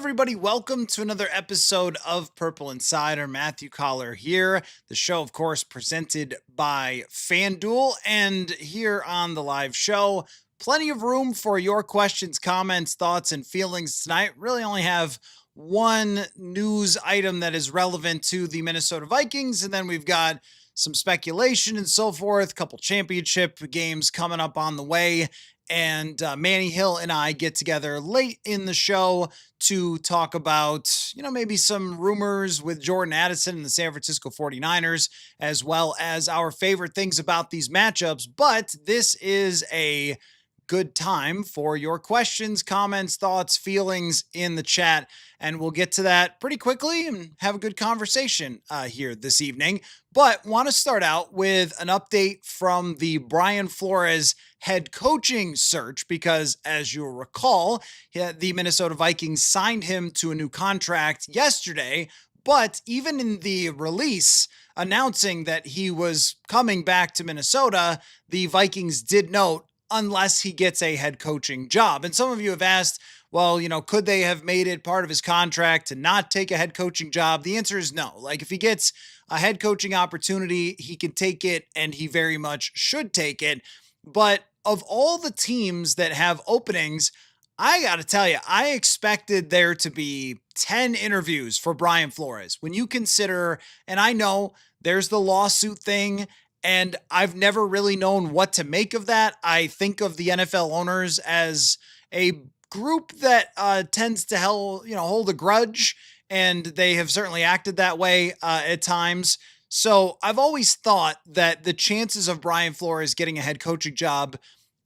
everybody? Welcome to another episode of Purple Insider. Matthew Coller here. The show, of course, presented by FanDuel. And here on the live show, plenty of room for your questions, comments, thoughts, and feelings tonight. Really only have one news item that is relevant to the Minnesota Vikings, and then we've got some speculation and so forth, a couple championship games coming up on the way. And Manny Hill and I get together late in the show to talk about, maybe some rumors with Jordan Addison and the San Francisco 49ers, as well as our favorite things about these matchups. But this is a good time for your questions, comments, thoughts, feelings in the chat. And we'll get to that pretty quickly and have a good conversation here this evening. But want to start out with an update from the Brian Flores head coaching search, because as you'll recall, the Minnesota Vikings signed him to a new contract yesterday. But even in the release announcing that he was coming back to Minnesota, the Vikings did note, unless he gets a head coaching job. And some of you have asked, well, could they have made it part of his contract to not take a head coaching job? The answer is no. Like, if he gets a head coaching opportunity, he can take it, and he very much should take it. But of all the teams that have openings, I got to tell you, I expected there to be 10 interviews for Brian Flores. When you consider, and I know there's the lawsuit thing, and I've never really known what to make of that. I think of the NFL owners as a group that tends to hold a grudge, and they have certainly acted that way at times. So I've always thought that the chances of Brian Flores getting a head coaching job,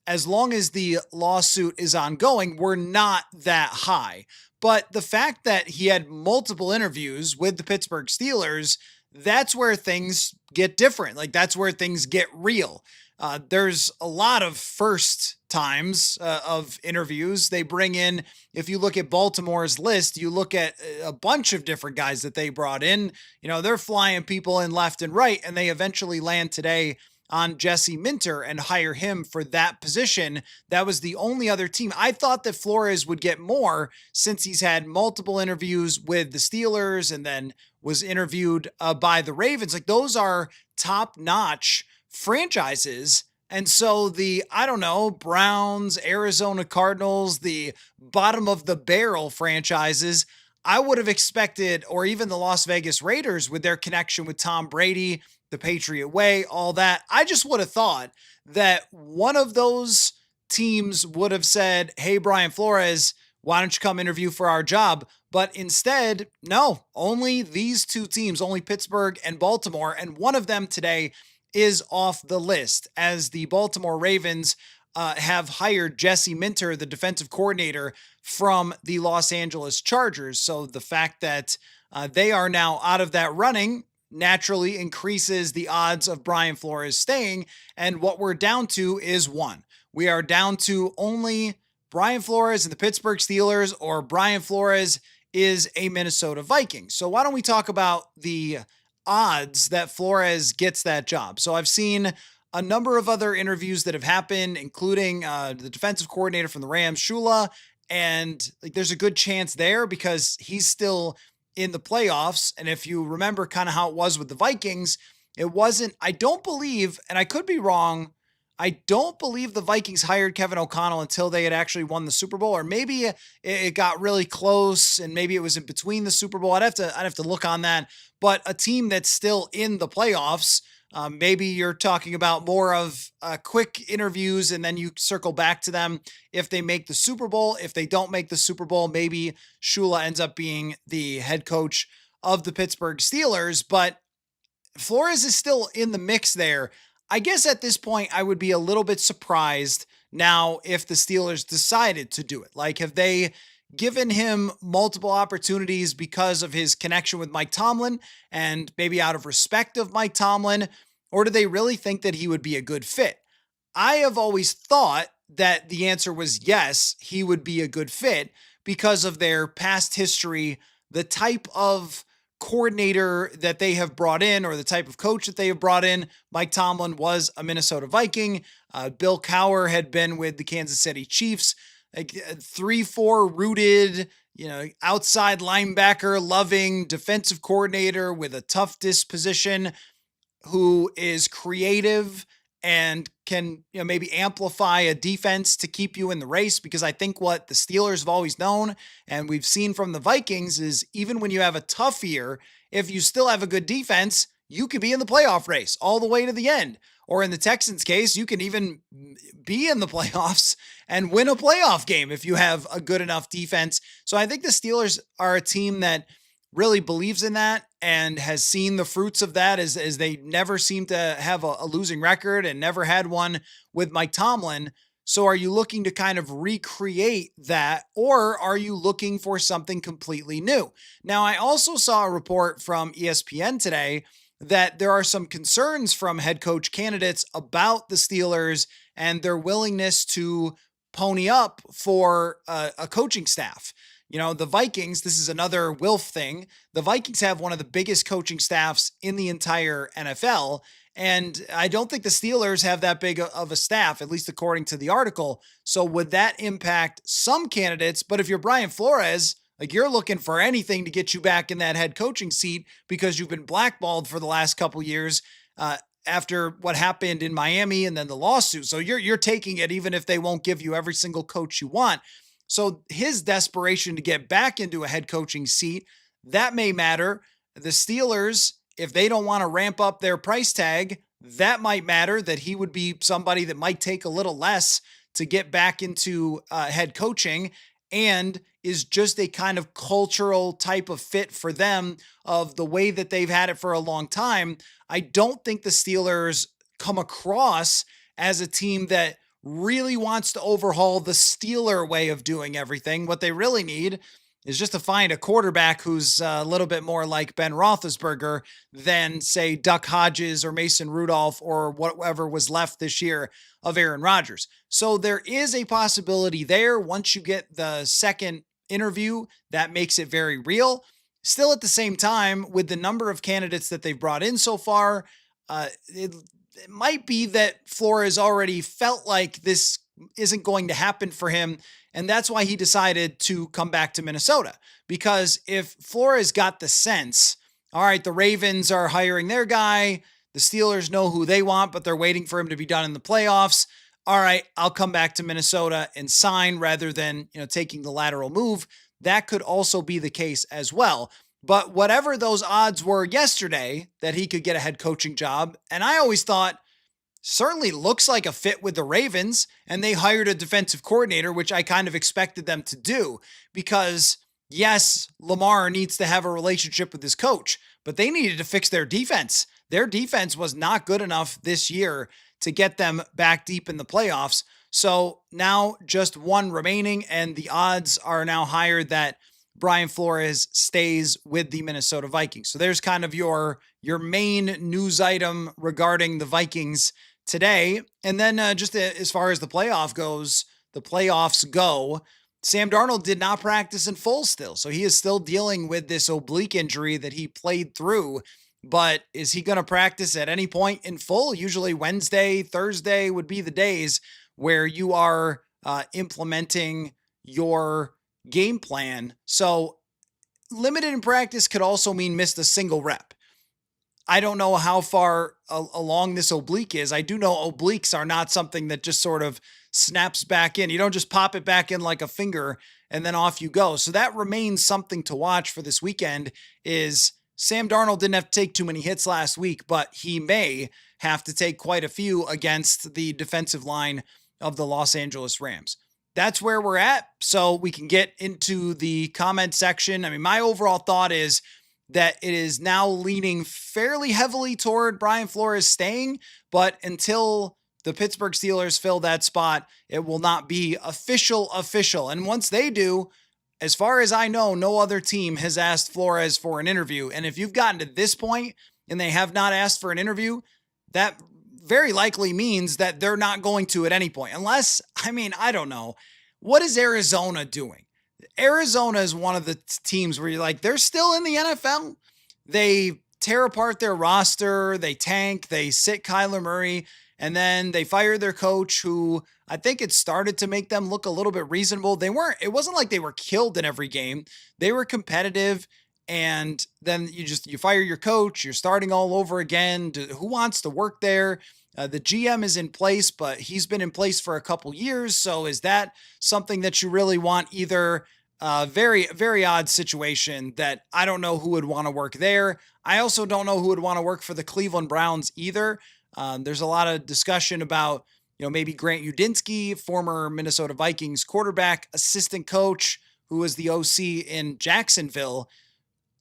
as long as the lawsuit is ongoing, were not that high. But the fact that he had multiple interviews with the Pittsburgh Steelers, that's where things get different. Like, that's where things get real. There's a lot of first times of interviews. They bring in, if you look at Baltimore's list, you look at a bunch of different guys that they brought in. They're flying people in left and right, and they eventually land today on Jesse Minter and hire him for that position. That was the only other team. I thought that Flores would get more since he's had multiple interviews with the Steelers and then was interviewed by the Ravens. Like, those are top-notch franchises. And so the, Browns, Arizona Cardinals, the bottom of the barrel franchises, I would have expected, or even the Las Vegas Raiders with their connection with Tom Brady, the Patriot way, all that. I just would have thought that one of those teams would have said, hey, Brian Flores, why don't you come interview for our job? But instead, no, only these two teams, only Pittsburgh and Baltimore, and one of them today is off the list, as the Baltimore Ravens have hired Jesse Minter, the defensive coordinator from the Los Angeles Chargers. So the fact that they are now out of that running naturally increases the odds of Brian Flores staying. And what we're down to is one. We are down to only Brian Flores and the Pittsburgh Steelers, or Brian Flores is a Minnesota Viking. So why don't we talk about the odds that Flores gets that job? So I've seen a number of other interviews that have happened, including the defensive coordinator from the Rams, Shula, and there's a good chance there because he's still in the playoffs. And if you remember kind of how it was with the Vikings, it wasn't, I don't believe, and I could be wrong, I don't believe the Vikings hired Kevin O'Connell until they had actually won the Super Bowl, or maybe it got really close and maybe it was in between the Super Bowl. I'd have to look on that. But a team that's still in the playoffs, maybe you're talking about more of quick interviews and then you circle back to them if they make the Super Bowl. If they don't make the Super Bowl, maybe Shula ends up being the head coach of the Pittsburgh Steelers. But Flores is still in the mix there. I guess at this point, I would be a little bit surprised now if the Steelers decided to do it. Like, have they given him multiple opportunities because of his connection with Mike Tomlin and maybe out of respect of Mike Tomlin, or do they really think that he would be a good fit? I have always thought that the answer was yes, he would be a good fit because of their past history, the type of coordinator that they have brought in, or the type of coach that they have brought in. Mike Tomlin was a Minnesota Viking. Bill Cowher had been with the Kansas City Chiefs. Like 3-4 rooted, outside linebacker loving defensive coordinator with a tough disposition who is creative and can maybe amplify a defense to keep you in the race, because I think what the Steelers have always known and we've seen from the Vikings is even when you have a tough year, if you still have a good defense, you could be in the playoff race all the way to the end. Or in the Texans case, you can even be in the playoffs and win a playoff game if you have a good enough defense. So I think the Steelers are a team that really believes in that and has seen the fruits of that as they never seem to have a losing record and never had one with Mike Tomlin. So are you looking to kind of recreate that, or are you looking for something completely new? Now, I also saw a report from ESPN today that there are some concerns from head coach candidates about the Steelers and their willingness to pony up for a coaching staff. The Vikings, this is another Wilf thing. The Vikings have one of the biggest coaching staffs in the entire NFL. And I don't think the Steelers have that big of a staff, at least according to the article. So would that impact some candidates? But if you're Brian Flores, like, you're looking for anything to get you back in that head coaching seat because you've been blackballed for the last couple years after what happened in Miami and then the lawsuit. So you're taking it even if they won't give you every single coach you want. So his desperation to get back into a head coaching seat, that may matter. The Steelers, if they don't want to ramp up their price tag, that might matter, that he would be somebody that might take a little less to get back into head coaching, and is just a kind of cultural type of fit for them of the way that they've had it for a long time. I don't think the Steelers come across as a team that really wants to overhaul the Steeler way of doing everything. What they really need is just to find a quarterback who's a little bit more like Ben Roethlisberger than, say, Duck Hodges or Mason Rudolph or whatever was left this year of Aaron Rodgers. So there is a possibility there. Once you get the second interview, that makes it very real. Still, at the same time, with the number of candidates that they've brought in so far, it might be that Flores already felt like this isn't going to happen for him, and that's why he decided to come back to Minnesota. Because if Flores got the sense, all right, the Ravens are hiring their guy, the Steelers know who they want, but they're waiting for him to be done in the playoffs. All right, I'll come back to Minnesota and sign rather than, taking the lateral move. That could also be the case as well. But whatever those odds were yesterday that he could get a head coaching job, and I always thought certainly looks like a fit with the Ravens, and they hired a defensive coordinator, which I kind of expected them to do, because yes, Lamar needs to have a relationship with his coach, but they needed to fix their defense. Their defense was not good enough this year to get them back deep in the playoffs. So now just one remaining, and the odds are now higher that Brian Flores stays with the Minnesota Vikings. So there's kind of your main news item regarding the Vikings today. And then just as far as the playoffs go, Sam Darnold did not practice in full still. So he is still dealing with this oblique injury that he played through. But is he going to practice at any point in full? Usually Wednesday, Thursday would be the days where you are implementing your game plan. So limited in practice could also mean missed a single rep. I don't know how far along this oblique is. I do know obliques are not something that just sort of snaps back in. You don't just pop it back in like a finger and then off you go. So that remains something to watch for this weekend. Is Sam Darnold didn't have to take too many hits last week, but he may have to take quite a few against the defensive line of the Los Angeles Rams. That's where we're at. So we can get into the comment section. I mean, my overall thought is that it is now leaning fairly heavily toward Brian Flores staying, but until the Pittsburgh Steelers fill that spot, it will not be official. And once they do, as far as I know, no other team has asked Flores for an interview. And if you've gotten to this point and they have not asked for an interview, that very likely means that they're not going to at any point. Unless, I don't know. What is Arizona doing? Arizona is one of the teams where you're like, they're still in the NFL. They tear apart their roster. They tank. They sit Kyler Murray. And then they fired their coach, who I think it started to make them look a little bit reasonable. It wasn't like they were killed in every game. They were competitive. And then you fire your coach, you're starting all over again. Who wants to work there? The GM is in place, but he's been in place for a couple years. So is that something that you really want? Either very, very odd situation that I don't know who would want to work there. I also don't know who would want to work for the Cleveland Browns either. There's a lot of discussion about, maybe Grant Udinsky, former Minnesota Vikings quarterback, assistant coach, who was the OC in Jacksonville.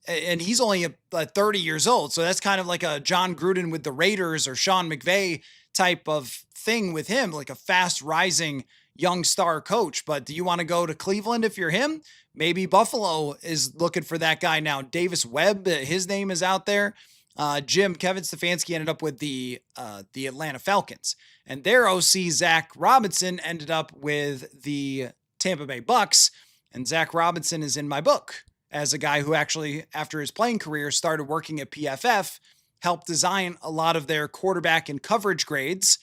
And he's only 30 years old. So that's kind of like a John Gruden with the Raiders or Sean McVay type of thing with him, like a fast rising young star coach. But do you want to go to Cleveland if you're him? Maybe Buffalo is looking for that guy now. Davis Webb, his name is out there. Kevin Stefanski ended up with the Atlanta Falcons, and their OC, Zach Robinson, ended up with the Tampa Bay Bucks. And Zach Robinson is in my book as a guy who actually, after his playing career, started working at PFF, helped design a lot of their quarterback and coverage grades.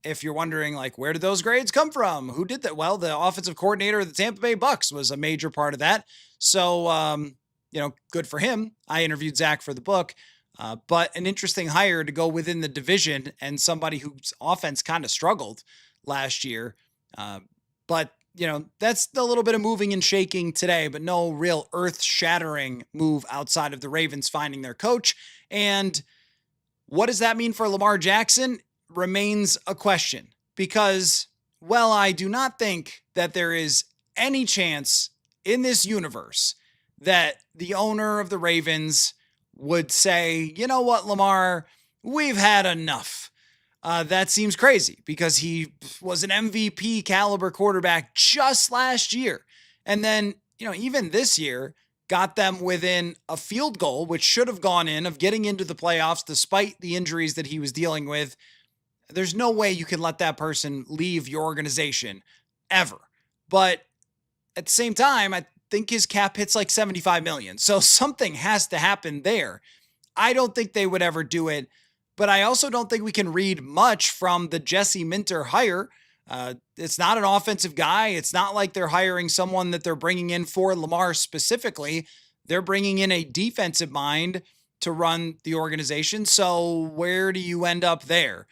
If you're wondering, like, where did those grades come from? Who did that? Well, the offensive coordinator of the Tampa Bay Bucks was a major part of that. So, good for him. I interviewed Zach for the book, but an interesting hire to go within the division and somebody whose offense kind of struggled last year. But that's a little bit of moving and shaking today, but no real earth-shattering move outside of the Ravens finding their coach. And what does that mean for Lamar Jackson? Remains a question, because, well, I do not think that there is any chance in this universe that the owner of the Ravens would say, you know what, Lamar, we've had enough. That seems crazy, because he was an MVP caliber quarterback just last year. And then, even this year, got them within a field goal, which should have gone in, of getting into the playoffs despite the injuries that he was dealing with. There's no way you can let that person leave your organization ever. But at the same time, I think his cap hits like $75 million. So something has to happen there. I don't think they would ever do it. But I also don't think we can read much from the Jesse Minter hire. It's not an offensive guy. It's not like they're hiring someone that they're bringing in for Lamar specifically. They're bringing in a defensive mind to run the organization. So where do you end up there?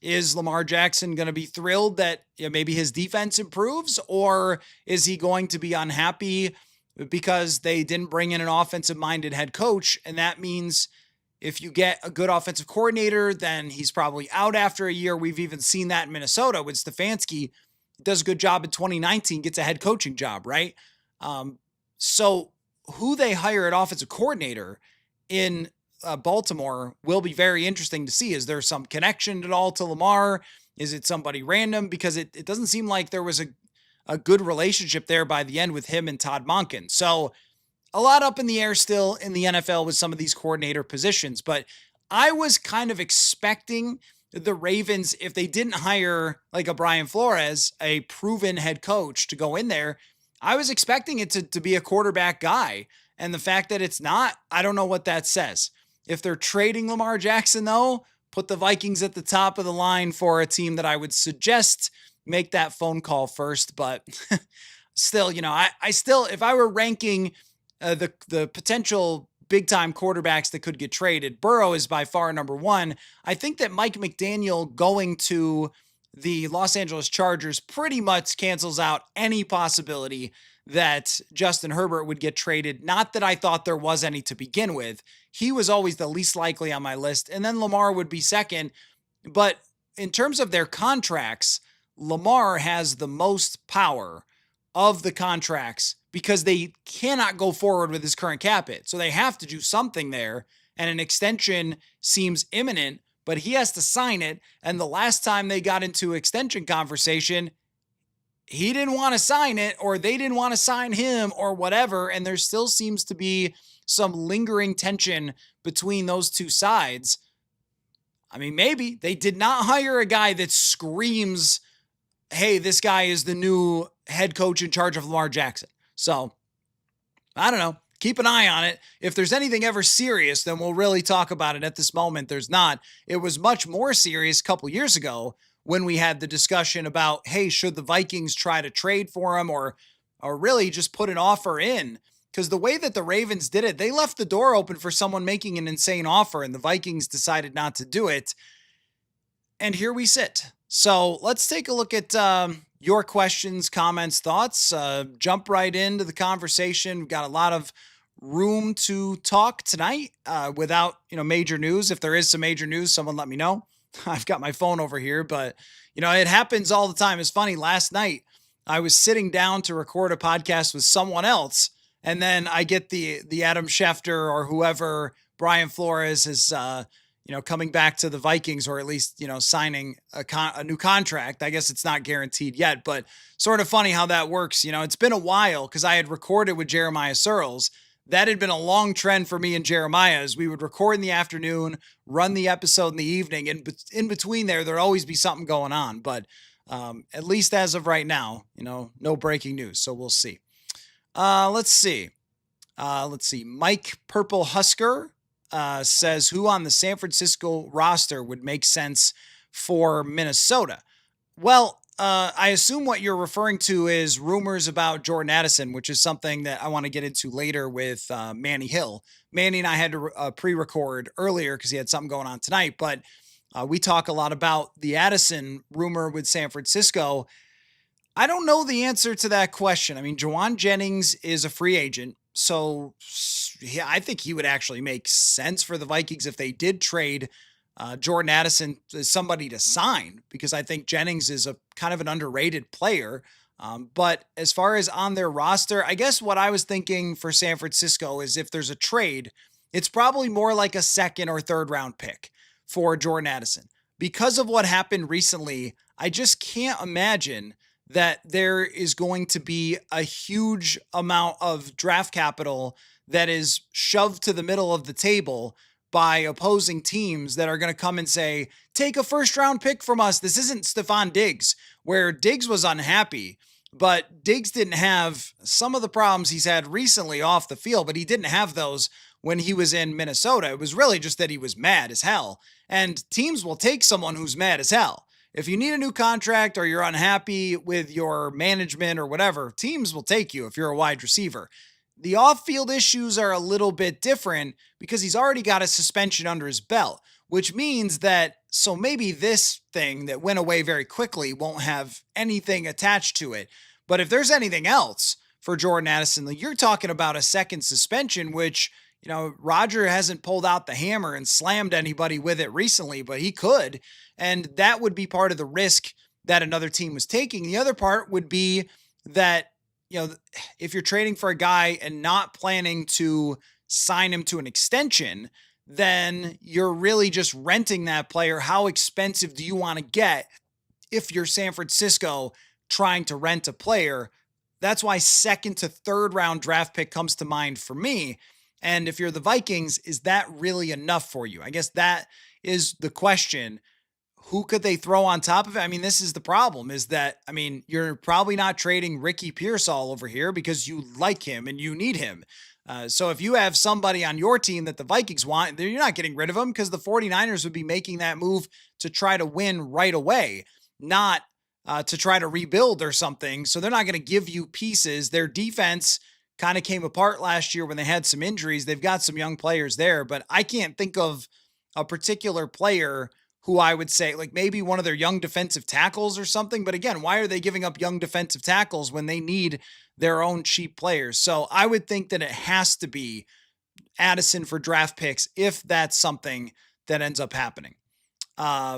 Is Lamar Jackson going to be thrilled that maybe his defense improves, or is he going to be unhappy because they didn't bring in an offensive-minded head coach? And that means if you get a good offensive coordinator, then he's probably out after a year. We've even seen that in Minnesota with Stefanski. Does a good job in 2019, gets a head coaching job, right? So who they hire at offensive coordinator in Baltimore will be very interesting to see. Is there some connection at all to Lamar? Is it somebody random? Because it doesn't seem like there was a good relationship there by the end with him and Todd Monken. So a lot up in the air still in the NFL with some of these coordinator positions. But I was kind of expecting the Ravens, if they didn't hire like a Brian Flores, a proven head coach, to go in there, I was expecting it to be a quarterback guy. And the fact that it's not, I don't know what that says. If they're trading Lamar Jackson, though, put the Vikings at the top of the line for a team that I would suggest make that phone call first. But still, I still, if I were ranking the potential big-time quarterbacks that could get traded, Burrow is by far number one. I think that Mike McDaniel going to the Los Angeles Chargers pretty much cancels out any possibility that Justin Herbert would get traded. Not that I thought there was any to begin with. He was always the least likely on my list, and then Lamar would be second. But in terms of their contracts, Lamar has the most power of the contracts because they cannot go forward with his current cap hit. So they have to do something there, and an extension seems imminent, but he has to sign it. And the last time they got into extension conversation, he didn't want to sign it, or they didn't want to sign him, or whatever. And there still seems to be some lingering tension between those two sides. I mean, maybe they did not hire a guy that screams, hey, this guy is the new head coach in charge of Lamar Jackson. So I don't know. keep an eye on it. If there's anything ever serious, then we'll really talk about it. At this moment, there's not. It was much more serious a couple years ago when we had the discussion about, hey, should the Vikings try to trade for him or really just put an offer in? Because the way that the Ravens did it, they left the door open for someone making an insane offer, and the Vikings decided not to do it. And here we sit. So let's take a look at your questions, comments, thoughts. Jump right into the conversation. We've got a lot of room to talk tonight without major news. If there is some major news, someone let me know. I've got my phone over here, but it happens all the time. It's funny. Last night I was sitting down to record a podcast with someone else, and then I get the Adam Schefter or whoever, Brian Flores is coming back to the Vikings, or at least, signing a new contract. I guess it's not guaranteed yet, but sort of funny how that works. It's been a while because I had recorded with Jeremiah Searles. That had been a long trend for me and Jeremiah, as we would record in the afternoon, run the episode in the evening, and in between there'd always be something going on. But at least as of right now, no breaking news. So we'll see. Let's see. Mike Purple Husker says, who on the San Francisco roster would make sense for Minnesota? Well, I assume what you're referring to is rumors about Jordan Addison, which is something that I want to get into later with Manny Hill. Manny and I had to pre-record earlier because he had something going on tonight, but we talk a lot about the Addison rumor with San Francisco. I don't know the answer to that question. I mean, Juwan Jennings is a free agent, so yeah, I think he would actually make sense for the Vikings if they did trade Jordan Addison as somebody to sign, because I think Jennings is a kind of an underrated player. But as far as on their roster, I guess what I was thinking for San Francisco is if there's a trade, it's probably more like a second or third round pick for Jordan Addison. Because of what happened recently, I just can't imagine that there is going to be a huge amount of draft capital that is shoved to the middle of the table by opposing teams that are going to come and say, take a first round pick from us. This isn't Stephon Diggs, where Diggs was unhappy, but Diggs didn't have some of the problems he's had recently off the field, but he didn't have those when he was in Minnesota. It was really just that he was mad as hell, and teams will take someone who's mad as hell. If you need a new contract or you're unhappy with your management or whatever, teams will take you if you're a wide receiver. The off-field issues are a little bit different because he's already got a suspension under his belt, which means that so maybe this thing that went away very quickly won't have anything attached to it. But if there's anything else for Jordan Addison, you're talking about a second suspension, which, Roger hasn't pulled out the hammer and slammed anybody with it recently, but he could. And that would be part of the risk that another team was taking. The other part would be that, if you're trading for a guy and not planning to sign him to an extension, then you're really just renting that player. How expensive do you want to get if you're San Francisco trying to rent a player? That's why second to third round draft pick comes to mind for me. And if you're the Vikings, is that really enough for you? I guess that is the question. Who could they throw on top of it? I mean, this is the problem, is that, you're probably not trading Ricky Pearsall over here because you like him and you need him. So if you have somebody on your team that the Vikings want, you're not getting rid of him, because the 49ers would be making that move to try to win right away, not to try to rebuild or something. So they're not going to give you pieces. Their defense kind of came apart last year when they had some injuries. They've got some young players there, but I can't think of a particular player who I would say, like maybe one of their young defensive tackles or something. But again, why are they giving up young defensive tackles when they need their own cheap players? So I would think that it has to be Addison for draft picks if that's something that ends up happening.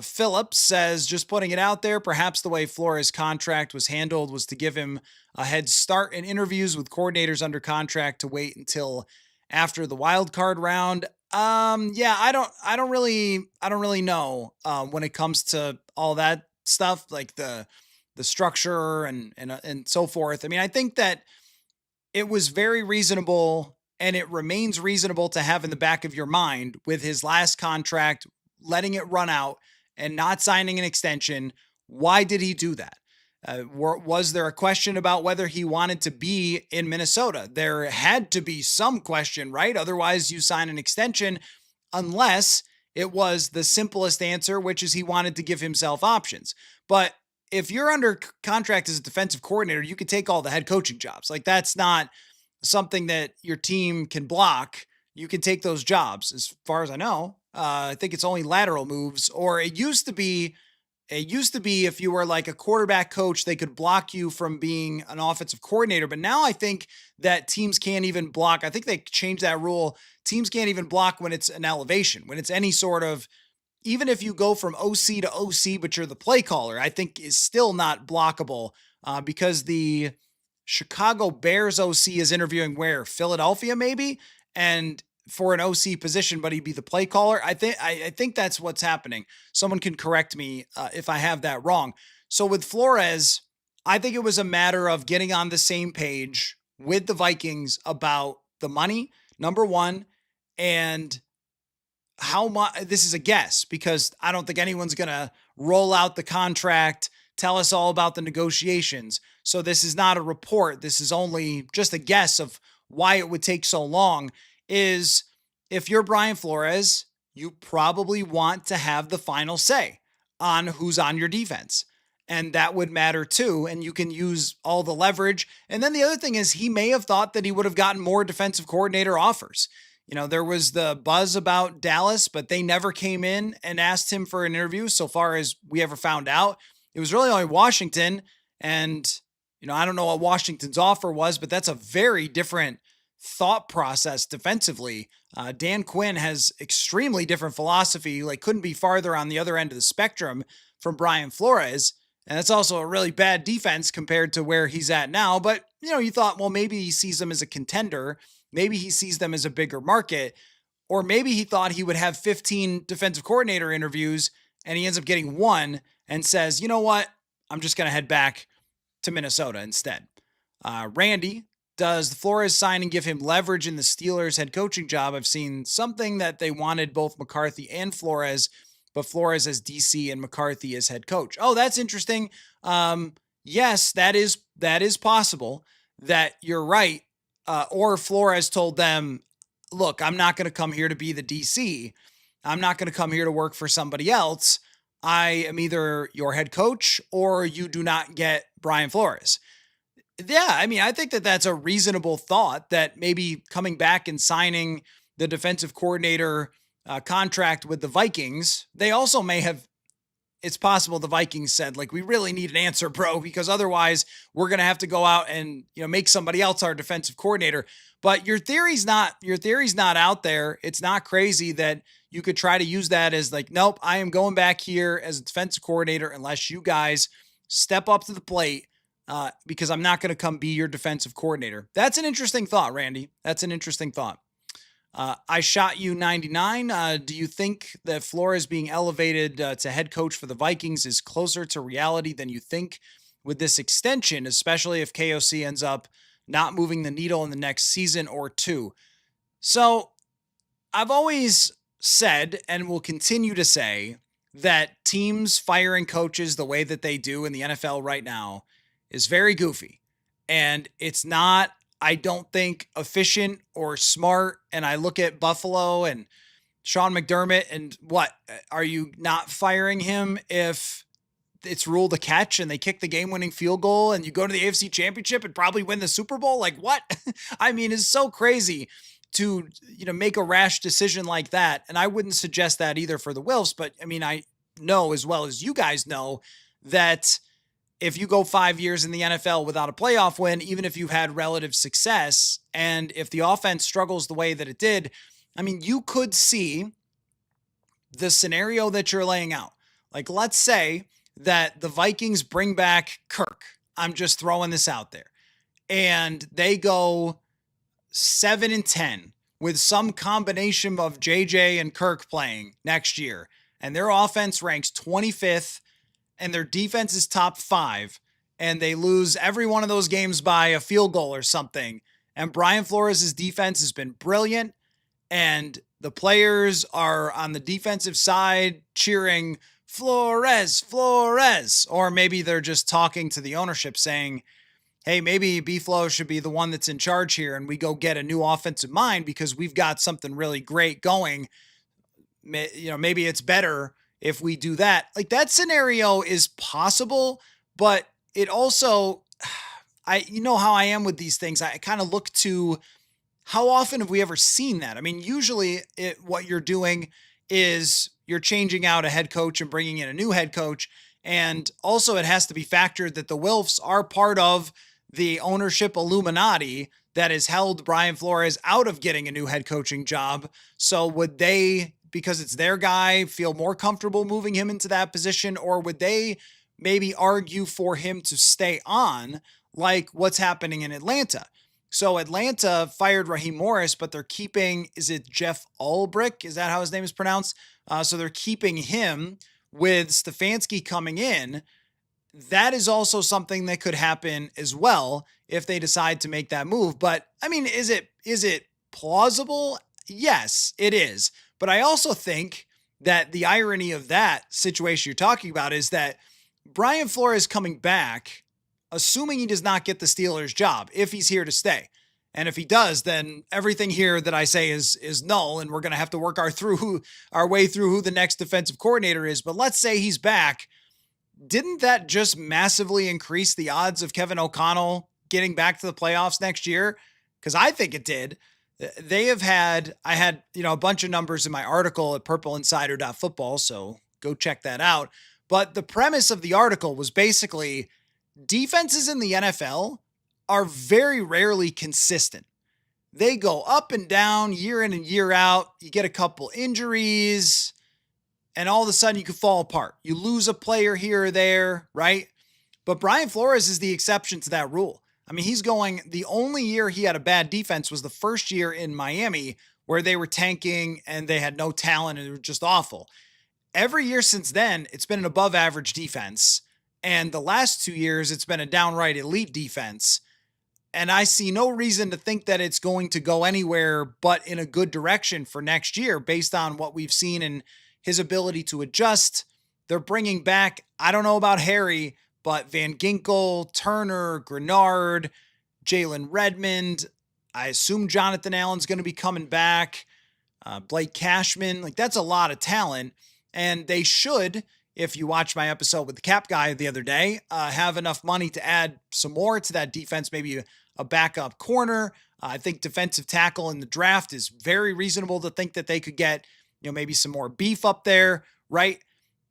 Phillips says, just putting it out there, perhaps the way Flores' contract was handled was to give him a head start in interviews with coordinators under contract to wait until after the wild card round. Yeah, I don't really know when it comes to all that stuff, like the structure and so forth. I think that it was very reasonable, and it remains reasonable to have in the back of your mind with his last contract, letting it run out and not signing an extension. Why did he do that? Was there a question about whether he wanted to be in Minnesota? There had to be some question, right? Otherwise, you sign an extension, unless it was the simplest answer, which is he wanted to give himself options. But if you're under contract as a defensive coordinator, you could take all the head coaching jobs. Like, that's not something that your team can block. You can take those jobs, as far as I know. I think it's only lateral moves, or it used to be if you were like a quarterback coach, they could block you from being an offensive coordinator. But now I think that teams can't even block. I think they changed that rule. Teams can't even block when it's an elevation, when it's any sort of, even if you go from OC to OC, but you're the play caller, I think is still not blockable because the Chicago Bears OC is interviewing where? Philadelphia, maybe? And for an OC position, but he'd be the play caller. I think that's what's happening. Someone can correct me if I have that wrong. So with Flores, I think it was a matter of getting on the same page with the Vikings about the money, number one, and how much. This is a guess because I don't think anyone's going to roll out the contract, tell us all about the negotiations. So this is not a report. This is only just a guess of why it would take so long. Is if you're Brian Flores, you probably want to have the final say on who's on your defense. And that would matter too. And you can use all the leverage. And then the other thing is he may have thought that he would have gotten more defensive coordinator offers. There was the buzz about Dallas, but they never came in and asked him for an interview so far as we ever found out. It was really only Washington. And, I don't know what Washington's offer was, but that's a very different thought process defensively. Dan Quinn has extremely different philosophy, like couldn't be farther on the other end of the spectrum from Brian Flores. And that's also a really bad defense compared to where he's at now. But, you thought, well, maybe he sees them as a contender. Maybe he sees them as a bigger market, or maybe he thought he would have 15 defensive coordinator interviews and he ends up getting one and says, you know what? I'm just going to head back to Minnesota instead. Randy, does the Flores signing give him leverage in the Steelers head coaching job? I've seen something that they wanted both McCarthy and Flores, but Flores as DC and McCarthy as head coach. Oh, that's interesting. Yes, that is possible that you're right. Or Flores told them, look, I'm not going to come here to be the DC. I'm not going to come here to work for somebody else. I am either your head coach or you do not get Brian Flores. Yeah, I think that that's a reasonable thought, that maybe coming back and signing the defensive coordinator contract with the Vikings, they also may have, it's possible the Vikings said, like, we really need an answer, bro, because otherwise we're going to have to go out and, make somebody else our defensive coordinator. But your theory's not out there. It's not crazy that you could try to use that as like, nope, I am going back here as a defensive coordinator unless you guys step up to the plate. Because I'm not going to come be your defensive coordinator. That's an interesting thought, Randy. That's an interesting thought. I shot you 99. Do you think that Flores being elevated to head coach for the Vikings is closer to reality than you think with this extension, especially if KOC ends up not moving the needle in the next season or two? So I've always said and will continue to say that teams firing coaches the way that they do in the NFL right now is very goofy. And it's not, I don't think, efficient or smart. And I look at Buffalo and Sean McDermott and what? Are you not firing him if it's ruled a catch and they kick the game-winning field goal and you go to the AFC Championship and probably win the Super Bowl? Like, what? It's so crazy to, make a rash decision like that. And I wouldn't suggest that either for the Wilfs, but I know as well as you guys know that if you go 5 years in the NFL without a playoff win, even if you've had relative success, and if the offense struggles the way that it did, you could see the scenario that you're laying out. Like, let's say that the Vikings bring back Kirk. I'm just throwing this out there. And they go 7-10 with some combination of JJ and Kirk playing next year. And their offense ranks 25th and their defense is top 5, and they lose every one of those games by a field goal or something. And Brian Flores' defense has been brilliant, and the players are on the defensive side cheering Flores, Flores, or maybe they're just talking to the ownership saying, hey, maybe B-Flow should be the one that's in charge here and we go get a new offensive mind because we've got something really great going. Maybe it's better if we do that. Like, that scenario is possible, but it also, you know how I am with these things. I kind of look to how often have we ever seen that? I mean, usually what you're doing is you're changing out a head coach and bringing in a new head coach. And also it has to be factored that the Wilfs are part of the ownership Illuminati that has held Brian Flores out of getting a new head coaching job. So would they, because it's their guy, feel more comfortable moving him into that position? Or would they maybe argue for him to stay on, like what's happening in Atlanta? So Atlanta fired Raheem Morris, but they're keeping, is it Jeff Ulbrich? Is that how his name is pronounced? So they're keeping him with Stefanski coming in. That is also something that could happen as well if they decide to make that move. But I mean, is it plausible? Yes, it is. But I also think that the irony of that situation you're talking about is that Brian Flores coming back, assuming he does not get the Steelers job, if he's here to stay. And if he does, then everything here that I say is null, and we're going to have to work our way through who the next defensive coordinator is. But let's say he's back. Didn't that just massively increase the odds of Kevin O'Connell getting back to the playoffs next year? Because I think it did. I had a bunch of numbers in my article at purpleinsider.football, so go check that out. But the premise of the article was basically defenses in the NFL are very rarely consistent. They go up and down year in and year out. You get a couple injuries, and all of a sudden you could fall apart. You lose a player here or there, right? But Brian Flores is the exception to that rule. I mean, the only year he had a bad defense was the first year in Miami where they were tanking and they had no talent and they were just awful. Every year since then, it's been an above average defense. And the last 2 years, it's been a downright elite defense. And I see no reason to think that it's going to go anywhere but in a good direction for next year based on what we've seen in his ability to adjust. They're bringing back, I don't know about Harry, but Van Ginkel, Turner, Grenard, Jalen Redmond. I assume Jonathan Allen's going to be coming back. Blake Cashman, like that's a lot of talent. And they should, if you watch my episode with the cap guy the other day, have enough money to add some more to that defense, maybe a backup corner. I think defensive tackle in the draft is very reasonable to think that they could get, maybe some more beef up there, right?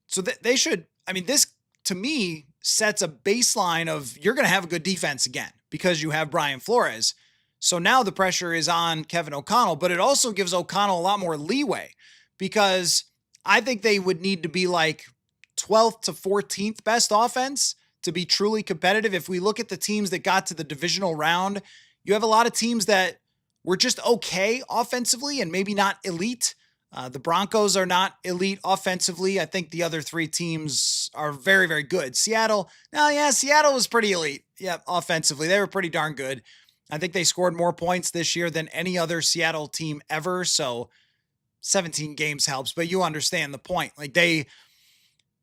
So they should, this to me sets a baseline of you're going to have a good defense again because you have Brian Flores. So now the pressure is on Kevin O'Connell, but it also gives O'Connell a lot more leeway because I think they would need to be like 12th to 14th best offense to be truly competitive. If we look at the teams that got to the divisional round, you have a lot of teams that were just okay offensively and maybe not elite. The Broncos are not elite offensively. I think the other three teams are very, very good. Seattle was pretty elite. Yeah, offensively, they were pretty darn good. I think they scored more points this year than any other Seattle team ever. So 17 games helps, but you understand the point. Like they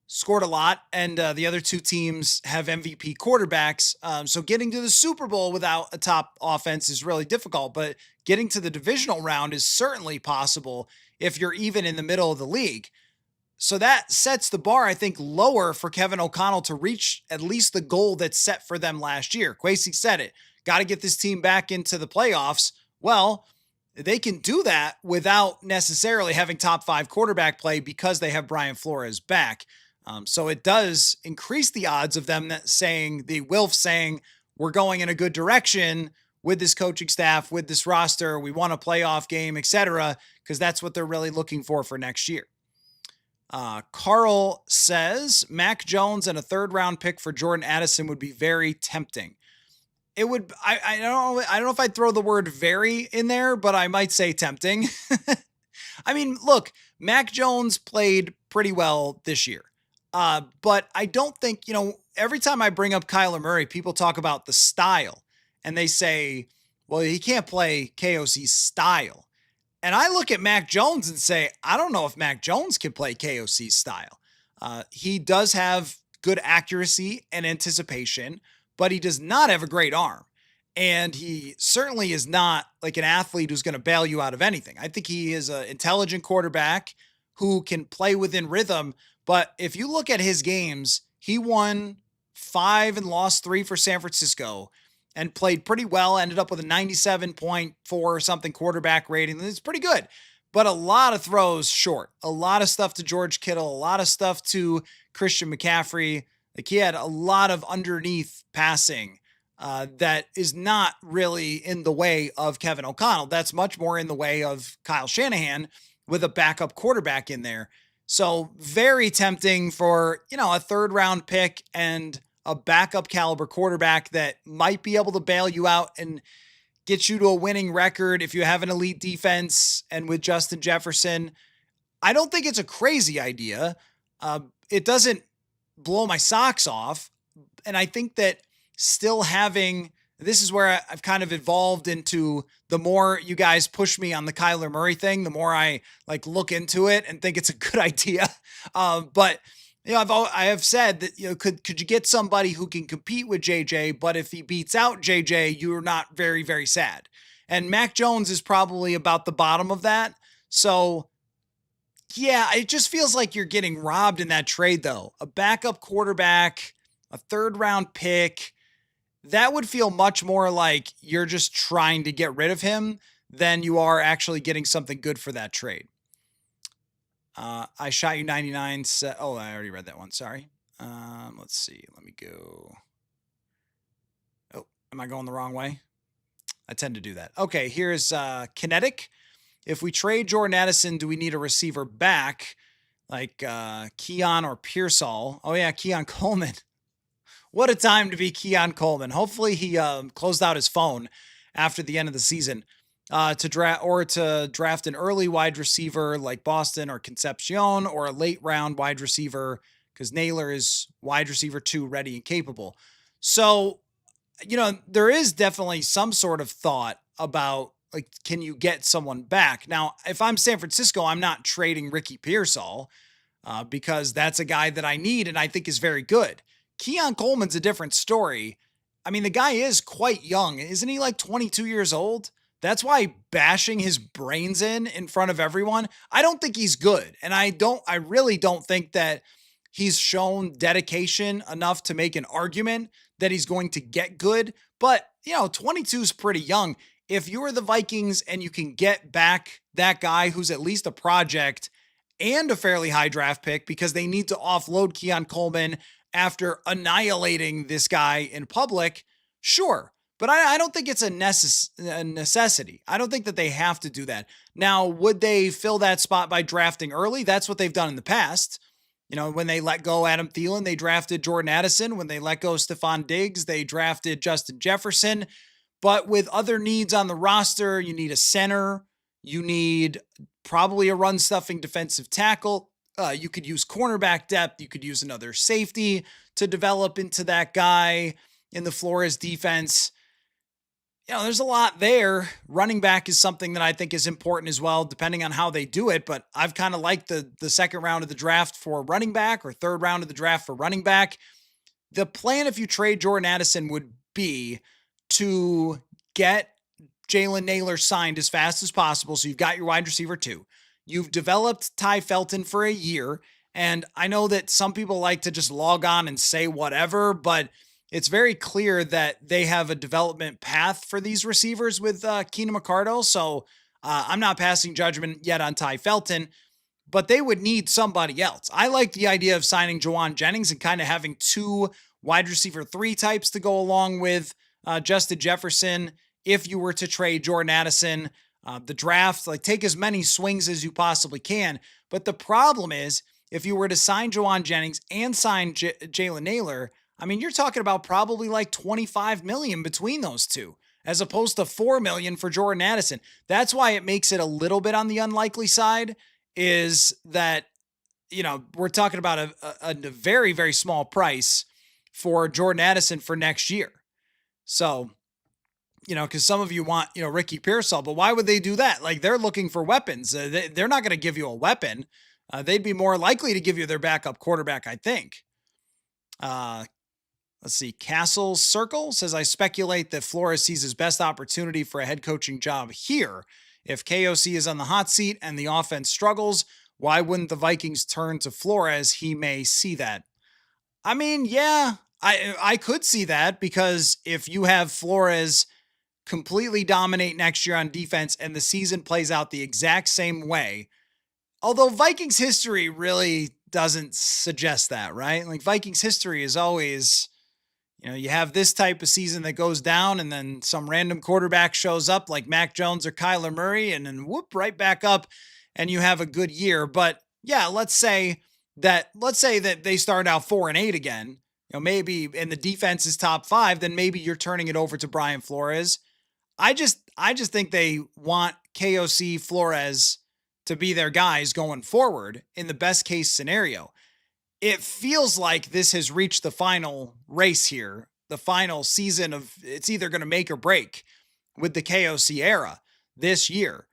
scored a lot, and the other two teams have MVP quarterbacks. So getting to the Super Bowl without a top offense is really difficult, but getting to the divisional round is certainly possible if you're even in the middle of the league. So that sets the bar, I think, lower for Kevin O'Connell to reach at least the goal that's set for them last year. Kwesi said it. Got to get this team back into the playoffs. Well, they can do that without necessarily having top 5 quarterback play because they have Brian Flores back. So it does increase the odds of them saying, the Wilf saying, we're going in a good direction with this coaching staff, with this roster. We want a playoff game, etc., because that's what they're really looking for next year. Carl says, Mac Jones and a 3rd round pick for Jordan Addison would be very tempting. It would, I don't know if I'd throw the word very in there, but I might say tempting. Look, Mac Jones played pretty well this year. But I don't think, every time I bring up Kyler Murray, people talk about the style and they say, well, he can't play KOC's style. And I look at Mac Jones and say, I don't know if Mac Jones can play KOC style. He does have good accuracy and anticipation, but he does not have a great arm. And he certainly is not like an athlete who's going to bail you out of anything. I think he is an intelligent quarterback who can play within rhythm. But if you look at his games, he won 5 and lost 3 for San Francisco and played pretty well, ended up with a 97.4 or something quarterback rating. It's pretty good, but a lot of throws short, a lot of stuff to George Kittle, a lot of stuff to Christian McCaffrey. Like he had a lot of underneath passing that is not really in the way of Kevin O'Connell. That's much more in the way of Kyle Shanahan with a backup quarterback in there. So very tempting for, a 3rd round pick and a backup caliber quarterback that might be able to bail you out and get you to a winning record if you have an elite defense. And with Justin Jefferson, I don't think it's a crazy idea. It doesn't blow my socks off. And I think that still having, this is where I've kind of evolved into, the more you guys push me on the Kyler Murray thing, the more I look into it and think it's a good idea. But I have said that, could you get somebody who can compete with JJ, but if he beats out JJ, you're not very, very sad. And Mac Jones is probably about the bottom of that. So yeah, it just feels like you're getting robbed in that trade though. A backup quarterback, a 3rd round pick, that would feel much more like you're just trying to get rid of him than you are actually getting something good for that trade. I shot you 99. Oh, I already read that one. Sorry. Let's see. Let me go. Oh, am I going the wrong way? I tend to do that. Okay, here's Kinetic. If we trade Jordan Addison, do we need a receiver back like Keon or Pearsall? Oh yeah, Keon Coleman. What a time to be Keon Coleman. Hopefully he closed out his phone after the end of the season. To draft an early wide receiver like Boston or Concepcion, or a late round wide receiver because Naylor is wide receiver 2 ready and capable. So, there is definitely some sort of thought about can you get someone back? Now, if I'm San Francisco, I'm not trading Ricky Pearsall because that's a guy that I need and I think is very good. Keon Coleman's a different story. I mean, the guy is quite young. Isn't he 22 years old? That's why bashing his brains in front of everyone, I don't think he's good. And I really don't think that he's shown dedication enough to make an argument that he's going to get good. But, 22 is pretty young. If you're the Vikings and you can get back that guy who's at least a project and a fairly high draft pick because they need to offload Keon Coleman after annihilating this guy in public, sure. But I don't think it's a necessity. I don't think that they have to do that. Now, would they fill that spot by drafting early? That's what they've done in the past. When they let go Adam Thielen, they drafted Jordan Addison. When they let go Stephon Diggs, they drafted Justin Jefferson. But with other needs on the roster, you need a center. You need probably a run-stuffing defensive tackle. You could use cornerback depth. You could use another safety to develop into that guy in the Flores defense. There's a lot there. Running back is something that I think is important as well, depending on how they do it. But I've kind of liked the 2nd round of the draft for running back, or 3rd round of the draft for running back. The plan, if you trade Jordan Addison, would be to get Jalen Naylor signed as fast as possible. So you've got your wide receiver 2. You've developed Ty Felton for a year. And I know that some people like to just log on and say whatever, but it's very clear that they have a development path for these receivers with Keenan McCardle. So I'm not passing judgment yet on Ty Felton, but they would need somebody else. I like the idea of signing Juwan Jennings and kind of having 2 wide receiver 3 types to go along with Justin Jefferson. If you were to trade Jordan Addison, the draft, take as many swings as you possibly can. But the problem is, if you were to sign Juwan Jennings and sign Jalen Naylor, I mean, you're talking about probably $25 million between those two, as opposed to $4 million for Jordan Addison. That's why it makes it a little bit on the unlikely side, is that, we're talking about a very, very small price for Jordan Addison for next year. So because some of you want, Ricky Pearsall, but why would they do that? Like, they're looking for weapons. They're not going to give you a weapon. They'd be more likely to give you their backup quarterback, I think. Let's see. Castle Circle says, I speculate that Flores sees his best opportunity for a head coaching job here. If KOC is on the hot seat and the offense struggles, why wouldn't the Vikings turn to Flores? He may see that. I mean, yeah, I could see that, because if you have Flores completely dominate next year on defense and the season plays out the exact same way, although Vikings history really doesn't suggest that, right? Like, Vikings history is always, you have this type of season that goes down and then some random quarterback shows up like Mac Jones or Kyler Murray, and then whoop, right back up and you have a good year. But yeah, let's say that they start out 4-8 again, maybe, and the defense is top 5, then maybe you're turning it over to Brian Flores. I just think they want KOC, Flores to be their guys going forward in the best case scenario. It feels like this has reached the final race here, the final season of it's either going to make or break with the KOC era this year.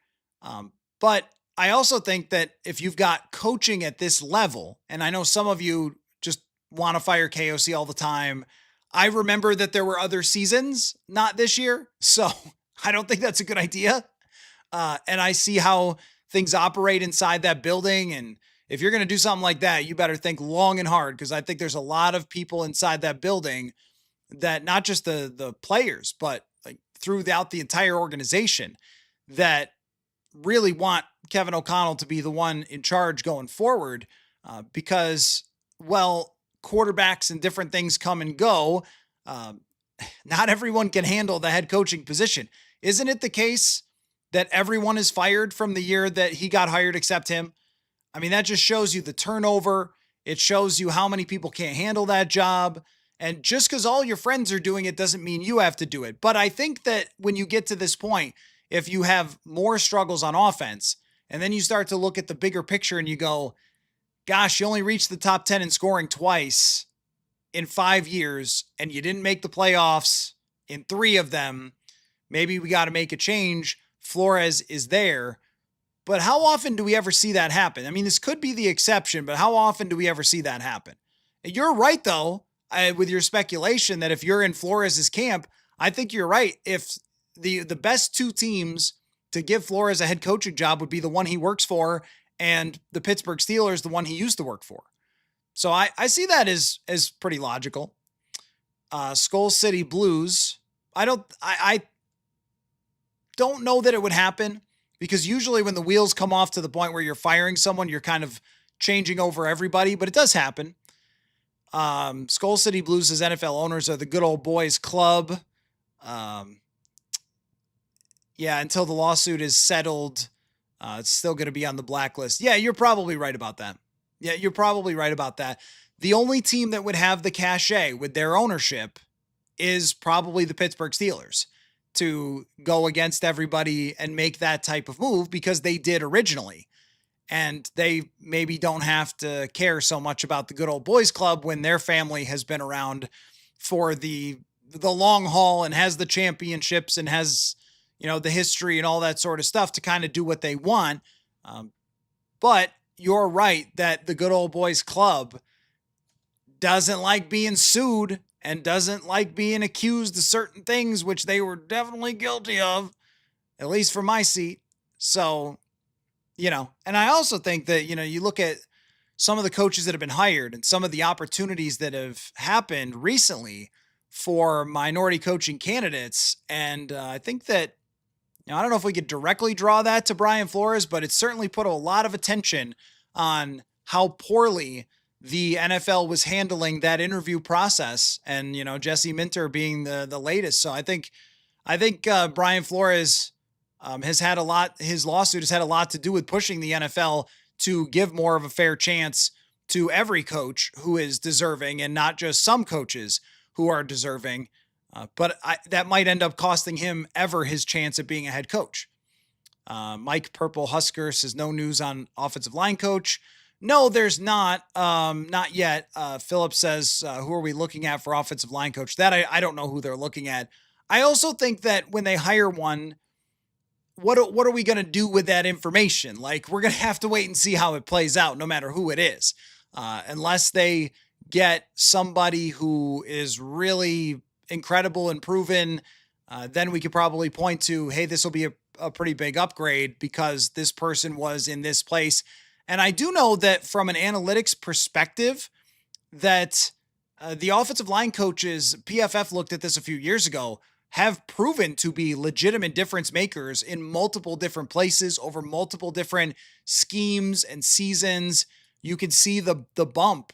But I also think that if you've got coaching at this level, and I know some of you just want to fire KOC all the time, I remember that there were other seasons, not this year. So I don't think that's a good idea. And I see how things operate inside that building. And if you're going to do something like that, you better think long and hard, because I think there's a lot of people inside that building that, not just the players, but like throughout the entire organization, that really want Kevin O'Connell to be the one in charge going forward, because, well, quarterbacks and different things come and go. Not everyone can handle the head coaching position. Isn't it the case that everyone is fired from the year that he got hired except him? I mean, that just shows you the turnover. It shows you how many people can't handle that job. And just because all your friends are doing it doesn't mean you have to do it. But I think that when you get to this point, if you have more struggles on offense, and then you start to look at the bigger picture and you go, gosh, you only reached the top 10 in scoring twice in 5 years, and you didn't make the playoffs in 3 of them. Maybe we got to make a change. Flores is there. But how often do we ever see that happen? I mean, this could be the exception, but how often do we ever see that happen? You're right, though, with your speculation that if you're in Flores' camp, I think you're right. If the best 2 teams to give Flores a head coaching job would be the one he works for, and the Pittsburgh Steelers, the one he used to work for. So I see that as pretty logical. Skull City Blues. I don't know that it would happen, because usually when the wheels come off to the point where you're firing someone, you're kind of changing over everybody, but it does happen. Skull City Blues says NFL owners are the good old boys club. Yeah, until the lawsuit is settled, it's still going to be on the blacklist. Yeah, you're probably right about that. The only team that would have the cachet with their ownership is probably the Pittsburgh Steelers to go against everybody and make that type of move, because they did originally. And they maybe don't have to care so much about the good old boys club when their family has been around for the long haul and has the championships and has, the history and all that sort of stuff to kind of do what they want. But you're right that the good old boys club doesn't like being sued and doesn't like being accused of certain things, which they were definitely guilty of, at least from my seat. So, and I also think that, you look at some of the coaches that have been hired and some of the opportunities that have happened recently for minority coaching candidates. And I think that, I don't know if we could directly draw that to Brian Flores, but it certainly put a lot of attention on how poorly the NFL was handling that interview process. And, Jesse Minter being the latest. So I think Brian Flores his lawsuit has had a lot to do with pushing the NFL to give more of a fair chance to every coach who is deserving, and not just some coaches who are deserving. But that might end up costing him ever his chance at being a head coach. Mike Purple Husker says no news on offensive line coach. No, there's not. Not yet. Philip says, who are we looking at for offensive line coach? That I don't know who they're looking at. I also think that when they hire one, what are we going to do with that information? Like, we're going to have to wait and see how it plays out, no matter who it is, unless they get somebody who is really incredible and proven. Then we could probably point to, hey, this will be a pretty big upgrade because this person was in this place. And I do know that from an analytics perspective, that the offensive line coaches, PFF looked at this a few years ago, have proven to be legitimate difference makers in multiple different places over multiple different schemes and seasons. You can see the bump.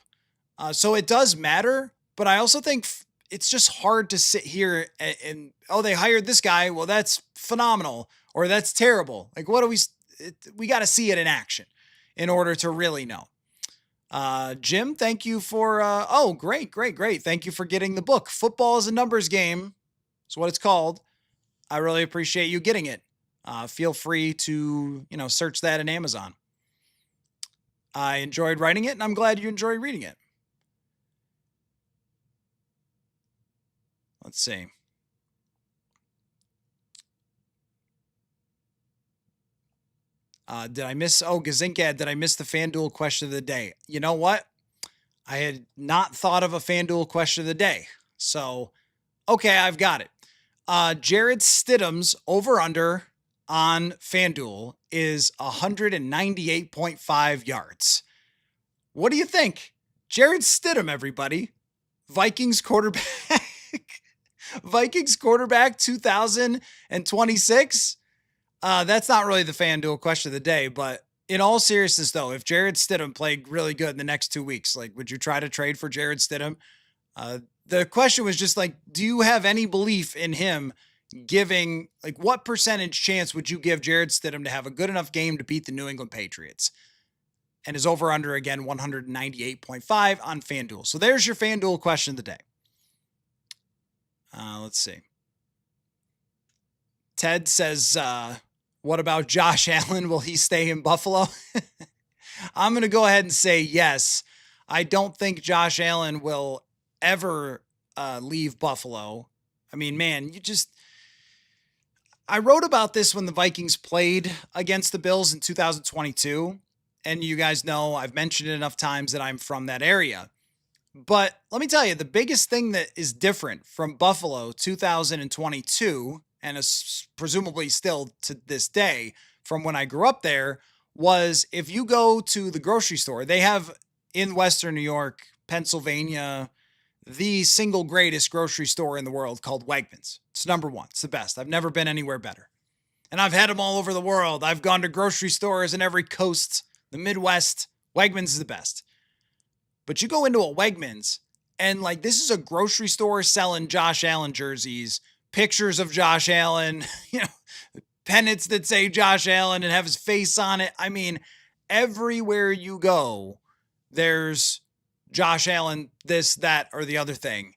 So it does matter, but I also think it's just hard to sit here and oh, they hired this guy. Well, that's phenomenal, or that's terrible. Like, what do we got to see it in action in order to really know. Jim, thank you for, oh, great. Thank you for getting the book. Football is a numbers game. That's what it's called. I really appreciate you getting it. Feel free to, search that in Amazon. I enjoyed writing it, and I'm glad you enjoy reading it. Let's see. Did I miss Gazinkad, did I miss the FanDuel question of the day? You know what? I had not thought of a FanDuel question of the day. So, okay, I've got it. Jared Stidham's over-under on FanDuel is 198.5 yards. What do you think? Jared Stidham, everybody. Vikings quarterback. Vikings quarterback 2026. That's not really the FanDuel question of the day, but in all seriousness, though, if Jared Stidham played really good in the next 2 weeks, like, would you try to trade for Jared Stidham? The question was just like, do you have any belief in him giving, like, what percentage chance would you give Jared Stidham to have a good enough game to beat the New England Patriots? And his over under again, 198.5 on FanDuel. So there's your FanDuel question of the day. Let's see. Ted says, what about Josh Allen? Will he stay in Buffalo? I'm going to go ahead and say yes. I don't think Josh Allen will ever leave Buffalo. I mean, man, I wrote about this when the Vikings played against the Bills in 2022. And you guys know I've mentioned it enough times that I'm from that area. But let me tell you, the biggest thing that is different from Buffalo 2022, and is presumably still to this day from when I grew up there, was if you go to the grocery store, they have in Western New York, Pennsylvania, the single greatest grocery store in the world called Wegmans. It's number one. It's the best. I've never been anywhere better. And I've had them all over the world. I've gone to grocery stores in every coast, the Midwest. Wegmans is the best. But you go into a Wegmans and, like, this is a grocery store selling Josh Allen jerseys, pictures of Josh Allen, pennants that say Josh Allen and have his face on it. I mean, everywhere you go, there's Josh Allen, this, that, or the other thing.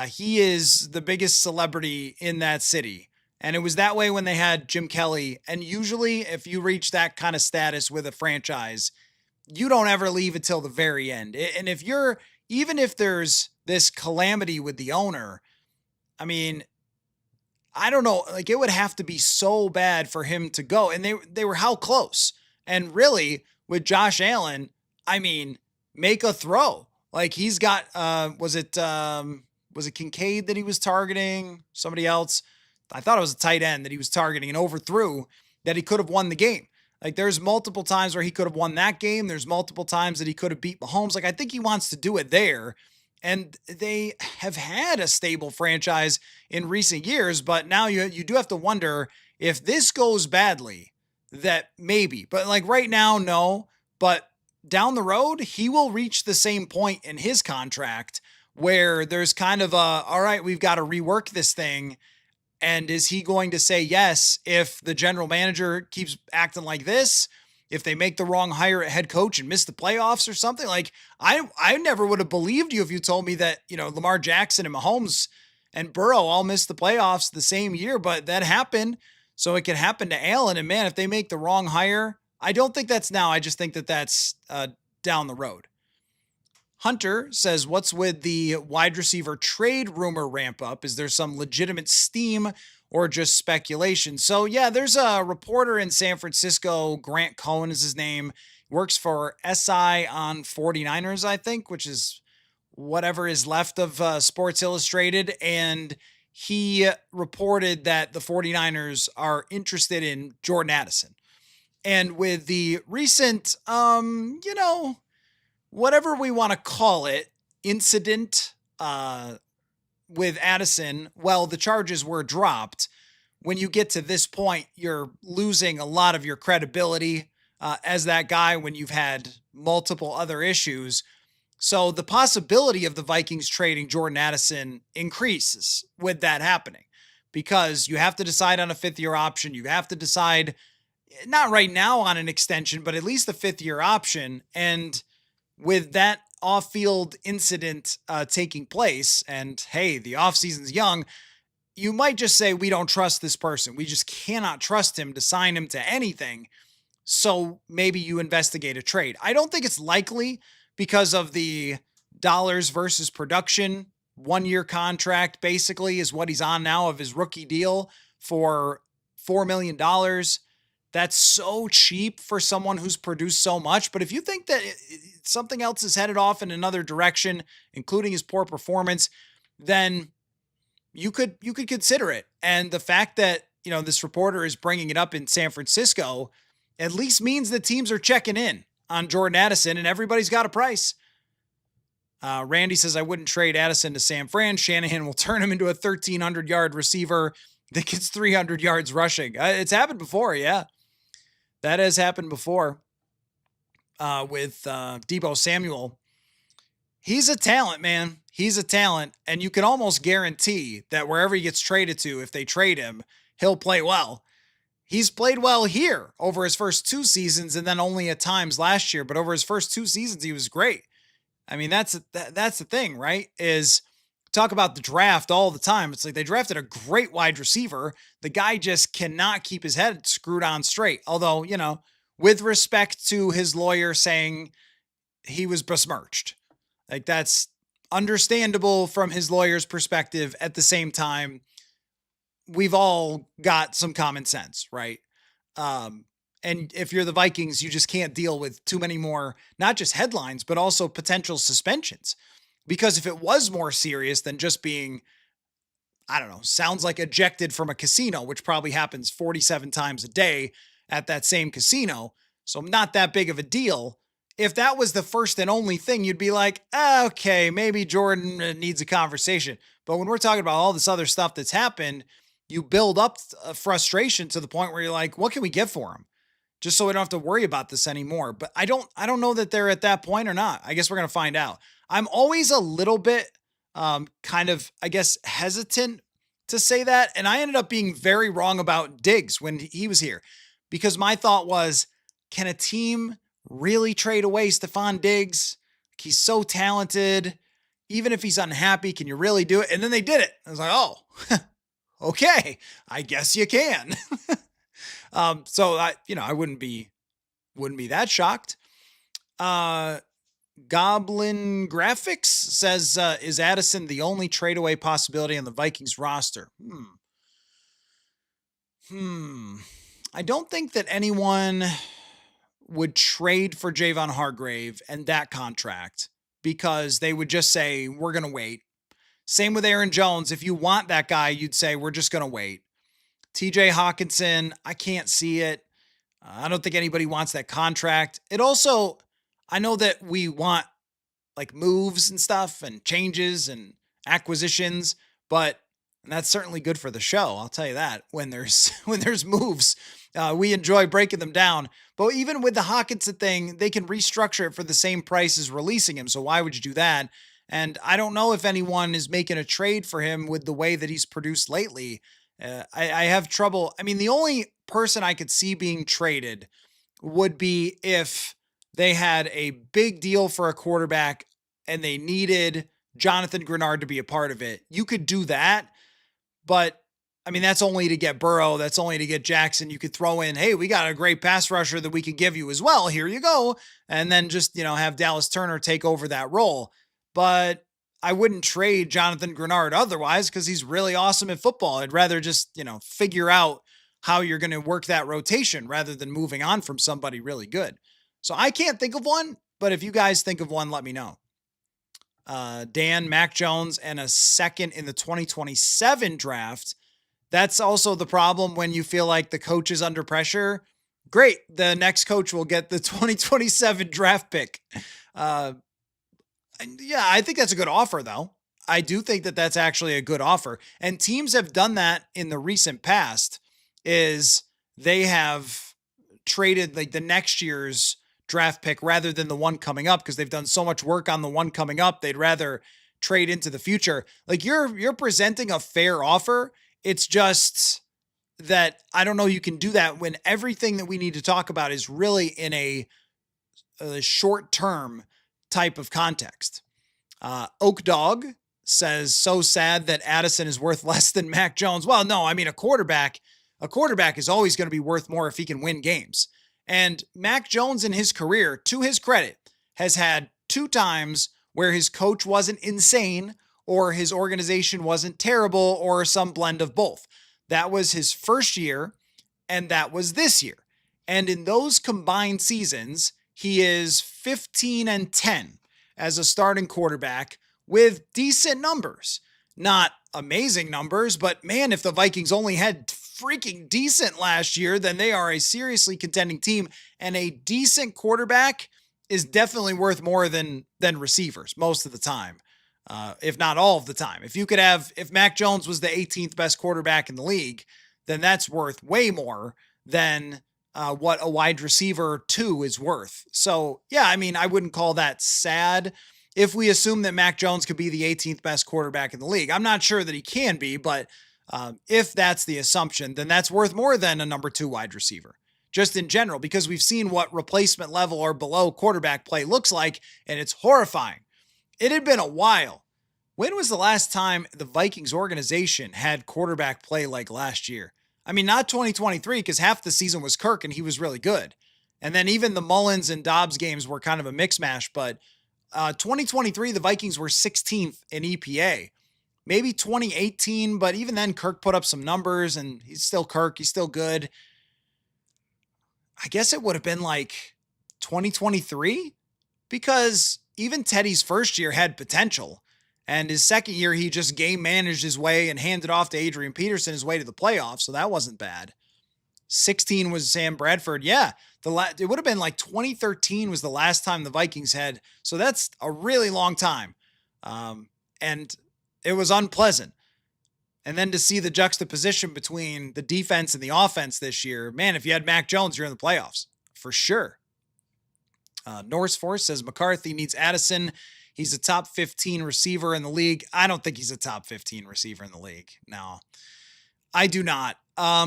He is the biggest celebrity in that city. And it was that way when they had Jim Kelly. And usually if you reach that kind of status with a franchise, you don't ever leave until the very end. And even if there's this calamity with the owner, I mean, I don't know, like, it would have to be so bad for him to go. And they were how close? And really, with Josh Allen, I mean, make a throw. Like, he's got, was it Kincaid that he was targeting? Somebody else? I thought it was a tight end that he was targeting and overthrew that he could have won the game. Like, there's multiple times where he could have won that game. There's multiple times that he could have beat Mahomes. Like, I think he wants to do it there. And they have had a stable franchise in recent years, but now you do have to wonder if this goes badly, that maybe. But, like, right now, no. But down the road, he will reach the same point in his contract where there's kind of all right, we've got to rework this thing. And is he going to say yes if the general manager keeps acting like this? If they make the wrong hire at head coach and miss the playoffs or something? Like, I never would have believed you if you told me that, Lamar Jackson and Mahomes and Burrow all missed the playoffs the same year, but that happened. So it can happen to Allen. And man, if they make the wrong hire, I don't think that's now. I just think that that's down the road. Hunter says, what's with the wide receiver trade rumor ramp up? Is there some legitimate steam or just speculation? So, yeah, there's a reporter in San Francisco, Grant Cohen is his name, works for SI on 49ers, I think, which is whatever is left of Sports Illustrated. And he reported that the 49ers are interested in Jordan Addison. And with the recent, whatever we want to call it, incident with Addison, well, the charges were dropped. When you get to this point, you're losing a lot of your credibility as that guy when you've had multiple other issues. So the possibility of the Vikings trading Jordan Addison increases with that happening because you have to decide on a fifth-year option. You have to decide, not right now on an extension, but at least the fifth-year option. And with that off-field incident taking place, and hey, the offseason's young, you might just say, we don't trust this person. We just cannot trust him to sign him to anything. So maybe you investigate a trade. I don't think it's likely because of the dollars versus production. 1-year contract basically is what he's on now of his rookie deal for $4 million. That's so cheap for someone who's produced so much. But if you think that something else is headed off in another direction, including his poor performance, then you could consider it. And the fact that, this reporter is bringing it up in San Francisco at least means that teams are checking in on Jordan Addison and everybody's got a price. Randy says, I wouldn't trade Addison to San Fran. Shanahan will turn him into a 1,300-yard receiver that gets 300 yards rushing. It's happened before, yeah. That has happened before with Deebo Samuel. He's a talent, man. He's a talent, and you can almost guarantee that wherever he gets traded to, if they trade him, he'll play well. He's played well here over his first 2 seasons and then only at times last year, but over his first 2 seasons, he was great. I mean, that's the thing, right? Is talk about the draft all the time. It's like they drafted a great wide receiver. The guy just cannot keep his head screwed on straight. Although, with respect to his lawyer saying he was besmirched, like that's understandable from his lawyer's perspective. At the same time, we've all got some common sense, right? And if you're the Vikings, you just can't deal with too many more, not just headlines, but also potential suspensions. Because if it was more serious than just being, I don't know, sounds like ejected from a casino, which probably happens 47 times a day at that same casino, so not that big of a deal. If that was the first and only thing, you'd be like, okay, maybe Jordan needs a conversation. But when we're talking about all this other stuff that's happened, you build up frustration to the point where you're like, what can we get for him? Just so we don't have to worry about this anymore. But I don't know that they're at that point or not. I guess we're going to find out. I'm always a little bit kind of, I guess, hesitant to say that. And I ended up being very wrong about Diggs when he was here. Because my thought was, can a team really trade away Stephon Diggs? He's so talented. Even if he's unhappy, can you really do it? And then they did it. I was like, oh, okay, I guess you can. So I wouldn't be that shocked. Goblin Graphics says, is Addison the only trade away possibility on the Vikings roster? I don't think that anyone would trade for Javon Hargrave and that contract because they would just say, we're going to wait. Same with Aaron Jones. If you want that guy, you'd say, we're just going to wait. TJ Hawkinson, I can't see it. I don't think anybody wants that contract. It also, I know that we want like moves and stuff and changes and acquisitions, but and that's certainly good for the show. I'll tell you that when there's moves, we enjoy breaking them down. But even with the Hawkinson thing, they can restructure it for the same price as releasing him. So why would you do that? And I don't know if anyone is making a trade for him with the way that he's produced lately. I have trouble. I mean, the only person I could see being traded would be if they had a big deal for a quarterback and they needed Jonathan Grenard to be a part of it. You could do that, but I mean, that's only to get Burrow. That's only to get Jackson. You could throw in, hey, we got a great pass rusher that we could give you as well. Here you go. And then just, have Dallas Turner take over that role. But I wouldn't trade Jonathan Grenard otherwise because he's really awesome at football. I'd rather just, figure out how you're going to work that rotation rather than moving on from somebody really good. So I can't think of one, but if you guys think of one, let me know. Dan, Mac Jones, and a second in the 2027 draft. That's also the problem when you feel like the coach is under pressure. Great. The next coach will get the 2027 draft pick. Yeah, I think that's a good offer, though. I do think that that's actually a good offer. And teams have done that in the recent past is they have traded like the next year's draft pick rather than the one coming up because they've done so much work on the one coming up. They'd rather trade into the future. Like you're presenting a fair offer. It's just that I don't know you can do that when everything that we need to talk about is really in a short-term type of context. Oak Dog says, so sad that Addison is worth less than Mac Jones. Well, no, I mean, a quarterback is always going to be worth more if he can win games. And Mac Jones in his career, to his credit, has had 2 times where his coach wasn't insane or his organization wasn't terrible or some blend of both. That was his first year and that was this year. And in those combined seasons, he is 15-10 as a starting quarterback with decent numbers. Not amazing numbers, but man, if the Vikings only had freaking decent last year, then they are a seriously contending team, and a decent quarterback is definitely worth more than receivers most of the time, if not all of the time. If Mac Jones was the 18th best quarterback in the league, then that's worth way more than what a wide receiver 2 is worth. So yeah, I mean, I wouldn't call that sad if we assume that Mac Jones could be the 18th best quarterback in the league. I'm not sure that he can be, but if that's the assumption, then that's worth more than a number 2 wide receiver, just in general, because we've seen what replacement level or below quarterback play looks like, and it's horrifying. It had been a while. When was the last time the Vikings organization had quarterback play like last year? I mean, not 2023, because half the season was Kirk and he was really good. And then even the Mullins and Dobbs games were kind of a mix mash, but 2023, the Vikings were 16th in EPA. Maybe 2018, but even then Kirk put up some numbers and he's still Kirk. He's still good. I guess it would have been like 2023 because even Teddy's first year had potential. And his second year, he just game managed his way and handed off to Adrian Peterson his way to the playoffs. So that wasn't bad. 16 was Sam Bradford. Yeah, it would have been like 2013 was the last time the Vikings had. So that's a really long time. And it was unpleasant. And then to see the juxtaposition between the defense and the offense this year, man, if you had Mac Jones, you're in the playoffs for sure. Norris Force says McCarthy needs Addison. He's a top 15 receiver in the league. I don't think he's a top 15 receiver in the league. No, I do not.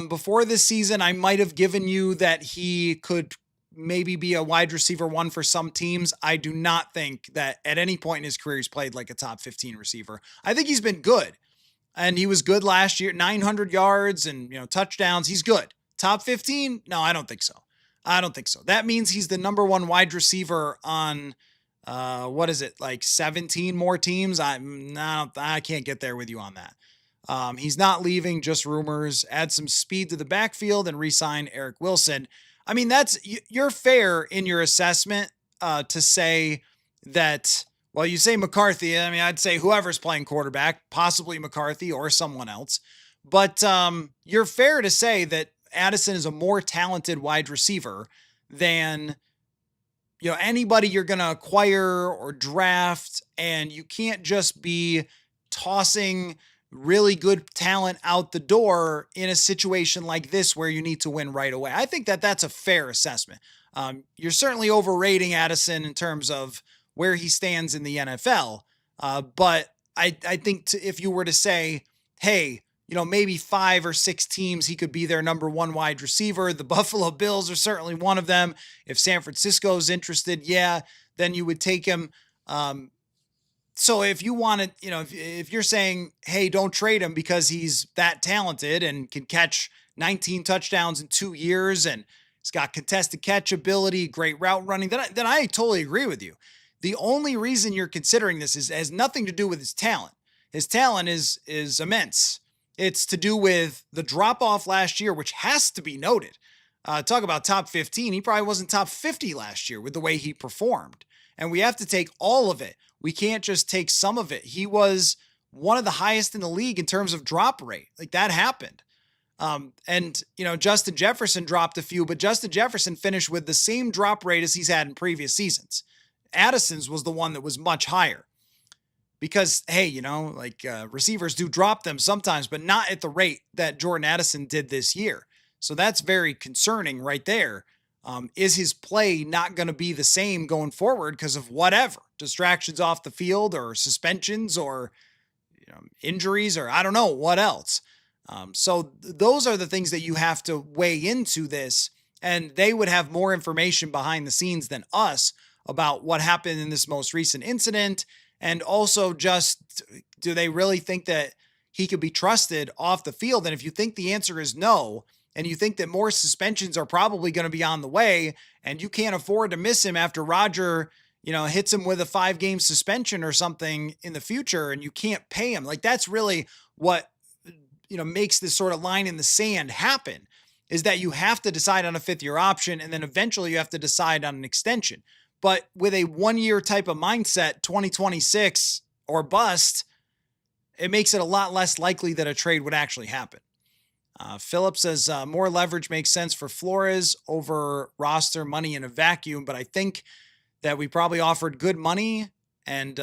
Before this season, I might have given you that he could maybe be a wide receiver 1 for some teams. I do not think that at any point in his career he's played like a top 15 receiver. I think he's been good. And he was good last year, 900 yards and, touchdowns. He's good. Top 15? No, I don't think so. That means he's the number 1 wide receiver on, what is it, like 17 more teams? I can't get there with you on that. He's not leaving, just rumors. Add some speed to the backfield and re-sign Eric Wilson. I mean, you're fair in your assessment to say that, well, you say McCarthy. I mean, I'd say whoever's playing quarterback, possibly McCarthy or someone else. But you're fair to say that Addison is a more talented wide receiver than anybody you're going to acquire or draft, and you can't just be tossing really good talent out the door in a situation like this where you need to win right away. I think that that's a fair assessment. You're certainly overrating Addison in terms of where he stands in the NFL. But I think if you were to say, hey, maybe 5 or 6 teams, he could be their number 1 wide receiver. The Buffalo Bills are certainly one of them. If San Francisco is interested, yeah, then you would take him. So if you wanted, if you're saying, hey, don't trade him because he's that talented and can catch 19 touchdowns in 2 years and he's got contested catch ability, great route running, then I totally agree with you. The only reason you're considering this has nothing to do with his talent. His talent is immense. It's to do with the drop off last year, which has to be noted. Talk about top 15. He probably wasn't top 50 last year with the way he performed. And we have to take all of it. We can't just take some of it. He was one of the highest in the league in terms of drop rate. Like that happened. And Justin Jefferson dropped a few, but Justin Jefferson finished with the same drop rate as he's had in previous seasons. Addison's was the one that was much higher because, hey, receivers do drop them sometimes, but not at the rate that Jordan Addison did this year. So that's very concerning right there. Is his play not going to be the same going forward because of whatever distractions off the field or suspensions or injuries or I don't know what else? So those are the things that you have to weigh into this, and they would have more information behind the scenes than us about what happened in this most recent incident. And also just, do they really think that he could be trusted off the field? And if you think the answer is no, and you think that more suspensions are probably going to be on the way, and you can't afford to miss him after Roger, hits him with a 5-game suspension or something in the future, and you can't pay him, like that's really what, makes this sort of line in the sand happen, is that you have to decide on a 5th-year option, and then eventually you have to decide on an extension. But with a 1-year type of mindset, 2026 or bust, it makes it a lot less likely that a trade would actually happen. Philip says more leverage makes sense for Flores over roster money in a vacuum, but I think that we probably offered good money, and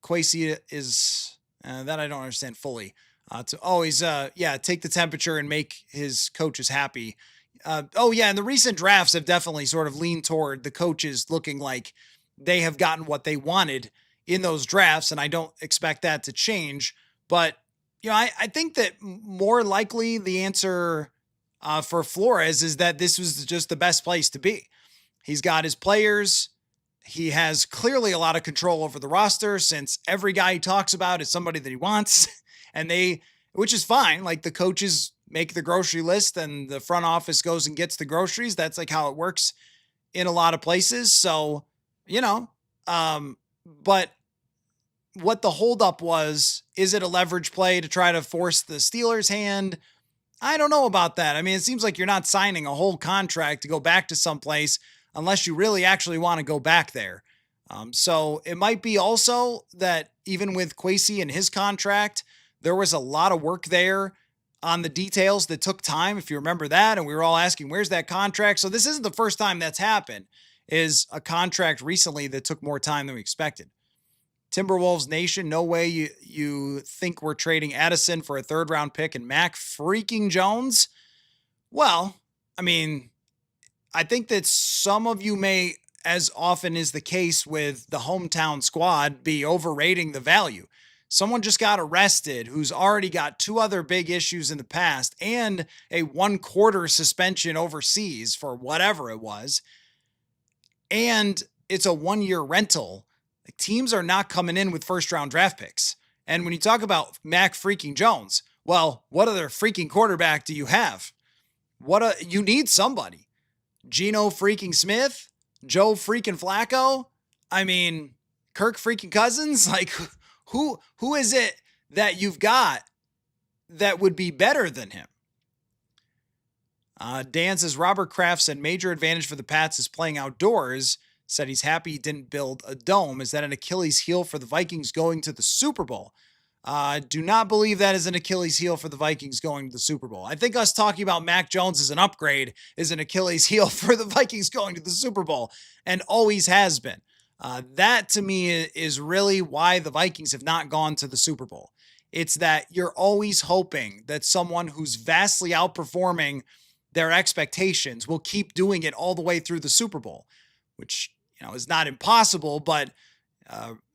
Kwesi is that I don't understand fully. To always take the temperature and make his coaches happy. And the recent drafts have definitely sort of leaned toward the coaches looking like they have gotten what they wanted in those drafts, and I don't expect that to change. But I think that more likely the answer for Flores is that this was just the best place to be. He's got his players. He has clearly a lot of control over the roster since every guy he talks about is somebody that he wants. And which is fine. Like the coaches make the grocery list and the front office goes and gets the groceries. That's like how it works in a lot of places. So, but what the holdup was, is it a leverage play to try to force the Steelers' hand? I don't know about that. I mean, it seems like you're not signing a whole contract to go back to someplace unless you really actually want to go back there. So it might be also that even with Kwesi and his contract, there was a lot of work there on the details that took time, if you remember that. And we were all asking, where's that contract? So this isn't the first time that's happened, is a contract recently that took more time than we expected. Timberwolves Nation, no way you think we're trading Addison for a 3rd-round pick and Mac freaking Jones? Well, I mean, I think that some of you may, as often is the case with the hometown squad, be overrating the value. Someone just got arrested who's already got 2 other big issues in the past and a 1/4 suspension overseas for whatever it was. And it's a 1-year rental. Like, teams are not coming in with 1st-round draft picks. And when you talk about Mac freaking Jones, well, what other freaking quarterback do you have? You need somebody. Geno freaking Smith? Joe freaking Flacco? I mean, Kirk freaking Cousins? Like, who is it that you've got that would be better than him? Dan says, Robert Kraft said major advantage for the Pats is playing outdoors. Said he's happy he didn't build a dome. Is that an Achilles heel for the Vikings going to the Super Bowl? Do not believe that is an Achilles heel for the Vikings going to the Super Bowl. I think us talking about Mac Jones as an upgrade is an Achilles heel for the Vikings going to the Super Bowl, and always has been. That to me is really why the Vikings have not gone to the Super Bowl. It's that you're always hoping that someone who's vastly outperforming their expectations will keep doing it all the way through the Super Bowl, which, is not impossible, but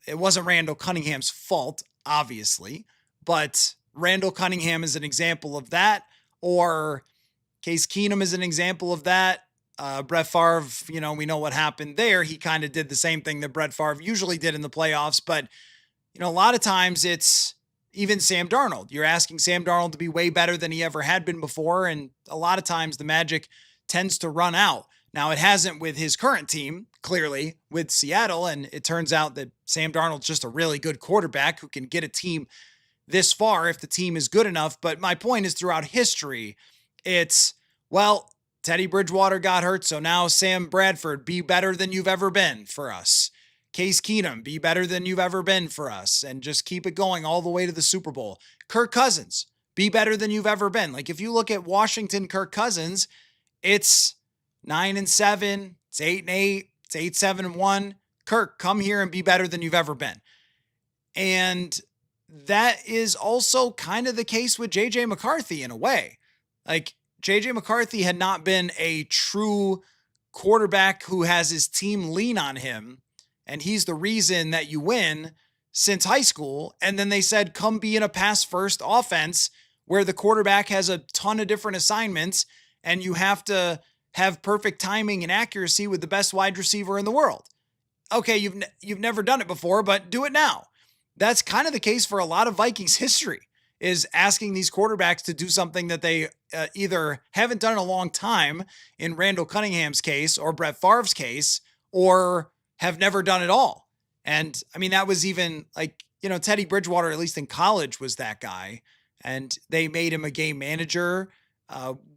it wasn't Randall Cunningham's fault, obviously. But Randall Cunningham is an example of that, or Case Keenum is an example of that. Brett Favre, we know what happened there. He kind of did the same thing that Brett Favre usually did in the playoffs, but a lot of times it's even Sam Darnold. You're asking Sam Darnold to be way better than he ever had been before. And a lot of times the magic tends to run out. Now, it hasn't with his current team, clearly, with Seattle. And it turns out that Sam Darnold's just a really good quarterback who can get a team this far if the team is good enough. But my point is, throughout history, it's, well, Teddy Bridgewater got hurt, so now Sam Bradford, be better than you've ever been for us. Case Keenum, be better than you've ever been for us, and just keep it going all the way to the Super Bowl. Kirk Cousins, be better than you've ever been. Like, if you look at Washington Kirk Cousins, it's 9-7, it's 8-8, it's 8-7-1. Kirk, come here and be better than you've ever been. And that is also kind of the case with JJ McCarthy in a way. Like, JJ McCarthy had not been a true quarterback who has his team lean on him, and he's the reason that you win since high school. And then they said, come be in a pass-first offense where the quarterback has a ton of different assignments, and you have to have perfect timing and accuracy with the best wide receiver in the world. Okay, you've never done it before, but do it now. That's kind of the case for a lot of Vikings history, is asking these quarterbacks to do something that they either haven't done in a long time in Randall Cunningham's case or Brett Favre's case, or have never done it all. And I mean, that was even like, Teddy Bridgewater, at least in college, was that guy. And they made him a game manager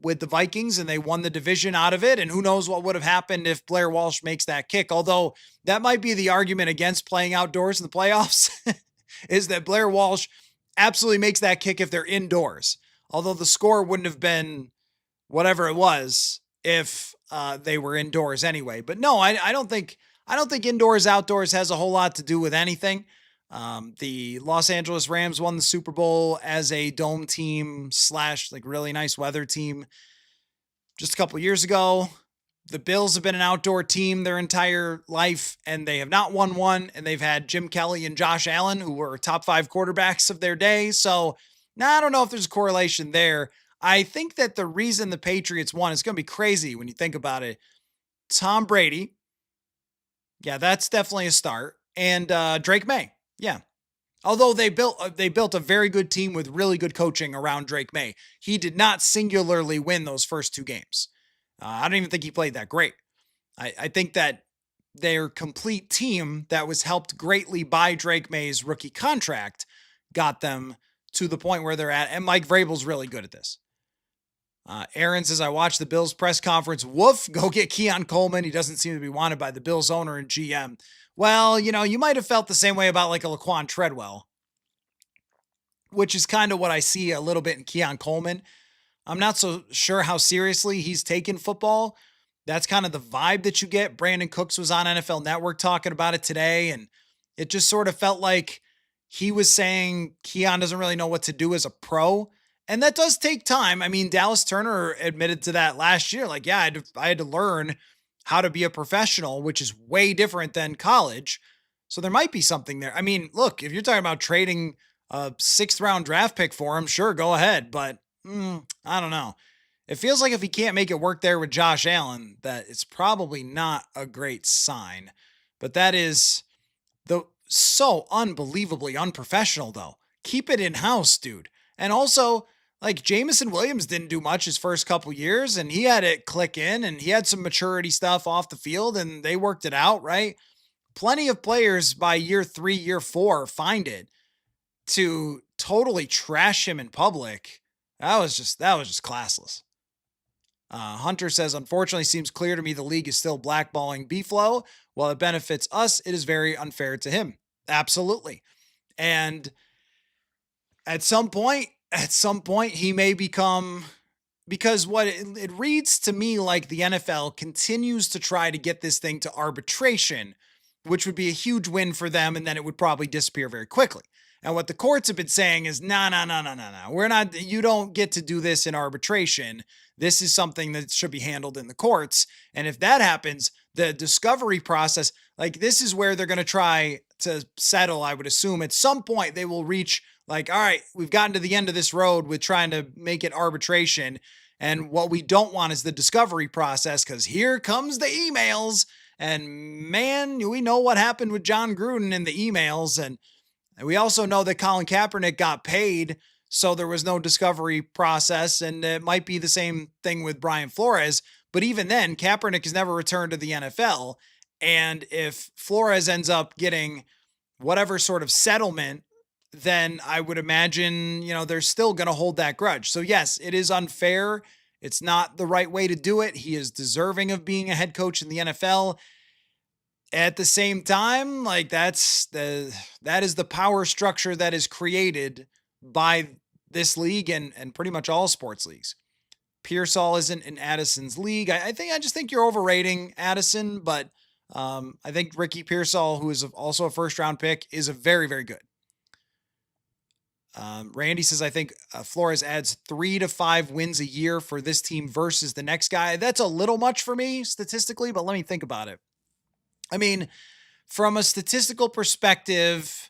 with the Vikings, and they won the division out of it. And who knows what would have happened if Blair Walsh makes that kick. Although that might be the argument against playing outdoors in the playoffs is that Blair Walsh absolutely makes that kick if they're indoors. Although the score wouldn't have been whatever it was if they were indoors anyway. But no, I don't think indoors, outdoors has a whole lot to do with anything. The Los Angeles Rams won the Super Bowl as a dome team / like really nice weather team just a couple years ago. The Bills have been an outdoor team their entire life, and they have not won one. And they've had Jim Kelly and Josh Allen, who were top 5 quarterbacks of their day. So now I don't know if there's a correlation there. I think that the reason the Patriots won is going to be crazy when you think about it. Tom Brady. Yeah, that's definitely a start. And Drake May. Yeah. Although they built a very good team with really good coaching around Drake May. He did not singularly win those first 2 games. I don't even think he played that great. I think that their complete team that was helped greatly by Drake May's rookie contract got them to the point where they're at. And Mike Vrabel's really good at this. Aaron says, I watched the Bills press conference. Woof, go get Keon Coleman. He doesn't seem to be wanted by the Bills owner and GM. Well, you might have felt the same way about like a Laquan Treadwell, which is kind of what I see a little bit in Keon Coleman. I'm not so sure how seriously he's taken football. That's kind of the vibe that you get. Brandon Cooks was on NFL Network talking about it today, and it just sort of felt like he was saying Keon doesn't really know what to do as a pro. And that does take time. I mean, Dallas Turner admitted to that last year. Like, yeah, I had to learn how to be a professional, which is way different than college. So there might be something there. I mean, look, if you're talking about trading a 6th round draft pick for him, sure, go ahead. But I don't know. It feels like if he can't make it work there with Josh Allen, that it's probably not a great sign. But that is so unbelievably unprofessional, though. Keep it in-house, dude. And also, like, Jamison Williams didn't do much his first couple years, and he had it click in, and he had some maturity stuff off the field, and they worked it out, right? Plenty of players by year 3, year 4 find it. To totally trash him in public, that was just classless. Hunter says, unfortunately, seems clear to me the league is still blackballing B-Flow. While it benefits us, it is very unfair to him. Absolutely. And at some point, he may become, because what it reads to me like the NFL continues to try to get this thing to arbitration, which would be a huge win for them, and then it would probably disappear very quickly. And what the courts have been saying is, no. We're not, you don't get to do this in arbitration. This is something that should be handled in the courts. And if that happens, the discovery process, like this is where they're going to try to settle, I would assume. At some point they will reach like, all right, we've gotten to the end of this road with trying to make it arbitration. And what we don't want is the discovery process, because here comes the emails. And man, we know what happened with John Gruden in the emails. And And we also know that Colin Kaepernick got paid, so there was no discovery process, and it might be the same thing with Brian Flores. But even then, Kaepernick has never returned to the NFL. And if Flores ends up getting whatever sort of settlement, then I would imagine, they're still going to hold that grudge. So yes, it is unfair. It's not the right way to do it. He is deserving of being a head coach in the NFL. At the same time, like that is the power structure that is created by this league and pretty much all sports leagues. Pearsall isn't in Addison's league. I just think you're overrating Addison, but I think Ricky Pearsall, who is also a first round pick, is a very, very good. Randy says, I think Flores adds 3 to 5 wins a year for this team versus the next guy. That's a little much for me statistically, but let me think about it. I mean, from a statistical perspective,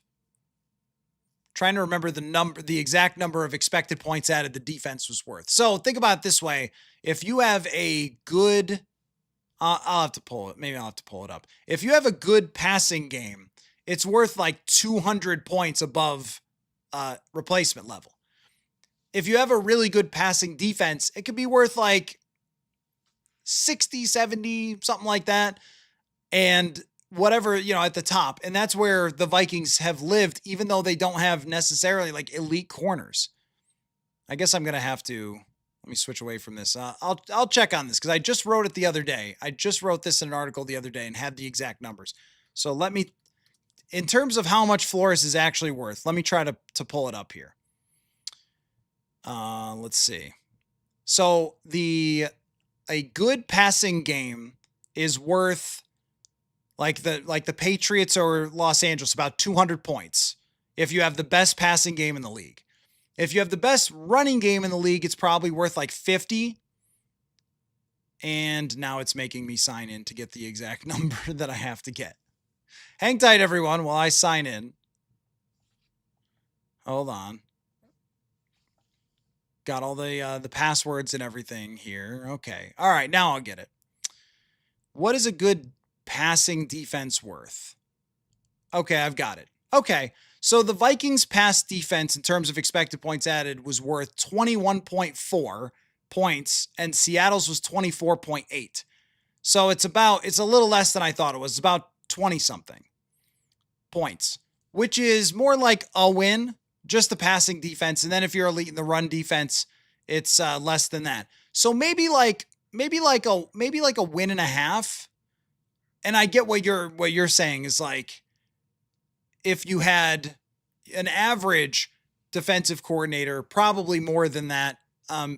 trying to remember the exact number of expected points added the defense was worth. So think about it this way. If you have a good, I'll have to pull it. Maybe I'll have to pull it up. If you have a good passing game, it's worth like 200 points above replacement level. If you have a really good passing defense, it could be worth like 60, 70, something like that. And whatever, at the top. And that's where the Vikings have lived, even though they don't have necessarily like elite corners. I guess I'm going to have to, let me switch away from this. I'll check on this because I just wrote it the other day. I just wrote this in an article the other day and had the exact numbers. So let me, in terms of how much Flores is actually worth, let me try to pull it up here. Let's see. So a good passing game is worth like the Patriots or Los Angeles, about 200 points. If you have the best passing game in the league, if you have the best running game in the league, it's probably worth like 50. And now it's making me sign in to get the exact number that I have to get. Hang tight, everyone, while I sign in. Hold on. Got all the passwords and everything here. Okay. All right. Now I'll get it. What is a good passing defense worth? Okay, I've got it. Okay, so the Vikings pass defense in terms of expected points added was worth 21.4 points and Seattle's was 24.8. So it's a little less than I thought it was. It's about 20 something points, which is more like a win, just the passing defense. And then if you're elite in the run defense, it's less than that. So maybe like a win and a half. And I get what you're saying is like, if you had an average defensive coordinator, probably more than that,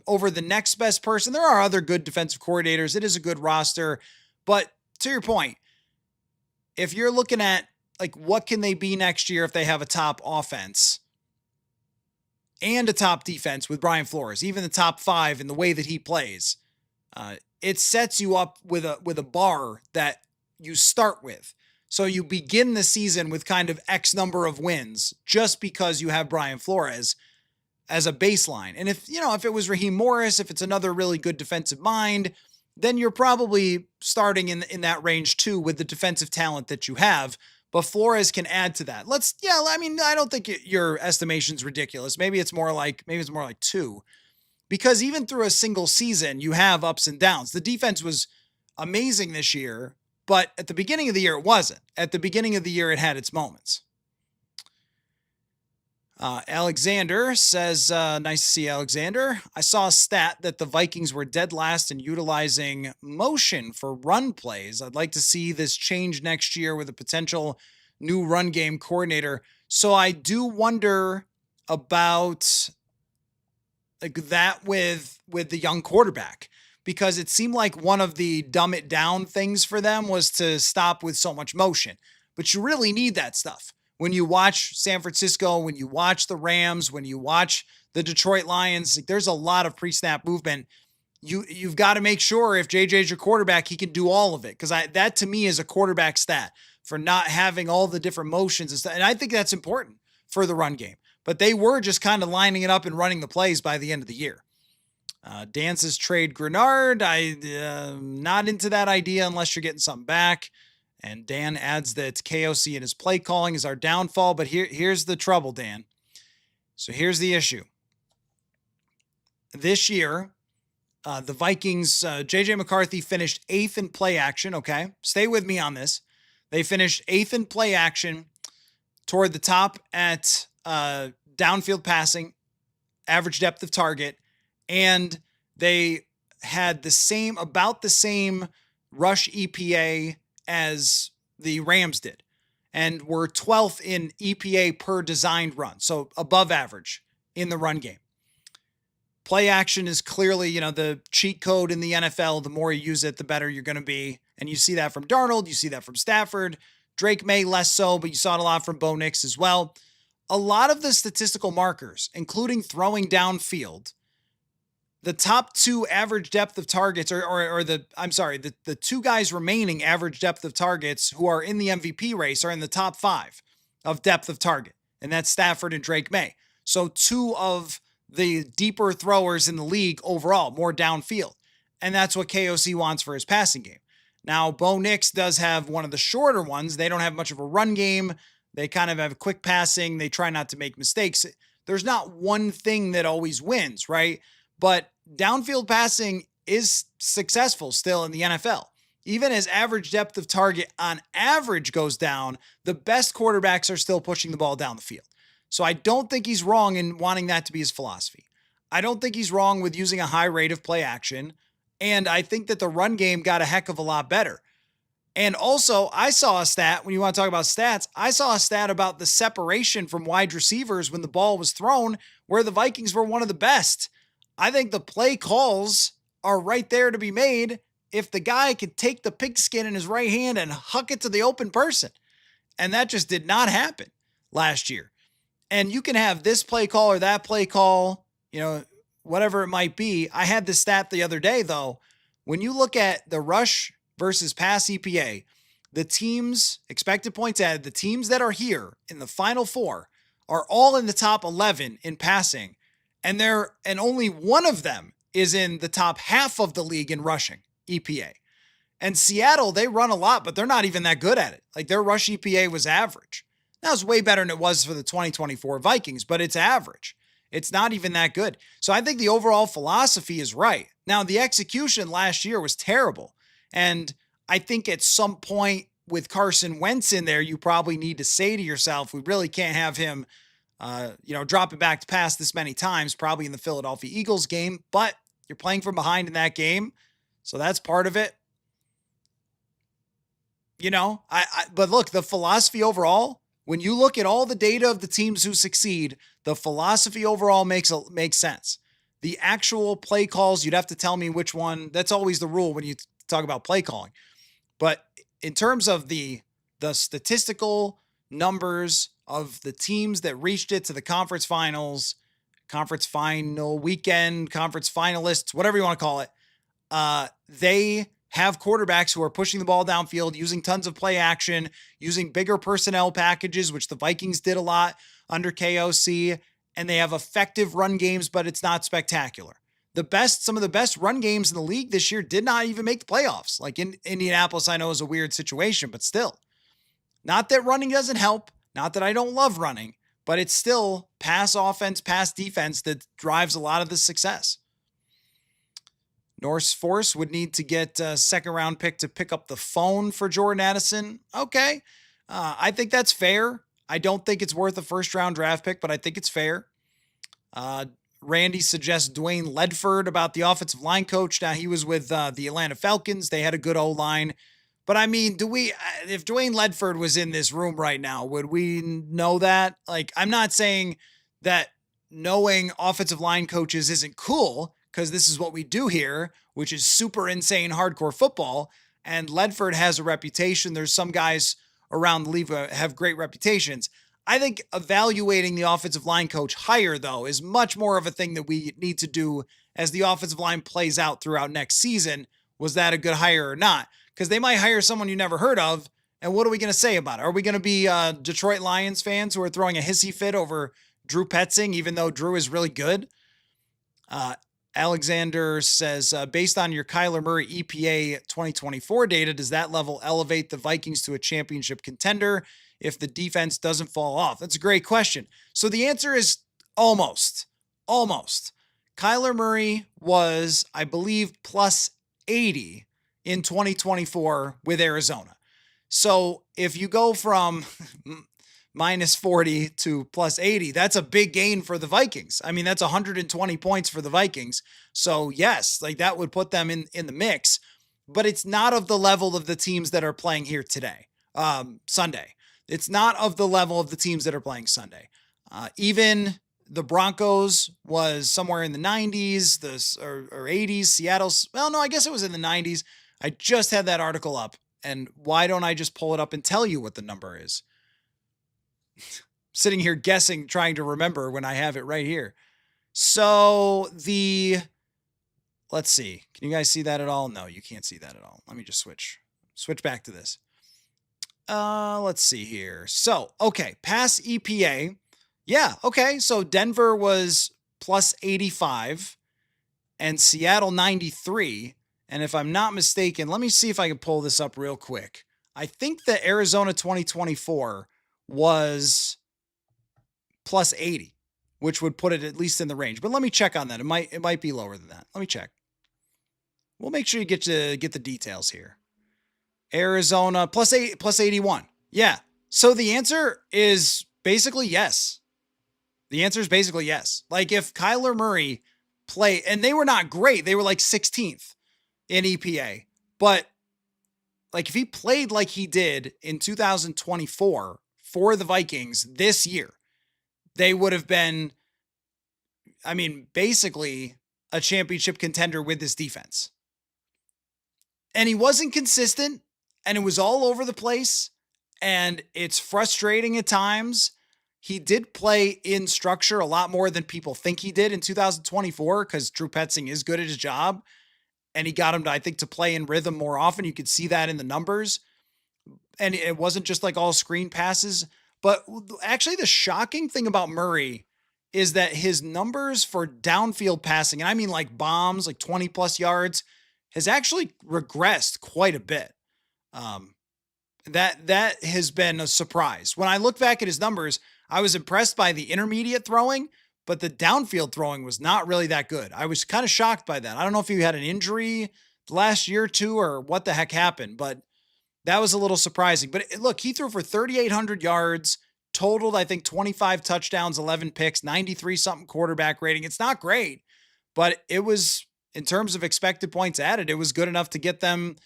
over the next best person. There are other good defensive coordinators. It is a good roster, but to your point, if you're looking at like, what can they be next year if they have a top offense and a top defense with Brian Flores, even the top 5 in the way that he plays, it sets you up with a bar that you start with. So you begin the season with kind of X number of wins just because you have Brian Flores as a baseline. And if it was Raheem Morris, if it's another really good defensive mind, then you're probably starting in that range too with the defensive talent that you have. But Flores can add to that. I don't think your estimation's ridiculous. Maybe it's more like 2. Because even through a single season, you have ups and downs. The defense was amazing this year, but at the beginning of the year, it wasn't. At the beginning of the year, it had its moments. Alexander says, nice to see Alexander. I saw a stat that the Vikings were dead last in utilizing motion for run plays. I'd like to see this change next year with a potential new run game coordinator. So I do wonder about like that with the young quarterback, because it seemed like one of the dumb it down things for them was to stop with so much motion. But you really need that stuff. When you watch San Francisco, when you watch the Rams, when you watch the Detroit Lions, like, there's a lot of pre-snap movement. You've got to make sure if JJ's your quarterback, he can do all of it. Because that to me is a quarterback stat for not having all the different motions and stuff. And I think that's important for the run game. But they were just kind of lining it up and running the plays by the end of the year. Dan says trade Grenard. I'm not into that idea unless you're getting something back. And Dan adds that KOC and his play calling is our downfall. But here's the trouble, Dan. So here's the issue. This year, the Vikings, J.J. McCarthy finished 8th in play action, okay? Stay with me on this. They finished 8th in play action, toward the top at downfield passing, average depth of target, and they had about the same rush EPA as the Rams did, and were 12th in EPA per designed run, so above average in the run game. Play action is clearly, the cheat code in the NFL. The more you use it, the better you're going to be. And you see that from Darnold. You see that from Stafford. Drake May less so, but you saw it a lot from Bo Nix as well. A lot of the statistical markers, including throwing downfield, the top 2 average depth of targets, the 2 guys remaining average depth of targets who are in the MVP race are in the top 5 of depth of target. And that's Stafford and Drake May. So 2 of the deeper throwers in the league overall, more downfield. And that's what KOC wants for his passing game. Now, Bo Nix does have one of the shorter ones. They don't have much of a run game. They kind of have quick passing. They try not to make mistakes. There's not one thing that always wins, right? But downfield passing is successful still in the NFL. Even as average depth of target on average goes down, the best quarterbacks are still pushing the ball down the field. So I don't think he's wrong in wanting that to be his philosophy. I don't think he's wrong with using a high rate of play action. And I think that the run game got a heck of a lot better. And also, I saw a stat, when you want to talk about stats, I saw a stat about the separation from wide receivers when the ball was thrown, where the Vikings were one of the best. I think the play calls are right there to be made if the guy could take the pigskin in his right hand and huck it to the open person. And that just did not happen last year. And you can have this play call or that play call, whatever it might be. I had this stat the other day, though. When you look at the rush versus pass EPA, the teams, expected points added, the teams that are here in the final 4 are all in the top 11 in passing. And only one of them is in the top half of the league in rushing EPA. And Seattle, they run a lot, but they're not even that good at it. Like, their rush EPA was average. That was way better than it was for the 2024 Vikings, but it's average. It's not even that good. So I think the overall philosophy is right. Now, the execution last year was terrible. And I think at some point with Carson Wentz in there, you probably need to say to yourself, we really can't have him, drop it back to pass this many times, probably in the Philadelphia Eagles game, but you're playing from behind in that game. So that's part of it. But look, the philosophy overall, when you look at all the data of the teams who succeed, the philosophy overall makes sense. The actual play calls, you'd have to tell me which one. That's always the rule when you talk about play calling. But in terms of the statistical numbers of the teams that reached it to the conference finals, conference final weekend, conference finalists, whatever you want to call it, they have quarterbacks who are pushing the ball downfield, using tons of play action, using bigger personnel packages, which the Vikings did a lot under KOC, and they have effective run games, but it's not spectacular. Some of the best run games in the league this year did not even make the playoffs. Like in Indianapolis, I know is a weird situation, but still. Not that running doesn't help, not that I don't love running, but it's still pass offense, pass defense that drives a lot of the success. Norse Force would need to get a second-round pick to pick up the phone for Jordan Addison. Okay. I think that's fair. I don't think it's worth a first-round draft pick, but I think it's fair. Randy suggests Dwayne Ledford about the offensive line coach. Now, he was with the Atlanta Falcons. They had a good O-line. But, I mean, if Dwayne Ledford was in this room right now, would we know that? Like, I'm not saying that knowing offensive line coaches isn't cool, because this is what we do here, which is super insane hardcore football. And Ledford has a reputation. There's some guys around the league who have great reputations. I think evaluating the offensive line coach hire, though, is much more of a thing that we need to do as the offensive line plays out throughout next season. Was that a good hire or not? Because they might hire someone you never heard of. And what are we going to say about it? Are we going to be Detroit Lions fans who are throwing a hissy fit over Drew Petzing, even though Drew is really good? Alexander says, based on your Kyler Murray EPA 2024 data, does that level elevate the Vikings to a championship contender if the defense doesn't fall off? That's a great question. So the answer is almost. Almost. Kyler Murray was, I believe, plus 80 in 2024 with Arizona. So if you go from minus 40 to plus 80, that's a big gain for the Vikings. I mean, that's 120 points for the Vikings. So yes, like that would put them in the mix, but it's not of the level of the teams that are playing here today, Sunday. It's not of the level of the teams that are playing Sunday. Even the Broncos was somewhere in the 90s, or 80s. Seattle's, well, no, I guess it was in the 90s. I just had that article up. And why don't I just pull it up and tell you what the number is? Sitting here guessing, trying to remember when I have it right here. So let's see. Can you guys see that at all? No, you can't see that at all. Let me just switch back to this. Let's see here. So, okay, pass EPA. Yeah, okay. So Denver was plus 85 and Seattle 93. And if I'm not mistaken, let me see if I can pull this up real quick. I think the Arizona 2024 was plus 80, which would put it at least in the range. But let me check on that. It might be lower than that. Let me check. We'll make sure you get the details here. Arizona plus 81. Yeah. So the answer is basically yes. The answer is basically yes. Like if Kyler Murray and they were not great, they were like 16th in EPA, but like if he played like he did in 2024 for the Vikings this year, they would have been, I mean, basically a championship contender with this defense. And he wasn't consistent, and it was all over the place, and it's frustrating at times. He did play in structure a lot more than people think he did in 2024 because Drew Petzing is good at his job, and he got him to, I think, to play in rhythm more often. You could see that in the numbers, and it wasn't just like all screen passes. But actually, the shocking thing about Murray is that his numbers for downfield passing, and I mean like bombs, like 20 plus yards, has actually regressed quite a bit. That has been a surprise. When I look back at his numbers, I was impressed by the intermediate throwing, but the downfield throwing was not really that good. I was kind of shocked by that. I don't know if he had an injury the last year or two or what the heck happened, but that was a little surprising. But look, he threw for 3,800 yards, totaled, I think, 25 touchdowns, 11 picks, 93 something quarterback rating. It's not great, but it was, in terms of expected points added, it was good enough to get them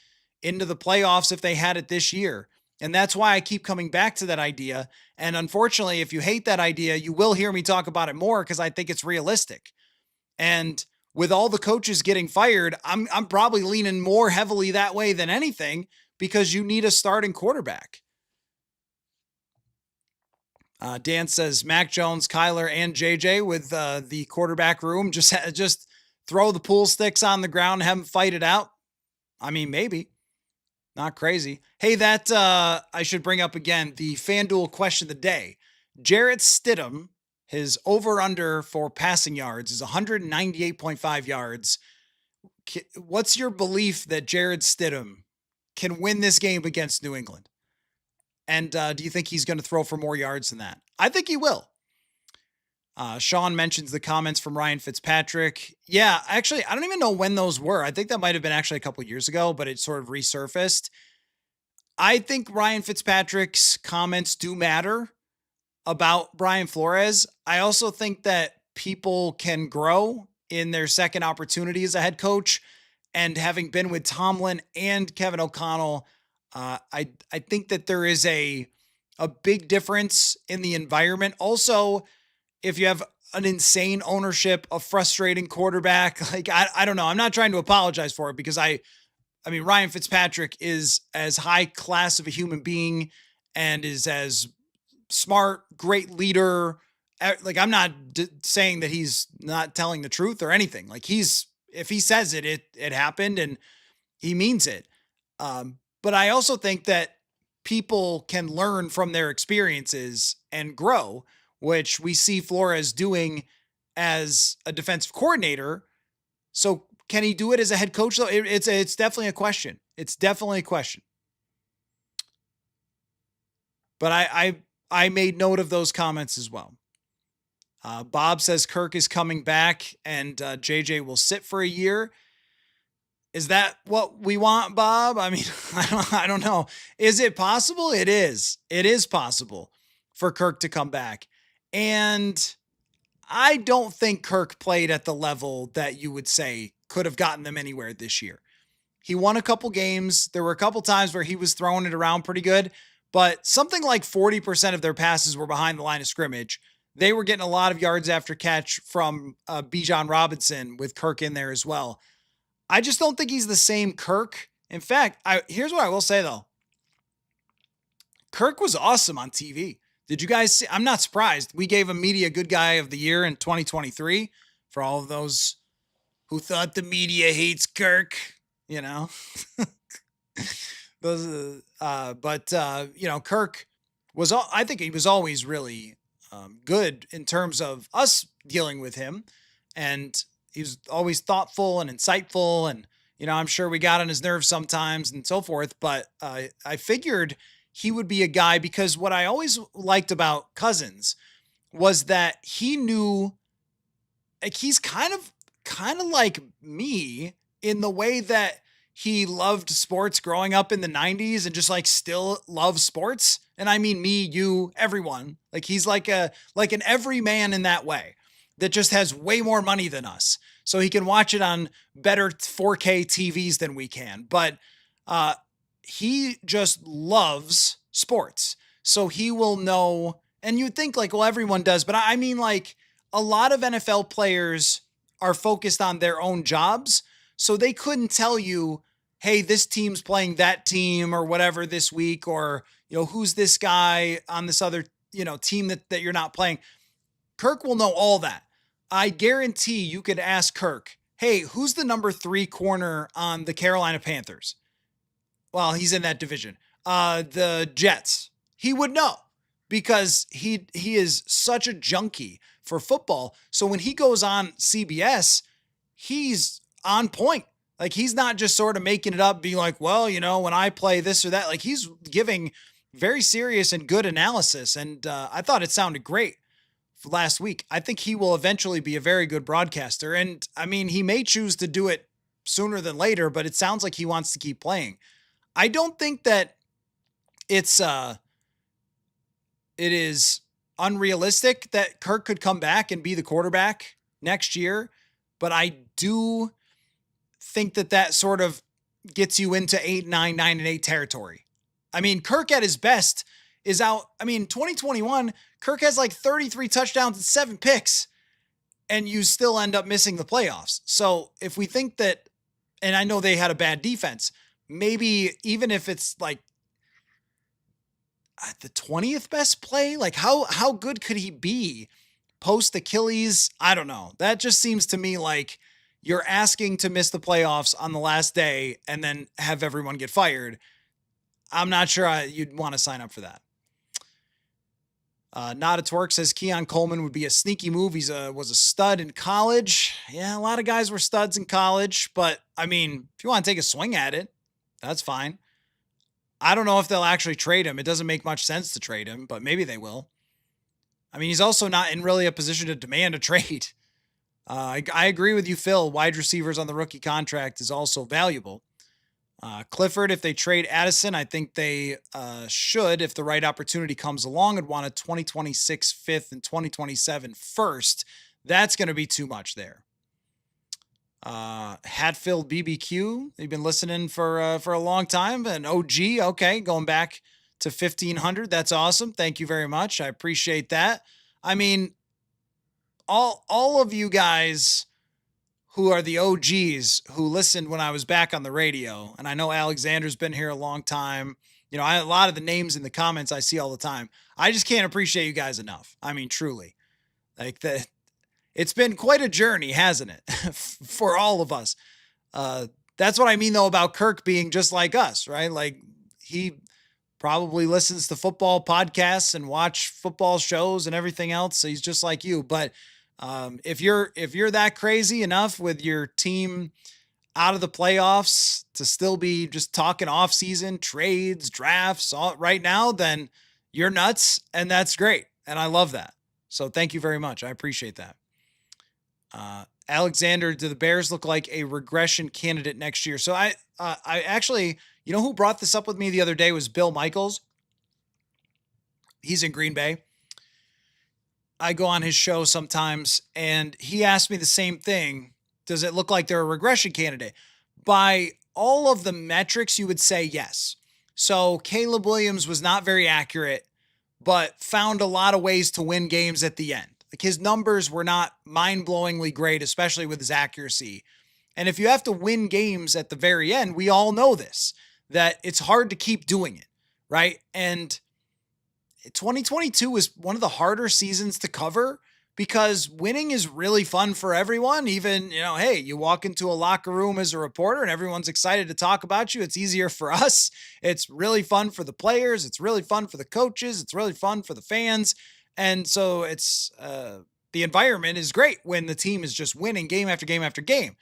into the playoffs if they had it this year. And that's why I keep coming back to that idea. And unfortunately, if you hate that idea, you will hear me talk about it more because I think it's realistic. And with all the coaches getting fired, I'm probably leaning more heavily that way than anything because you need a starting quarterback. Dan says Mac Jones, Kyler, and JJ with the quarterback room. Just throw the pool sticks on the ground and have them fight it out. I mean, maybe. Not crazy. Hey, that I should bring up again, the FanDuel question of the day. Jarrett Stidham, his over-under for passing yards is 198.5 yards. What's your belief that Jarrett Stidham can win this game against New England? And do you think he's going to throw for more yards than that? I think he will. Sean mentions the comments from Ryan Fitzpatrick. Yeah, actually, I don't even know when those were. I think that might have been actually a couple years ago, but it sort of resurfaced. I think Ryan Fitzpatrick's comments do matter about Brian Flores. I also think that people can grow in their second opportunity as a head coach. And having been with Tomlin and Kevin O'Connell, I think that there is a big difference in the environment. Also, if you have an insane ownership, a frustrating quarterback, like I don't know. I'm not trying to apologize for it because I mean, Ryan Fitzpatrick is as high class of a human being and is as smart, great leader. Like I'm not saying that he's not telling the truth or anything. Like if he says it happened and he means it. But I also think that people can learn from their experiences and grow, which we see Flores doing as a defensive coordinator. So can he do it as a head coach though? It's definitely a question. It's definitely a question. But I made note of those comments as well. Bob says Kirk is coming back and JJ will sit for a year. Is that what we want, Bob? I mean, I don't know. Is it possible? It is. It is possible for Kirk to come back. And I don't think Kirk played at the level that you would say could have gotten them anywhere this year. He won a couple games. There were a couple times where he was throwing it around pretty good, but something like 40% of their passes were behind the line of scrimmage. They were getting a lot of yards after catch from Bijan Robinson with Kirk in there as well. I just don't think he's the same Kirk. In fact, here's what I will say though. Kirk was awesome on TV. Did you guys see? I'm not surprised. We gave him Media Good Guy of the Year in 2023 for all of those who thought the media hates Kirk, you know. Those, Kirk was, I think he was always really good in terms of us dealing with him. And he was always thoughtful and insightful. And, I'm sure we got on his nerves sometimes and so forth. But I figured he would be a guy because what I always liked about Cousins was that he knew, like, he's kind of like me in the way that he loved sports growing up in the 90s and just like still loves sports. And I mean me, you, everyone. Like he's like an everyman in that way that just has way more money than us. So he can watch it on better 4K TVs than we can. But he just loves sports. So he will know, and you'd think like, well, everyone does, but I mean like a lot of NFL players are focused on their own jobs. So they couldn't tell you, hey, this team's playing that team or whatever this week, or, who's this guy on this other, team that you're not playing. Kirk will know all that. I guarantee you could ask Kirk, hey, who's the number 3 corner on the Carolina Panthers? Well, he's in that division. The Jets. He would know because he is such a junkie for football. So when he goes on CBS, he's on point. Like he's not just sort of making it up, being like, well, when I play this or that, like he's giving very serious and good analysis. And I thought it sounded great last week. I think he will eventually be a very good broadcaster. And I mean, he may choose to do it sooner than later, but it sounds like he wants to keep playing. I don't think that it is unrealistic that Kirk could come back and be the quarterback next year, but I do think that sort of gets you into 8, 9, 9, and 8 territory. I mean, Kirk at his best is out. I mean, 2021, Kirk has like 33 touchdowns and 7 picks, and you still end up missing the playoffs. So if we think that, and I know they had a bad defense, maybe even if it's like the 20th best play, like how good could he be post Achilles? I don't know. That just seems to me like you're asking to miss the playoffs on the last day and then have everyone get fired. I'm not sure you'd want to sign up for that. Not a Twerk says Keon Coleman would be a sneaky move. He was a stud in college. Yeah, a lot of guys were studs in college, but I mean, if you want to take a swing at it, that's fine. I don't know if they'll actually trade him. It doesn't make much sense to trade him, but maybe they will. I mean, he's also not in really a position to demand a trade. I agree with you, Phil. Wide receivers on the rookie contract is also valuable. Clifford, if they trade Addison, I think they should, if the right opportunity comes along, and want a 2026 fifth and 2027 first. That's going to be too much there. Hatfield BBQ, they've been listening for a long time. An OG, okay, going back to 1500. That's awesome. Thank you very much. I appreciate that. I mean, all of you guys who are the OGs who listened when I was back on the radio, and I know Alexander's been here a long time. A lot of the names in the comments I see all the time. I just can't appreciate you guys enough. I mean, truly, like that. It's been quite a journey, hasn't it? For all of us. That's what I mean, though, about Kirk being just like us, right? Like he probably listens to football podcasts and watch football shows and everything else. So he's just like you. But If you're that crazy enough with your team out of the playoffs to still be just talking off season trades, drafts all right now, then you're nuts. And that's great. And I love that. So thank you very much. I appreciate that. Alexander, do the Bears look like a regression candidate next year? So I actually, you know, who brought this up with me the other day was Bill Michaels. He's in Green Bay. I go on his show sometimes and he asked me the same thing. Does it look like they're a regression candidate? By all of the metrics, you would say yes. So Caleb Williams was not very accurate, but found a lot of ways to win games at the end. Like his numbers were not mind-blowingly great, especially with his accuracy. And if you have to win games at the very end, we all know this, that it's hard to keep doing it, right? And 2022 was one of the harder seasons to cover because winning is really fun for everyone. Even, you know, hey, you walk into a locker room as a reporter and everyone's excited to talk about you. It's easier for us. It's really fun for the players. It's really fun for the coaches. It's really fun for the fans. And so it's the environment is great when the team is just winning game after game after game.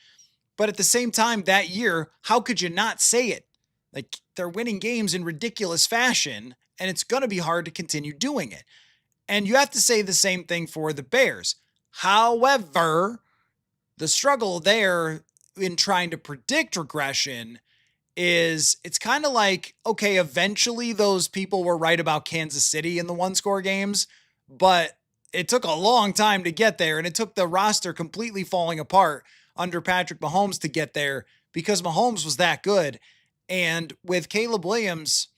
But at the same time that year, how could you not say it? Like they're winning games in ridiculous fashion and it's going to be hard to continue doing it. And you have to say the same thing for the Bears. However, the struggle there in trying to predict regression is it's kind of like, okay, eventually those people were right about Kansas City in the one-score games, but it took a long time to get there, and it took the roster completely falling apart under Patrick Mahomes to get there because Mahomes was that good. And with Caleb Williams,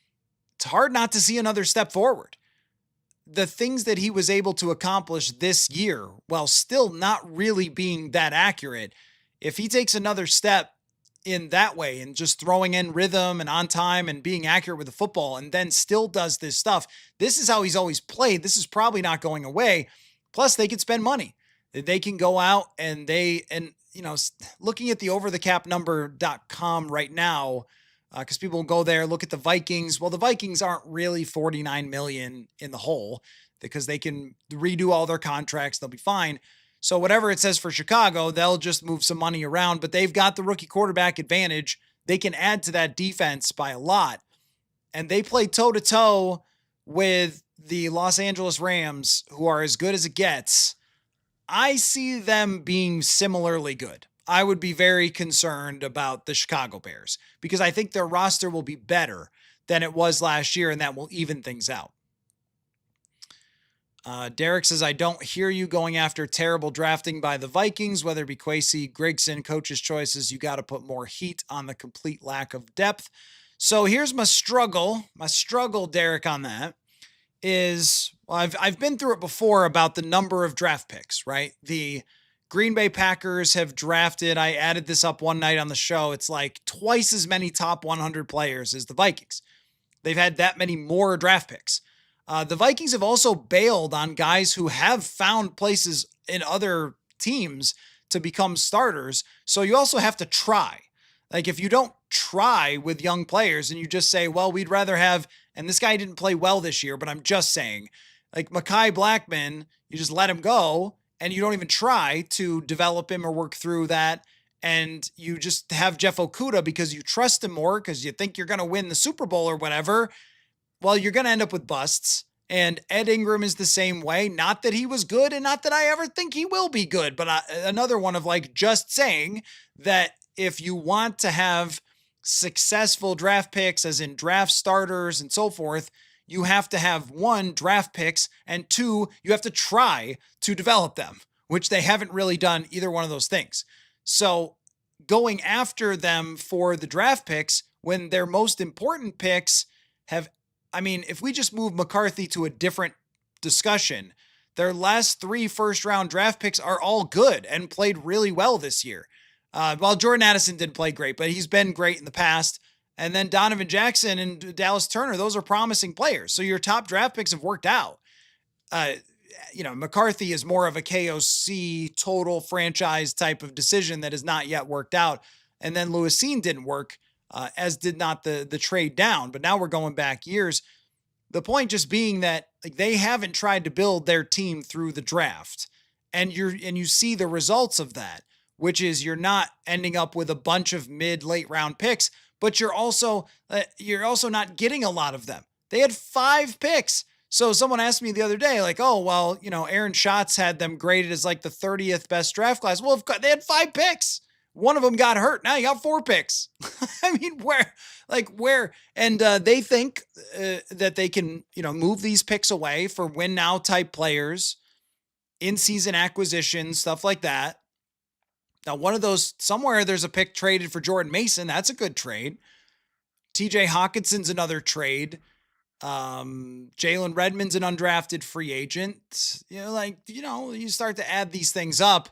it's hard not to see another step forward. The things that he was able to accomplish this year, while still not really being that accurate, if he takes another step in that way and just throwing in rhythm and on time and being accurate with the football and then still does this stuff, this is how he's always played. This is probably not going away. Plus, they can spend money. They can go out and you know, looking at the overthecapnumber.com right now, because people will go there, look at the Vikings. Well, the Vikings aren't really 49 million in the hole because they can redo all their contracts. They'll be fine. So whatever it says for Chicago, they'll just move some money around, but they've got the rookie quarterback advantage. They can add to that defense by a lot. And they play toe to toe with the Los Angeles Rams, who are as good as it gets. I see them being similarly good. I would be very concerned about the Chicago Bears because I think their roster will be better than it was last year, and that will even things out. Derek says, I don't hear you going after terrible drafting by the Vikings, whether it be Kwesi, Grigson, coach's choices. You got to put more heat on the complete lack of depth. So here's my struggle. My struggle, Derek, on that is, well, I've been through it before about the number of draft picks, right? The Green Bay Packers have drafted, I added this up one night on the show, it's like twice as many top 100 players as the Vikings. They've had that many more draft picks. The Vikings have also bailed on guys who have found places in other teams to become starters. So you also have to try. Like if you don't try with young players and you just say, well, we'd rather have, and this guy didn't play well this year, but I'm just saying, like Mekhi Blackmon, you just let him go and you don't even try to develop him or work through that. And you just have Jeff Okudah because you trust him more because you think you're going to win the Super Bowl or whatever. Well, you're going to end up with busts. And Ed Ingram is the same way. Not that he was good and not that I ever think he will be good, but another one of like just saying that if you want to have successful draft picks, as in draft starters and so forth, you have to have one, draft picks, and two, you have to try to develop them, which they haven't really done either one of those things. So going after them for the draft picks when their most important picks have, I mean, if we just move McCarthy to a different discussion, their last 3 first-round draft picks are all good and played really well this year. Well, Jordan Addison didn't play great, but he's been great in the past. And then Donovan Jackson and Dallas Turner, those are promising players. So your top draft picks have worked out. McCarthy is more of a KOC total franchise type of decision that has not yet worked out. And then Lewisine didn't work, as did not the trade down. But now we're going back years. The point just being that like they haven't tried to build their team through the draft. And you see the results of that, which is you're not ending up with a bunch of late round picks, but you're also not getting a lot of them. They had 5 picks. So someone asked me the other day, like, oh, well, Aaron Schatz had them graded as like the 30th best draft class. Well, they had 5 picks. One of them got hurt. Now you got 4 picks. I mean, where? And they think that they can, move these picks away for win now type players, in-season acquisitions, stuff like that. Now, one of those, somewhere there's a pick traded for Jordan Mason. That's a good trade. TJ Hawkinson's another trade. Jalen Redmond's an undrafted free agent. You start to add these things up.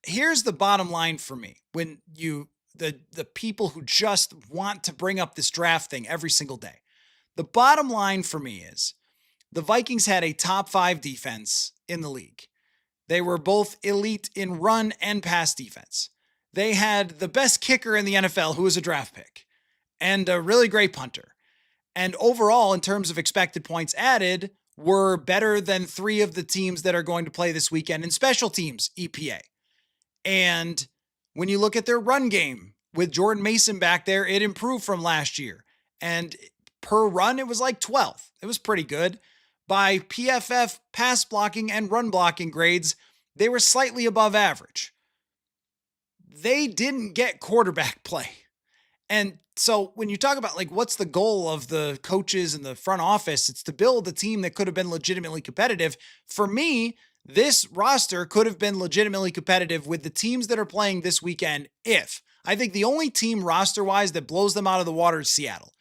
Here's the bottom line for me. When the people who just want to bring up this draft thing every single day, the bottom line for me is the Vikings had a top 5 defense in the league. They were both elite in run and pass defense. They had the best kicker in the NFL, who was a draft pick, and a really great punter. And overall, in terms of expected points added, were better than 3 of the teams that are going to play this weekend in special teams EPA. And when you look at their run game with Jordan Mason back there, it improved from last year. And per run, it was like 12th. It was pretty good. By PFF pass blocking and run blocking grades, they were slightly above average. They didn't get quarterback play. And so when you talk about like what's the goal of the coaches and the front office, it's to build a team that could have been legitimately competitive. For me, this roster could have been legitimately competitive with the teams that are playing this weekend I think the only team roster-wise that blows them out of the water is Seattle.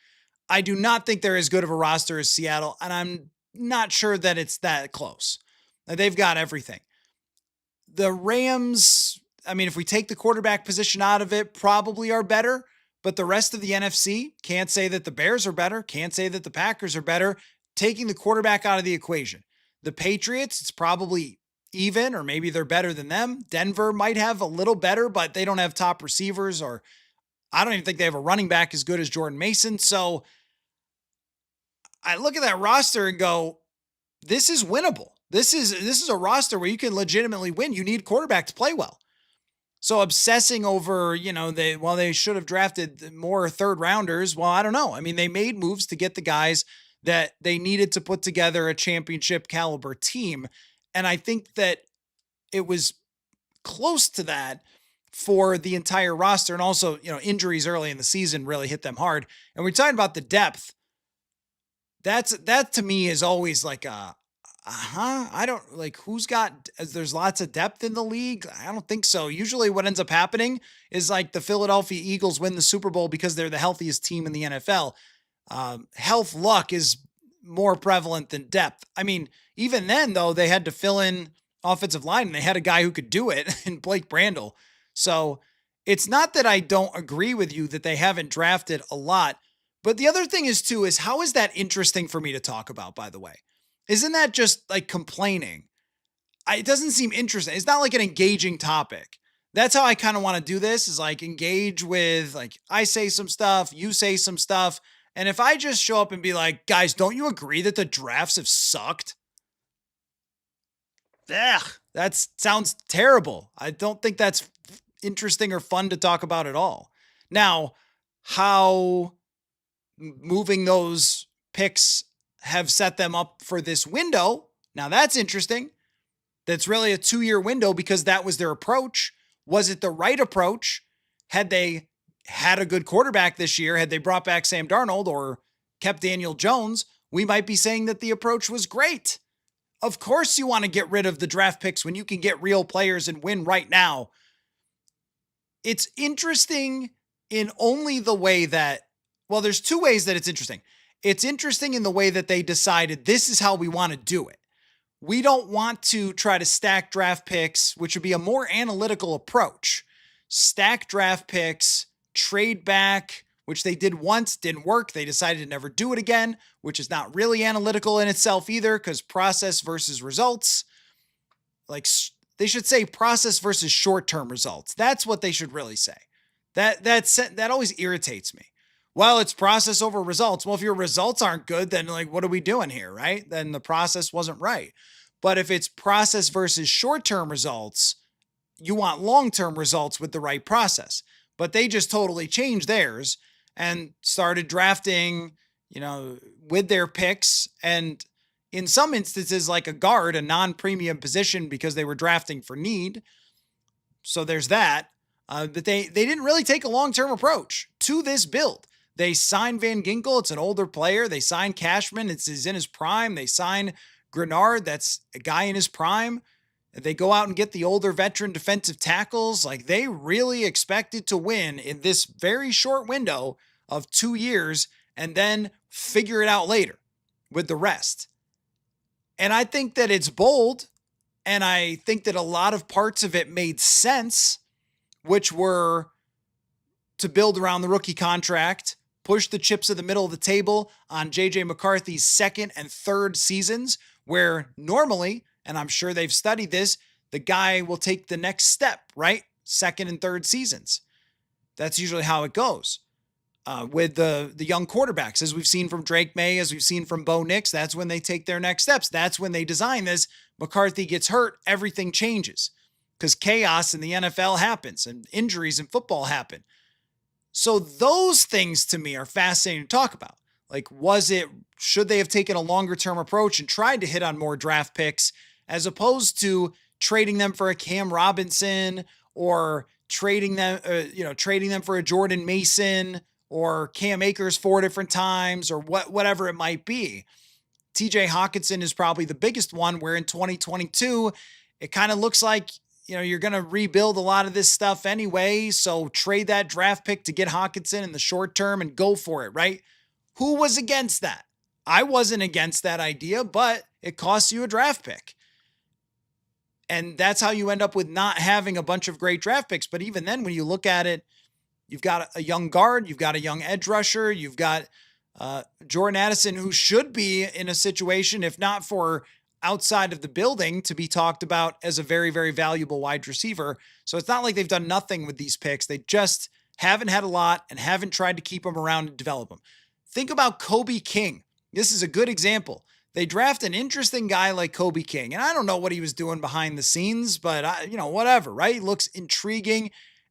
I do not think they're as good of a roster as Seattle, and I'm not sure that it's that close. They've got everything. The Rams, I mean, if we take the quarterback position out of it, probably are better, but the rest of the NFC, can't say that the Bears are better, can't say that the Packers are better, taking the quarterback out of the equation. The Patriots, it's probably even, or maybe they're better than them. Denver might have a little better, but they don't have top receivers, or I don't even think they have a running back as good as Jordan Mason. So I look at that roster and go, this is winnable. This is a roster where you can legitimately win. You need quarterback to play well. So obsessing over, they should have drafted more 3rd rounders. Well, I don't know. I mean, they made moves to get the guys that they needed to put together a championship caliber team. And I think that it was close to that for the entire roster. And also, injuries early in the season really hit them hard. And we're talking about the depth. That to me is always like I don't like there's lots of depth in the league. I don't think so. Usually what ends up happening is like the Philadelphia Eagles win the Super Bowl because they're the healthiest team in the NFL. Health luck is more prevalent than depth. I mean, even then though, they had to fill in offensive line and they had a guy who could do it in Blake Brandel. So it's not that I don't agree with you that they haven't drafted a lot, but the other thing is too, is how is that interesting for me to talk about, by the way? Isn't that just like complaining? It doesn't seem interesting. It's not like an engaging topic. That's how I kind of want to do this, is like engage with, like, I say some stuff, you say some stuff. And if I just show up and be like, guys, don't you agree that the drafts have sucked? Ugh, that sounds terrible. I don't think that's interesting or fun to talk about at all. Now, how moving those picks have set them up for this window, now that's interesting. That's really a 2-year window because that was their approach. Was it the right approach? Had they had a good quarterback this year, had they brought back Sam Darnold or kept Daniel Jones, we might be saying that the approach was great. Of course you want to get rid of the draft picks when you can get real players and win right now. It's interesting in only the way that, well, there's 2 ways that it's interesting. It's interesting in the way that they decided this is how we want to do it. We don't want to try to stack draft picks, which would be a more analytical approach. Stack draft picks, trade back, which they did once, didn't work. They decided to never do it again, which is not really analytical in itself either, because process versus results. Like, they should say process versus short-term results. That's what they should really say. That always irritates me. Well, it's process over results. Well, if your results aren't good, then like, what are we doing here, right? Then the process wasn't right. But if it's process versus short-term results, you want long-term results with the right process. But they just totally changed theirs and started drafting, with their picks. And in some instances, like a guard, a non-premium position because they were drafting for need. So there's that. But they didn't really take a long-term approach to this build. They signed Van Ginkel. It's an older player. They signed Cashman. He's in his prime. They signed Grenard. That's a guy in his prime. They go out and get the older veteran defensive tackles. Like, they really expected to win in this very short window of 2 years and then figure it out later with the rest. And I think that it's bold. And I think that a lot of parts of it made sense, which were to build around the rookie contract, push the chips to the middle of the table on J.J. McCarthy's second and third seasons, where normally, and I'm sure they've studied this, the guy will take the next step, right? Second and third seasons. That's usually how it goes with the young quarterbacks, as we've seen from Drake May, as we've seen from Bo Nix. That's when they take their next steps. That's when they design this. McCarthy gets hurt, everything changes because chaos in the NFL happens and injuries in football happen. So those things to me are fascinating to talk about. Like, should they have taken a longer term approach and tried to hit on more draft picks as opposed to trading them for a Cam Robinson or trading them for a Jordan Mason or Cam Akers 4 different times or whatever it might be. TJ Hawkinson is probably the biggest one, where in 2022, it kind of looks like, you're going to rebuild a lot of this stuff anyway. So trade that draft pick to get Hawkinson in the short term and go for it, right? Who was against that? I wasn't against that idea, but it costs you a draft pick. And that's how you end up with not having a bunch of great draft picks. But even then, when you look at it, you've got a young guard, you've got a young edge rusher, you've got Jordan Addison, who should be in a situation, if not for outside of the building, to be talked about as a very, very valuable wide receiver. So it's not like they've done nothing with these picks. They just haven't had a lot and haven't tried to keep them around and develop them. Think about Kobe King. This is a good example. They draft an interesting guy like Kobe King, and I don't know what he was doing behind the scenes, but whatever, right? He looks intriguing,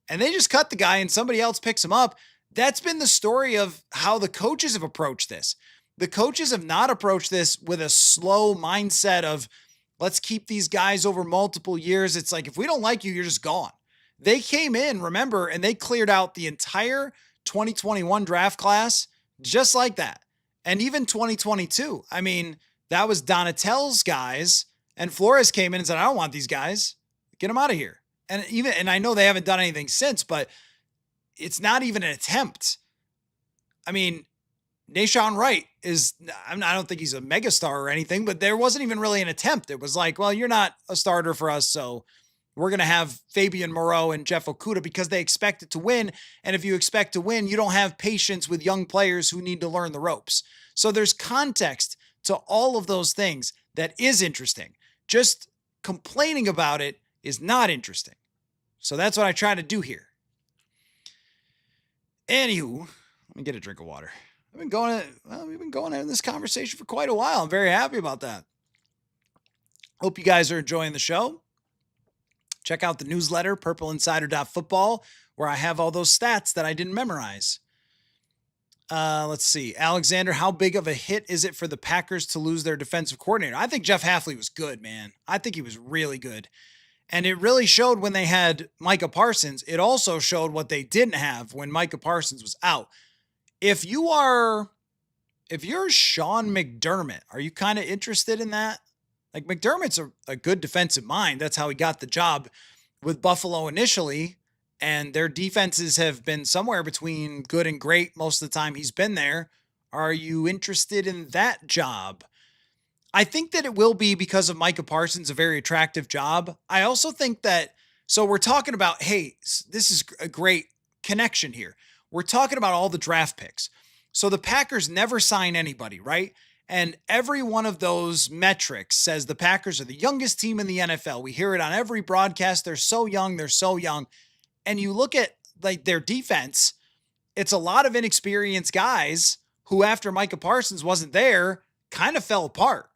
and they just cut the guy and somebody else picks him up. That's been the story of how the coaches have approached this. The coaches have not approached this with a slow mindset of, let's keep these guys over multiple years. It's like, if we don't like you, you're just gone. They came in, remember, and they cleared out the entire 2021 draft class just like that. And even 2022. I mean, that was Donatel's guys, and Flores came in and said, I don't want these guys. Get them out of here. And I know they haven't done anything since, but it's not even an attempt. I mean, Nashawn Wright I don't think he's a megastar or anything, but there wasn't even really an attempt. It was like, well, you're not a starter for us, so we're going to have Fabian Moreau and Jeff Okudah because they expected to win. And if you expect to win, you don't have patience with young players who need to learn the ropes. So there's context to all of those things that is interesting. Just complaining about it is not interesting. So that's what I try to do here. Anywho, let me get a drink of water. We've been going in this conversation for quite a while. I'm very happy about that. Hope you guys are enjoying the show. Check out the newsletter, purpleinsider.football, where I have all those stats that I didn't memorize. Let's see. Alexander, how big of a hit is it for the Packers to lose their defensive coordinator? I think Jeff Hafley was good, man. I think he was really good. And it really showed when they had Micah Parsons. It also showed what they didn't have when Micah Parsons was out. If you're Sean McDermott, are you kind of interested in that? Like, McDermott's a good defensive mind. That's how he got the job with Buffalo initially. And their defenses have been somewhere between good and great most of the time he's been there. Are you interested in that job? I think that it will be, because of Micah Parsons, a very attractive job. I also think that, so we're talking about, hey, this is a great connection here. We're talking about all the draft picks. So the Packers never sign anybody, right? And every one of those metrics says the Packers are the youngest team in the NFL. We hear it on every broadcast. They're so young. They're so young. And you look at like their defense, it's a lot of inexperienced guys who, after Micah Parsons wasn't there, kind of fell apart.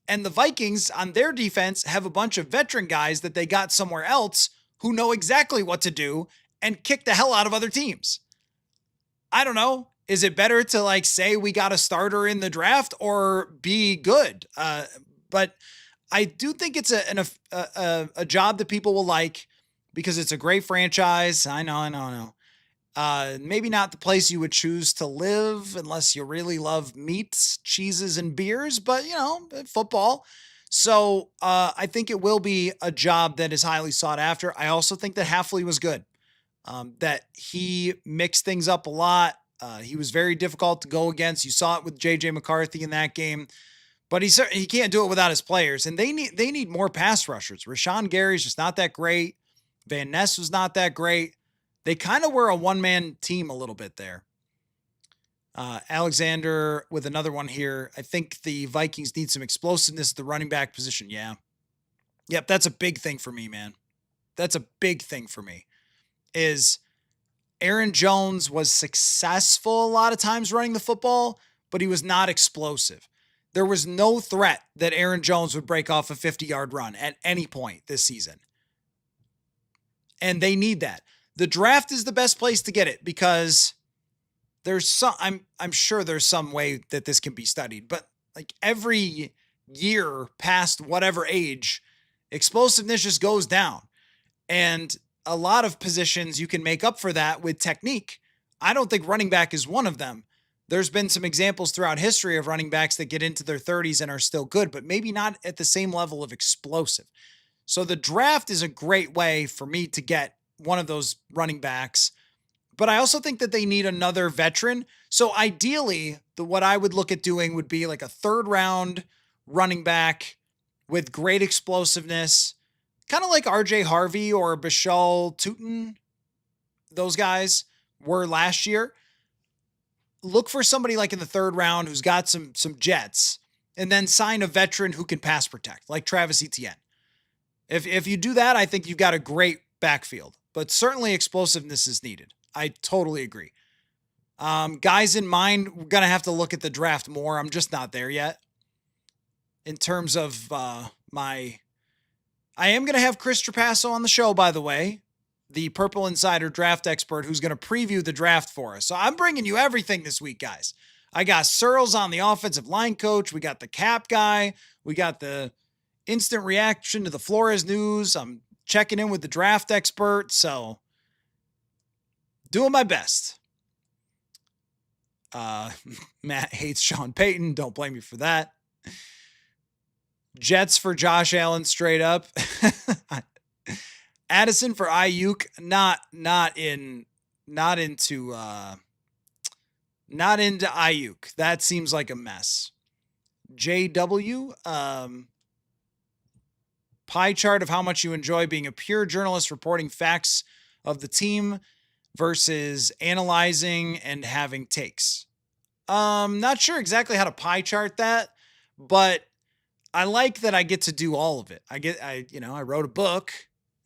And the Vikings on their defense have a bunch of veteran guys that they got somewhere else who know exactly what to do and kick the hell out of other teams. I don't know. Is it better to like say we got a starter in the draft or be good? But I do think it's a job that people will like because it's a great franchise. I know. Maybe not the place you would choose to live unless you really love meats, cheeses, and beers, but football. So I think it will be a job that is highly sought after. I also think that Halfley was good, that he mixed things up a lot. He was very difficult to go against. You saw it with J.J. McCarthy in that game, but he can't do it without his players, and they need more pass rushers. Rashawn Gary's just not that great. Van Ness was not that great. They kind of were a one-man team a little bit there. Alexander with another one here. I think the Vikings need some explosiveness at the running back position. Yeah. Yep, that's a big thing for me, man. That's a big thing for me. Is Aaron Jones was successful a lot of times running the football, but he was not explosive. There was no threat that Aaron Jones would break off a 50-yard run at any point this season. And they need that. The draft is the best place to get it because there's some, I'm sure there's some way that this can be studied, but like every year past whatever age, explosiveness just goes down. And a lot of positions you can make up for that with technique. I don't think running back is one of them. There's been some examples throughout history of running backs that get into their 30s and are still good, but maybe not at the same level of explosive. So the draft is a great way for me to get one of those running backs, but I also think that they need another veteran. So ideally, what I would look at doing would be like a 3rd round running back with great explosiveness, kind of like RJ Harvey or Bashal Tutin. Those guys were last year. Look for somebody like in the 3rd round who's got some jets, and then sign a veteran who can pass protect, like Travis Etienne. If you do that, I think you've got a great backfield, but certainly explosiveness is needed. I totally agree. Guys in mind, we're going to have to look at the draft more. I'm just not there yet. In terms of I am going to have Chris Trapasso on the show, by the way, the Purple Insider draft expert who's going to preview the draft for us. So I'm bringing you everything this week, guys. I got Searles on the offensive line coach. We got the cap guy. We got the instant reaction to the Flores news. I'm checking in with the draft expert. So doing my best. Matt hates Sean Payton. Don't blame me for that. Jets for Josh Allen straight up. Addison for Ayuk. Not into Ayuk. That seems like a mess. JW, pie chart of how much you enjoy being a pure journalist reporting facts of the team versus analyzing and having takes. Not sure exactly how to pie chart that, but I like that I get to do all of it. I wrote a book,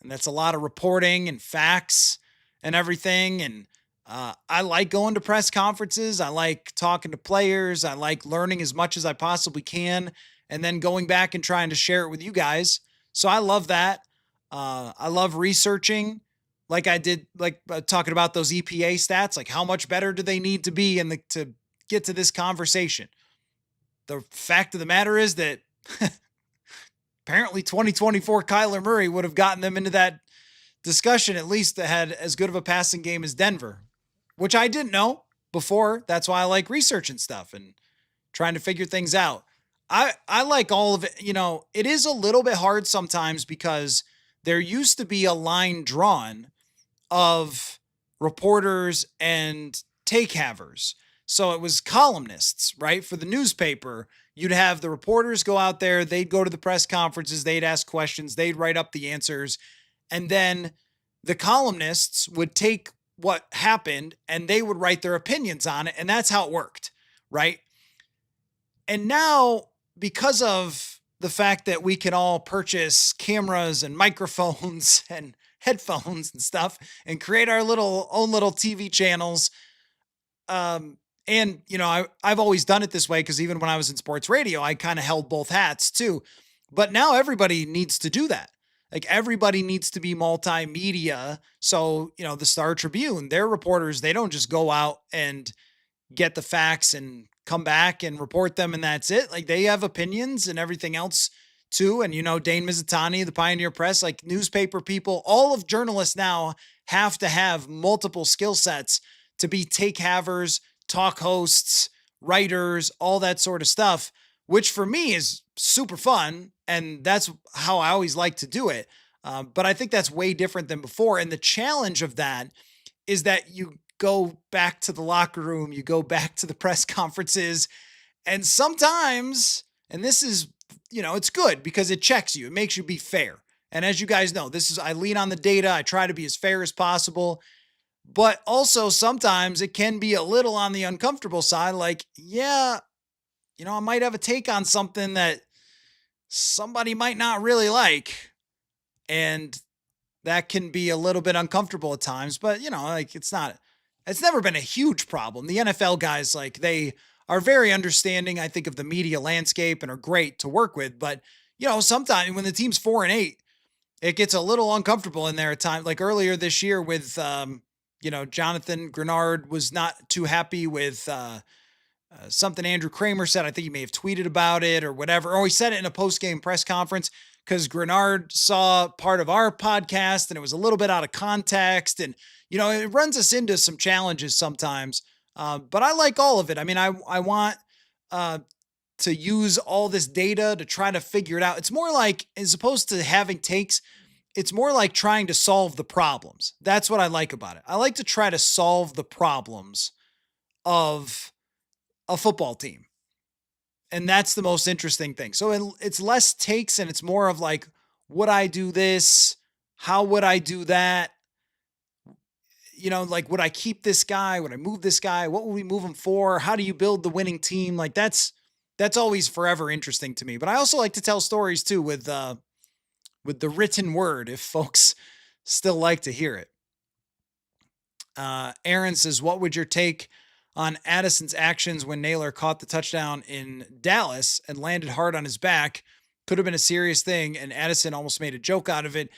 and that's a lot of reporting and facts and everything. And I like going to press conferences. I like talking to players. I like learning as much as I possibly can, and then going back and trying to share it with you guys. So I love that. I love researching, like I did, talking about those EPA stats. Like, how much better do they need to be to get to this conversation? The fact of the matter is that apparently 2024 Kyler Murray would have gotten them into that discussion, at least that had as good of a passing game as Denver, which I didn't know before. That's why I like researching stuff and trying to figure things out. I like all of it. It is a little bit hard sometimes because there used to be a line drawn of reporters and take havers. So it was columnists, right? For the newspaper, you'd have the reporters go out there, they'd go to the press conferences, they'd ask questions, they'd write up the answers. And then the columnists would take what happened and they would write their opinions on it. And that's how it worked, right? And now, because of the fact that we can all purchase cameras and microphones and headphones and stuff and create our own little TV channels, And, I've always done it this way because even when I was in sports radio, I kind of held both hats too. But now everybody needs to do that. Like everybody needs to be multimedia. So, the Star Tribune, their reporters, they don't just go out and get the facts and come back and report them and that's it. Like they have opinions and everything else too. And, Dane Mizutani, the Pioneer Press, like newspaper people, all of journalists now have to have multiple skill sets to be take havers, talk hosts, writers, all that sort of stuff, which for me is super fun. And that's how I always like to do it. But I think that's way different than before. And the challenge of that is that you go back to the locker room, you go back to the press conferences, and sometimes, and this is, it's good because it checks you, it makes you be fair. And as you guys know, I lean on the data. I try to be as fair as possible. But also sometimes it can be a little on the uncomfortable side. Like, yeah, I might have a take on something that somebody might not really like. And that can be a little bit uncomfortable at times. But, it's never been a huge problem. The NFL guys, like, they are very understanding, I think, of the media landscape and are great to work with. But, sometimes when the team's 4-8, it gets a little uncomfortable in there at times. Like earlier this year with, Jonathan Grenard was not too happy with something Andrew Kramer said. I think he may have tweeted about it or whatever. Or he said it in a post-game press conference because Grenard saw part of our podcast and it was a little bit out of context. And, it runs us into some challenges sometimes. But I like all of it. I mean, I want to use all this data to try to figure it out. It's more like, as opposed to having takes, it's more like trying to solve the problems. That's what I like about it. I like to try to solve the problems of a football team. And that's the most interesting thing. So it's less takes and it's more of like, would I do this? How would I do that? Like, would I keep this guy? Would I move this guy? What would we move him for? How do you build the winning team? Like that's always forever interesting to me. But I also like to tell stories too with the written word, if folks still like to hear it. Aaron says, what would your take on Addison's actions when Naylor caught the touchdown in Dallas and landed hard on his back? Could have been a serious thing, and Addison almost made a joke out of it.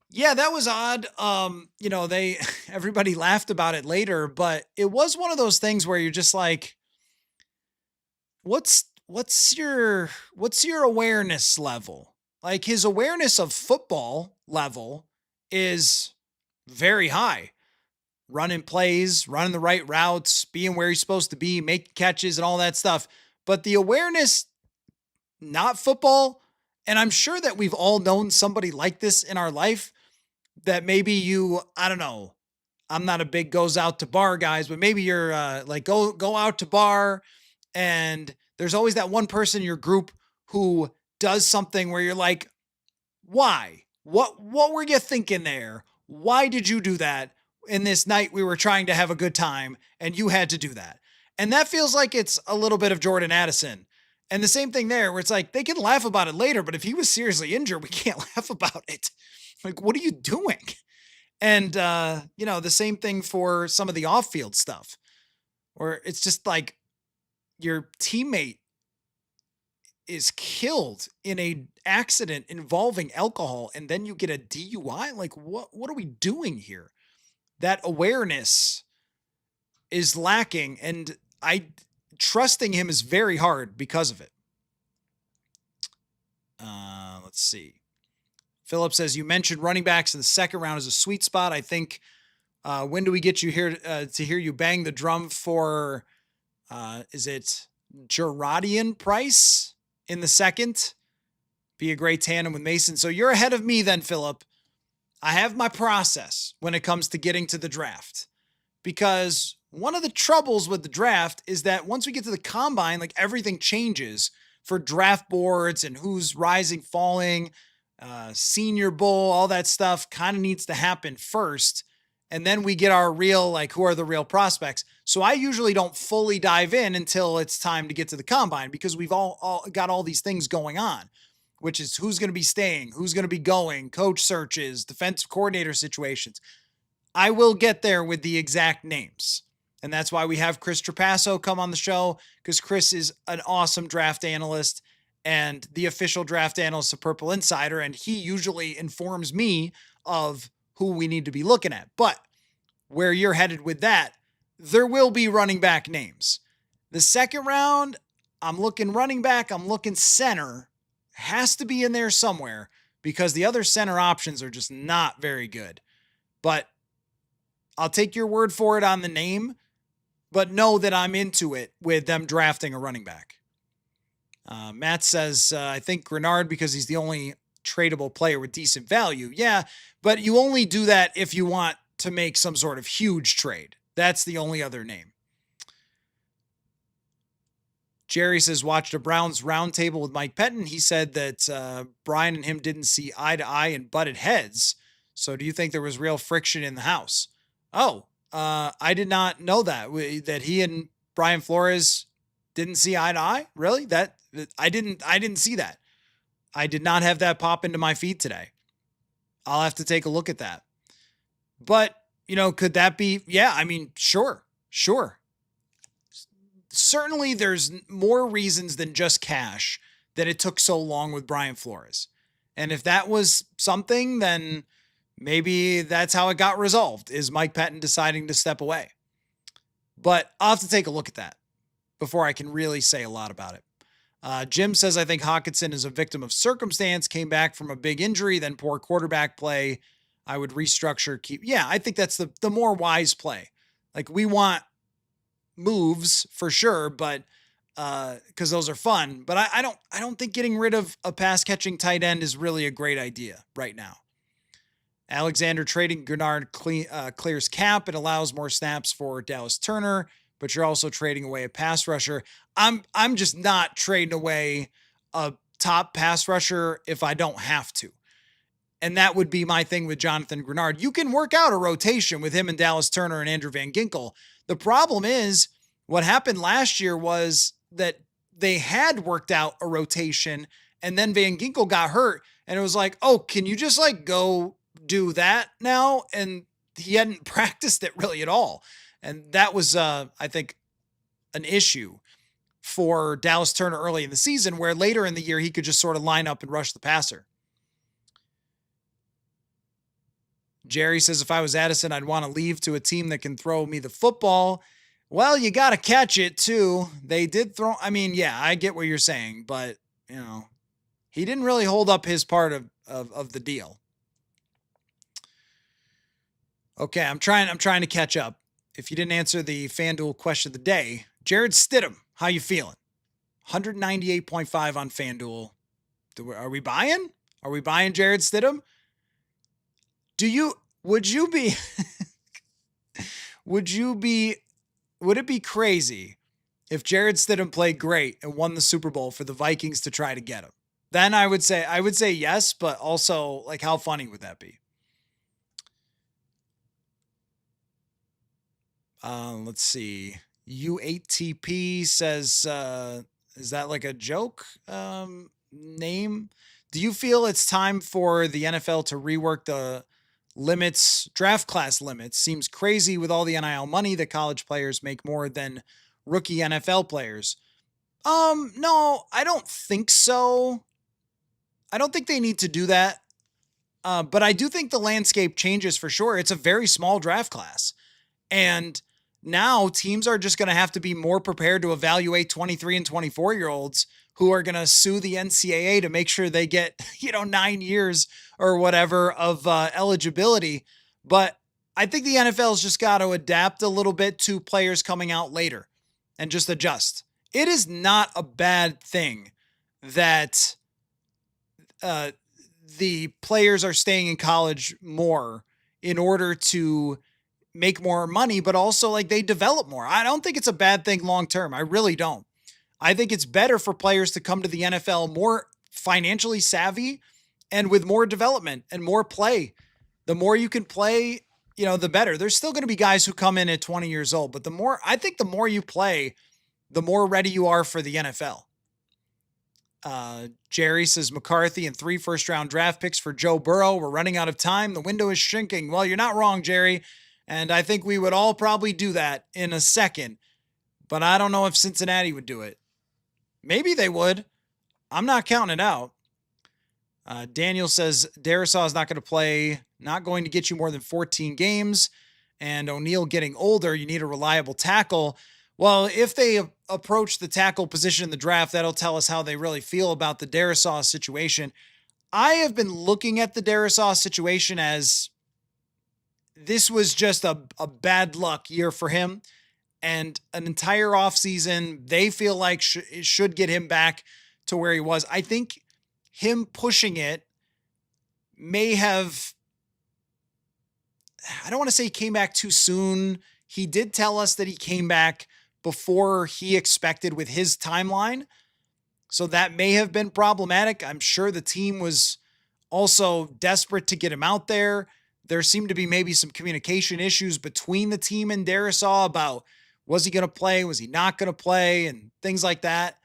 Yeah, that was odd. Everybody laughed about it later, but it was one of those things where you're just like, what's your awareness level? Like his awareness of football level is very high. Running plays, running the right routes, being where he's supposed to be, making catches and all that stuff. But the awareness, not football. And I'm sure that we've all known somebody like this in our life that maybe I don't know. I'm not a big goes out to bar guys, but maybe you're like go out to bar and there's always that one person in your group who does something where you're like, why? What were you thinking there? Why did you do that? In this night, we were trying to have a good time and you had to do that. And that feels like it's a little bit of Jordan Addison. And the same thing there where it's like, they can laugh about it later, but if he was seriously injured, we can't laugh about it. Like, what are you doing? And, the same thing for some of the off-field stuff where it's just like your teammate is killed in a accident involving alcohol and then you get a DUI. Like, what are we doing here? That awareness is lacking, and trusting him is very hard because of it. Let's see. Philip says, you mentioned running backs in the second round as a sweet spot. I think, when do we get you here to hear you bang the drum for, is it Gerardian Price in the second? Be a great tandem with Mason. So you're ahead of me then, Philip. I have my process when it comes to getting to the draft, because one of the troubles with the draft is that once we get to the combine, like everything changes for draft boards and who's rising, falling, Senior Bowl, all that stuff kind of needs to happen first. And then we get our real, like, who are the real prospects. So I usually don't fully dive in until it's time to get to the combine, because we've all got all these things going on, which is who's going to be staying, who's going to be going, coach searches, defensive coordinator situations. I will get there with the exact names. And that's why we have Chris Trapasso come on the show, because Chris is an awesome draft analyst and the official draft analyst of Purple Insider. And he usually informs me of who we need to be looking at. But where you're headed with that, there will be running back names. The second round, I'm looking running back, I'm looking center. Has to be in there somewhere because the other center options are just not very good. But I'll take your word for it on the name, but know that I'm into it with them drafting a running back. Matt says, I think Grenard because he's the only tradable player with decent value. Yeah, but you only do that if you want to make some sort of huge trade. That's the only other name. Jerry says, watched a Browns roundtable with Mike Pettin. He said that Brian and him didn't see eye to eye and butted heads. So do you think there was real friction in the house? Oh, I did not know that he and Brian Flores didn't see eye to eye. Really? I didn't see that. I did not have that pop into my feed today. I'll have to take a look at that. But, could that be? Yeah, I mean, sure. Certainly there's more reasons than just cash that it took so long with Brian Flores. And if that was something, then maybe that's how it got resolved, is Mike Pettin deciding to step away. But I'll have to take a look at that before I can really say a lot about it. Jim says, I think Hawkinson is a victim of circumstance, came back from a big injury, then poor quarterback play. I would restructure, I think that's the more wise play. Like, we want moves for sure, but because those are fun. But I don't think getting rid of a pass catching tight end is really a great idea right now. Alexander trading Grenard clears cap. It allows more snaps for Dallas Turner, but you're also trading away a pass rusher. I'm just not trading away a top pass rusher if I don't have to. And that would be my thing with Jonathan Grenard. You can work out a rotation with him and Dallas Turner and Andrew Van Ginkel. The problem is what happened last year was that they had worked out a rotation and then Van Ginkel got hurt and it was like, oh, can you just go do that now? And he hadn't practiced it really at all. And that was, I think, an issue for Dallas Turner early in the season, where later in the year he could just sort of line up and rush the passer. Jerry says, if I was Addison, I'd want to leave to a team that can throw me the football. Well, you got to catch it too. They did throw. I mean, yeah, I get what you're saying, but he didn't really hold up his part of the deal. Okay, I'm trying to catch up. If you didn't answer the FanDuel question of the day, Jared Stidham, how you feeling? 198.5 on FanDuel. Are we buying? Are we buying Jared Stidham? Would it be crazy if Jared Stidham played great and won the Super Bowl for the Vikings to try to get him? Then I would say yes, but also, how funny would that be? Let's see. U8TP says, is that like a joke name? Do you feel it's time for the NFL to rework the draft class limits? Seems crazy with all the NIL money that college players make more than rookie NFL players. No, I don't think so. I don't think they need to do that. But I do think the landscape changes for sure. It's a very small draft class. And now teams are just going to have to be more prepared to evaluate 23 and 24-year-olds who are going to sue the NCAA to make sure they get, 9 years or whatever of eligibility. But I think the NFL's just got to adapt a little bit to players coming out later and just adjust. It is not a bad thing that the players are staying in college more in order to make more money, but also they develop more. I don't think it's a bad thing long-term. I really don't. I think it's better for players to come to the NFL more financially savvy and with more development and more play. The more you can play, the better. There's still going to be guys who come in at 20 years old, but the more you play, the more ready you are for the NFL. Jerry says McCarthy and 3 first-round draft picks for Joe Burrow. We're running out of time. The window is shrinking. Well, you're not wrong, Jerry. And I think we would all probably do that in a second. But I don't know if Cincinnati would do it. Maybe they would. I'm not counting it out. Daniel says Darisaw is not going to play, not going to get you more than 14 games. And O'Neal getting older, you need a reliable tackle. Well, if they approach the tackle position in the draft, that'll tell us how they really feel about the Darisaw situation. I have been looking at the Darisaw situation as this was just a bad luck year for him, and an entire offseason they feel like should get him back to where he was. I think him pushing it may have, I don't want to say he came back too soon. He did tell us that he came back before he expected with his timeline. So that may have been problematic. I'm sure the team was also desperate to get him out there. There seemed to be maybe some communication issues between the team and Darisaw about was he going to play? Was he not going to play? And things like that.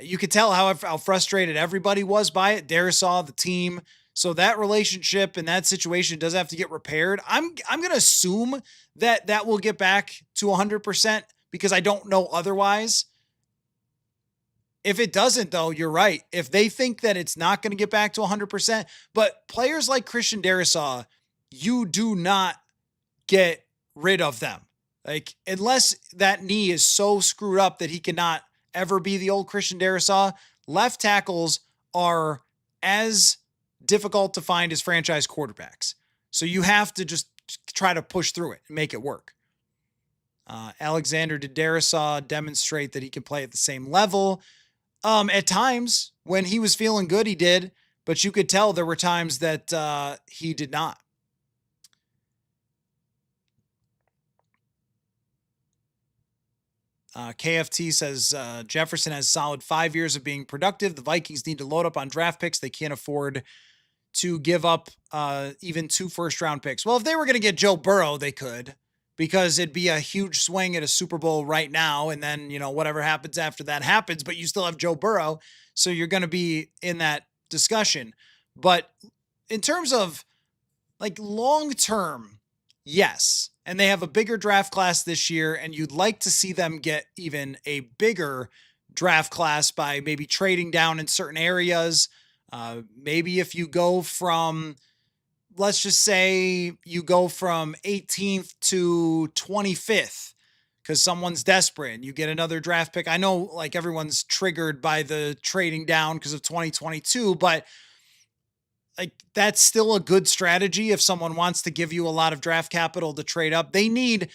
You could tell how frustrated everybody was by it. Darisaw, the team. So that relationship and that situation does have to get repaired. I'm going to assume that will get back to 100% because I don't know otherwise. If it doesn't, though, you're right. If they think that it's not going to get back to 100%, but players like Christian Darisaw, you do not get rid of them. Like, unless that knee is so screwed up that he cannot ever be the old Christian Darisaw, left tackles are as difficult to find as franchise quarterbacks. So you have to just try to push through it and make it work. Alexander, did Darisaw demonstrate that he can play at the same level? At times when he was feeling good, he did, but you could tell there were times that he did not. KFT says Jefferson has solid 5 years of being productive. The Vikings need to load up on draft picks. They can't afford to give up even 2 first-round picks. Well, if they were going to get Joe Burrow, they could, because it'd be a huge swing at a Super Bowl right now. And then, whatever happens after that happens, but you still have Joe Burrow. So you're going to be in that discussion. But in terms of like long-term, yes. And they have a bigger draft class this year, and you'd like to see them get even a bigger draft class by maybe trading down in certain areas. Maybe if you go from, let's just say you go from 18th to 25th because someone's desperate and you get another draft pick. I know like everyone's triggered by the trading down because of 2022, but like that's still a good strategy if someone wants to give you a lot of draft capital to trade up. They need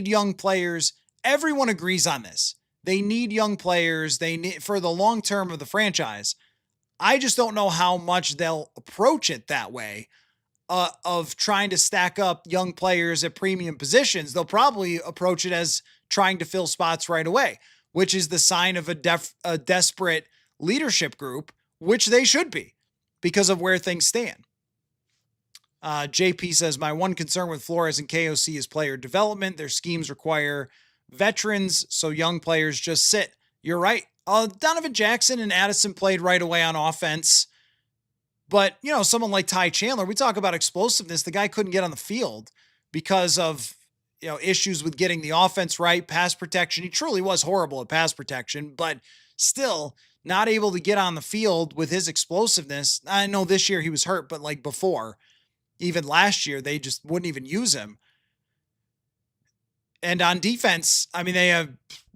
young players. Everyone agrees on this. They need young players. They need for the long term of the franchise. I just don't know how much they'll approach it that way of trying to stack up young players at premium positions. They'll probably approach it as trying to fill spots right away, which is the sign of a desperate leadership group, which they should be because of where things stand. JP says, my one concern with Flores and KOC is player development. Their schemes require veterans, so young players just sit. You're right. Donovan Jackson and Addison played right away on offense. But, someone like Ty Chandler, we talk about explosiveness. The guy couldn't get on the field because of, issues with getting the offense right, pass protection. He truly was horrible at pass protection, but still not able to get on the field with his explosiveness. I know this year he was hurt, but like before, even last year, they just wouldn't even use him. And on defense, they have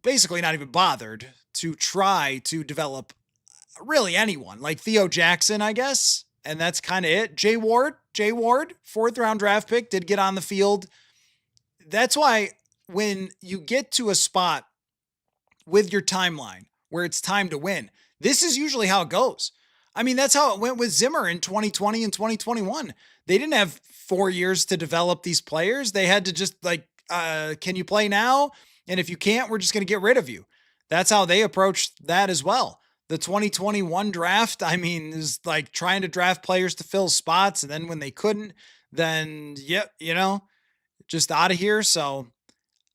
basically not even bothered to try to develop really anyone like Theo Jackson, I guess. And that's kind of it. Jay Ward, 4th round draft pick, did get on the field. That's why when you get to a spot with your timeline where it's time to win, this is usually how it goes. That's how it went with Zimmer in 2020 and 2021. They didn't have 4 years to develop these players. They had to just can you play now? And if you can't, we're just going to get rid of you. That's how they approached that as well. The 2021 draft, is like trying to draft players to fill spots. And then when they couldn't, then, just out of here. So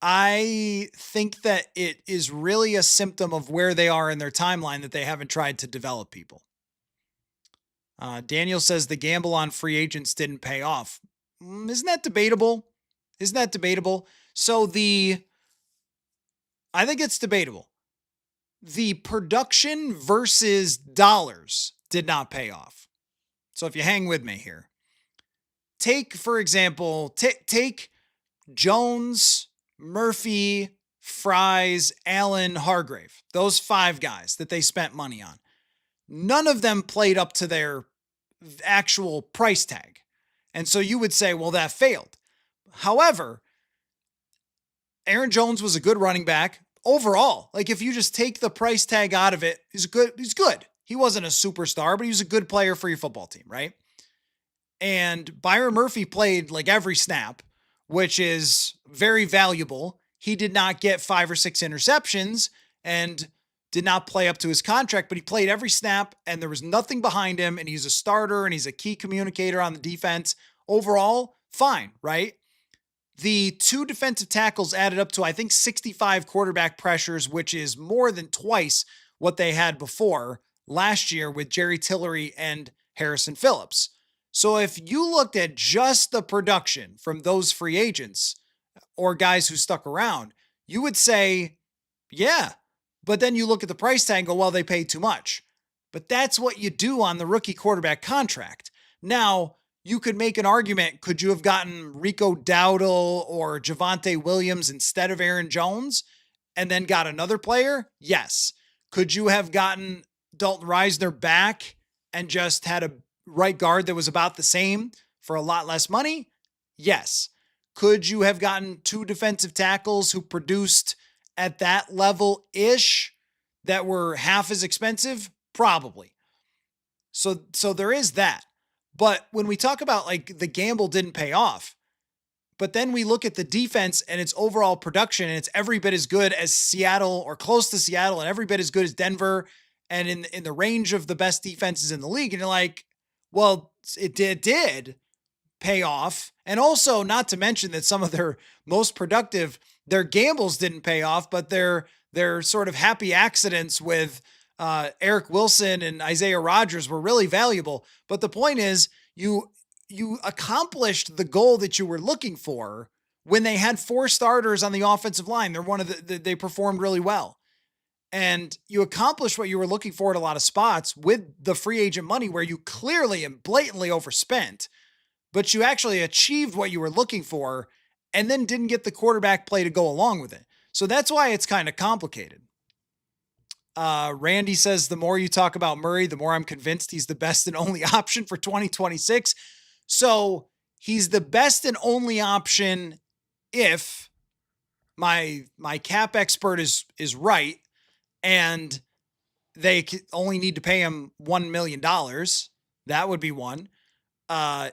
I think that it is really a symptom of where they are in their timeline that they haven't tried to develop people. Daniel says the gamble on free agents didn't pay off. Isn't that debatable? Isn't that debatable? I think it's debatable. The production versus dollars did not pay off. So if you hang with me here, take, for example, take Jones, Murphy, Fries, Allen, Hargrave, those 5 guys that they spent money on. None of them played up to their actual price tag. And so you would say, well, that failed. However, Aaron Jones was a good running back overall. Like, if you just take the price tag out of it, he's good. He wasn't a superstar, but he was a good player for your football team, right? And Byron Murphy played like every snap, which is very valuable. He did not get 5 or 6 interceptions and did not play up to his contract, but he played every snap and there was nothing behind him. And he's a starter and he's a key communicator on the defense. Overall, fine, right? The 2 defensive tackles added up to, I think, 65 quarterback pressures, which is more than twice what they had before last year with Jerry Tillery and Harrison Phillips. So if you looked at just the production from those free agents or guys who stuck around, you would say, yeah. But then you look at the price tag and go, well, they paid too much. But that's what you do on the rookie quarterback contract. Now, you could make an argument. Could you have gotten Rico Dowdle or Javonte Williams instead of Aaron Jones and then got another player? Yes. Could you have gotten Dalton Reisner back and just had a right guard that was about the same for a lot less money? Yes. Could you have gotten 2 defensive tackles who produced at that level-ish that were half as expensive? Probably. So there is that. But when we talk about like the gamble didn't pay off, but then we look at the defense and its overall production and it's every bit as good as Seattle or close to Seattle and every bit as good as Denver and in the range of the best defenses in the league. And you're like, well, it did pay off. And also, not to mention that some of their most productive, their gambles didn't pay off, but their sort of happy accidents with Eric Wilson and Isaiah Rodgers were really valuable. But the point is, you accomplished the goal that you were looking for when they had 4 starters on the offensive line. They're one of they performed really well. And you accomplished what you were looking for at a lot of spots with the free agent money where you clearly and blatantly overspent, but you actually achieved what you were looking for and then didn't get the quarterback play to go along with it. So that's why it's kind of complicated. Randy says, the more you talk about Murray, the more I'm convinced he's the best and only option for 2026. So he's the best and only option if my cap expert is right and they only need to pay him $1 million. That would be one.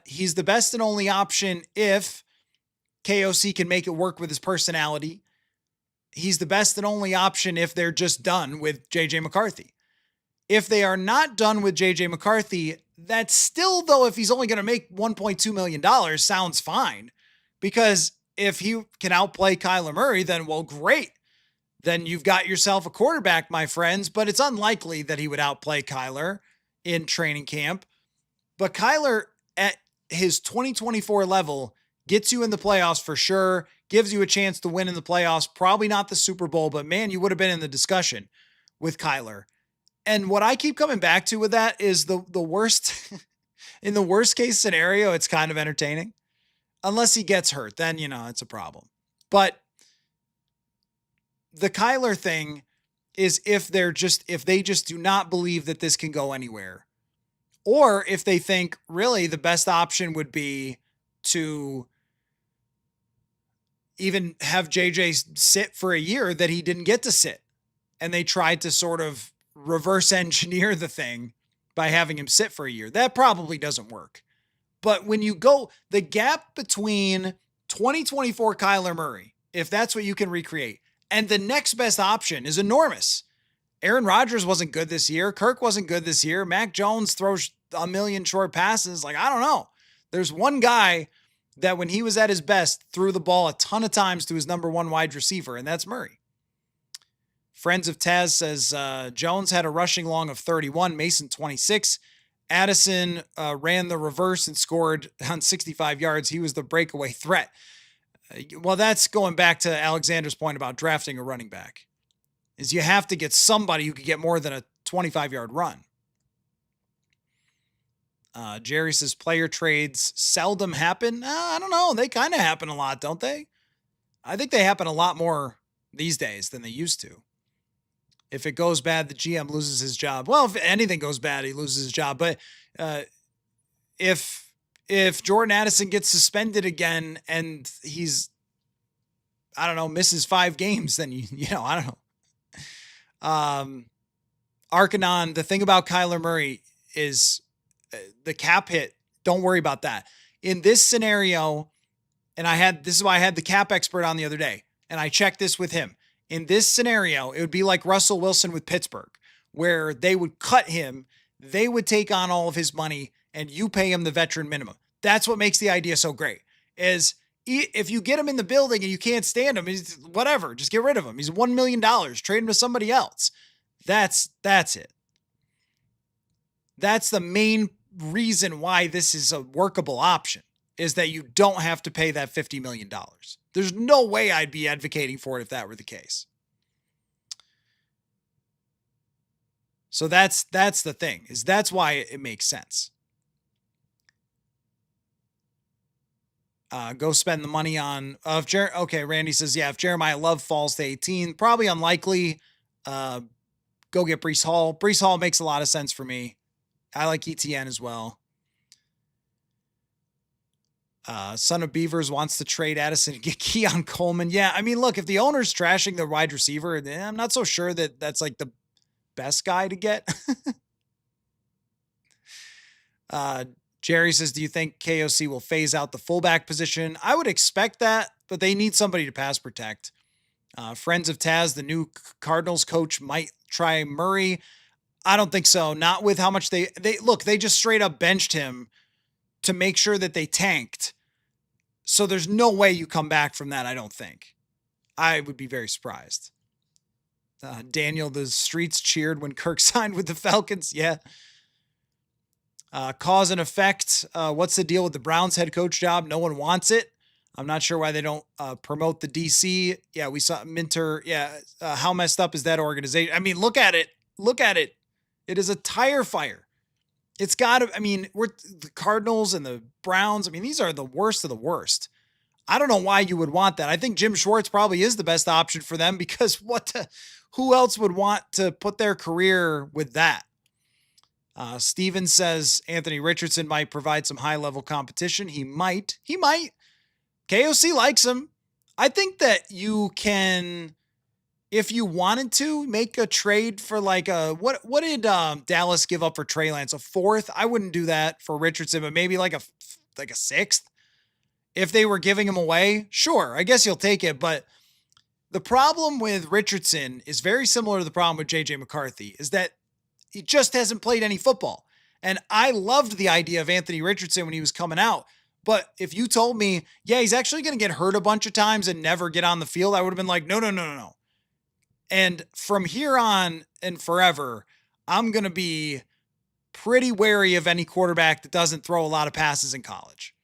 He's the best and only option if KOC can make it work with his personality. He's the best and only option if they're just done with JJ McCarthy. If they are not done with JJ McCarthy, that's still, though, if he's only going to make $1.2 million, sounds fine. Because if he can outplay Kyler Murray, then, well, great. Then you've got yourself a quarterback, my friends, but it's unlikely that he would outplay Kyler in training camp. But Kyler at his 2024 level gets you in the playoffs for sure, gives you a chance to win in the playoffs, probably not the Super Bowl, but man, you would have been in the discussion with Kyler. And what I keep coming back to with that is the worst, in the worst case scenario, it's kind of entertaining. Unless he gets hurt, then, it's a problem. But the Kyler thing is if they just do not believe that this can go anywhere, or if they think really the best option would be to even have JJ sit for a year that he didn't get to sit. And they tried to sort of reverse engineer the thing by having him sit for a year. That probably doesn't work. But when you go, the gap between 2024 Kyler Murray, if that's what you can recreate, and the next best option is enormous. Aaron Rodgers wasn't good this year. Kirk wasn't good this year. Mac Jones throws a million short passes. Like, I don't know. There's one guy that when he was at his best threw the ball a ton of times to his number 1 wide receiver, and that's Murray. Friends of Taz says Jones had a rushing long of 31, Mason 26. Addison ran the reverse and scored on 65 yards. He was the breakaway threat. Well, that's going back to Alexander's point about drafting a running back, is you have to get somebody who could get more than a 25-yard run. Jerry says player trades seldom happen. I don't know. They kind of happen a lot, don't they? I think they happen a lot more these days than they used to. If it goes bad, the GM loses his job. Well, if anything goes bad, he loses his job. But if Jordan Addison gets suspended again and he's, I don't know, misses 5 games, then I don't know. Arkanon, the thing about Kyler Murray is the cap hit. Don't worry about that. In this scenario, this is why I had the cap expert on the other day, and I checked this with him. In this scenario, it would be like Russell Wilson with Pittsburgh, where they would cut him, they would take on all of his money, and you pay him the veteran minimum. That's what makes the idea so great, is if you get him in the building and you can't stand him, whatever, just get rid of him. He's $1 million, trade him to somebody else. That's it. That's the main reason why this is a workable option, is that you don't have to pay that $50 million. There's no way I'd be advocating for it if that were the case. So that's the thing, is that's why it makes sense. Go spend the money on, okay, Randy says, yeah, if Jeremiah Love falls to 18, probably unlikely. Go get Breece Hall. Breece Hall makes a lot of sense for me. I like ETN as well. Son of Beavers wants to trade Addison to get Keon Coleman. Yeah, I mean, look, if the owner's trashing the wide receiver, then I'm not so sure that that's like the best guy to get. Jerry says, do you think KOC will phase out the fullback position? I would expect that, but they need somebody to pass protect. Friends of Taz, the new Cardinals coach, might try Murray. I don't think so. Not with how much they just straight up benched him to make sure that they tanked. So there's no way you come back from that, I don't think. I would be very surprised. Daniel, the streets cheered when Kirk signed with the Falcons. Yeah. Cause and effect. What's the deal with the Browns head coach job? No one wants it. I'm not sure why they don't promote the DC. Yeah, we saw Minter. Yeah. How messed up is that organization? I mean, look at it. Look at it. It is a tire fire. It's got to, I mean, we're the Cardinals and the Browns. I mean, these are the worst of the worst. I don't know why you would want that. I think Jim Schwartz probably is the best option for them, because who else would want to put their career with that? Steven says Anthony Richardson might provide some high-level competition. He might. KOC likes him. I think that you can, if you wanted to, make a trade for like what did Dallas give up for Trey Lance? A 4th? I wouldn't do that for Richardson, but maybe like a 6th. If they were giving him away, sure, I guess you'll take it. But the problem with Richardson is very similar to the problem with JJ McCarthy, is that he just hasn't played any football. And I loved the idea of Anthony Richardson when he was coming out. But if you told me, yeah, he's actually going to get hurt a bunch of times and never get on the field, I would have been like, no. And from here on and forever, I'm going to be pretty wary of any quarterback that doesn't throw a lot of passes in college.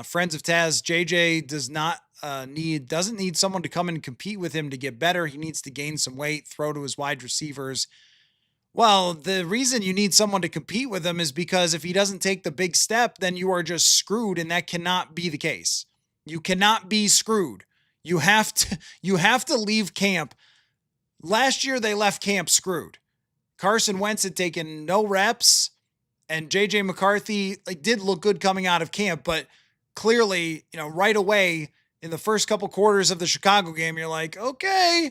Friends of Taz, JJ doesn't need someone to come and compete with him to get better. He needs to gain some weight, throw to his wide receivers. Well, the reason you need someone to compete with him is because if he doesn't take the big step, then you are just screwed, and that cannot be the case. You cannot be screwed. You have to leave camp. Last year they left camp screwed. Carson Wentz had taken no reps, and JJ McCarthy did look good coming out of camp, but clearly, right away in the first couple quarters of the Chicago game, you're like, okay.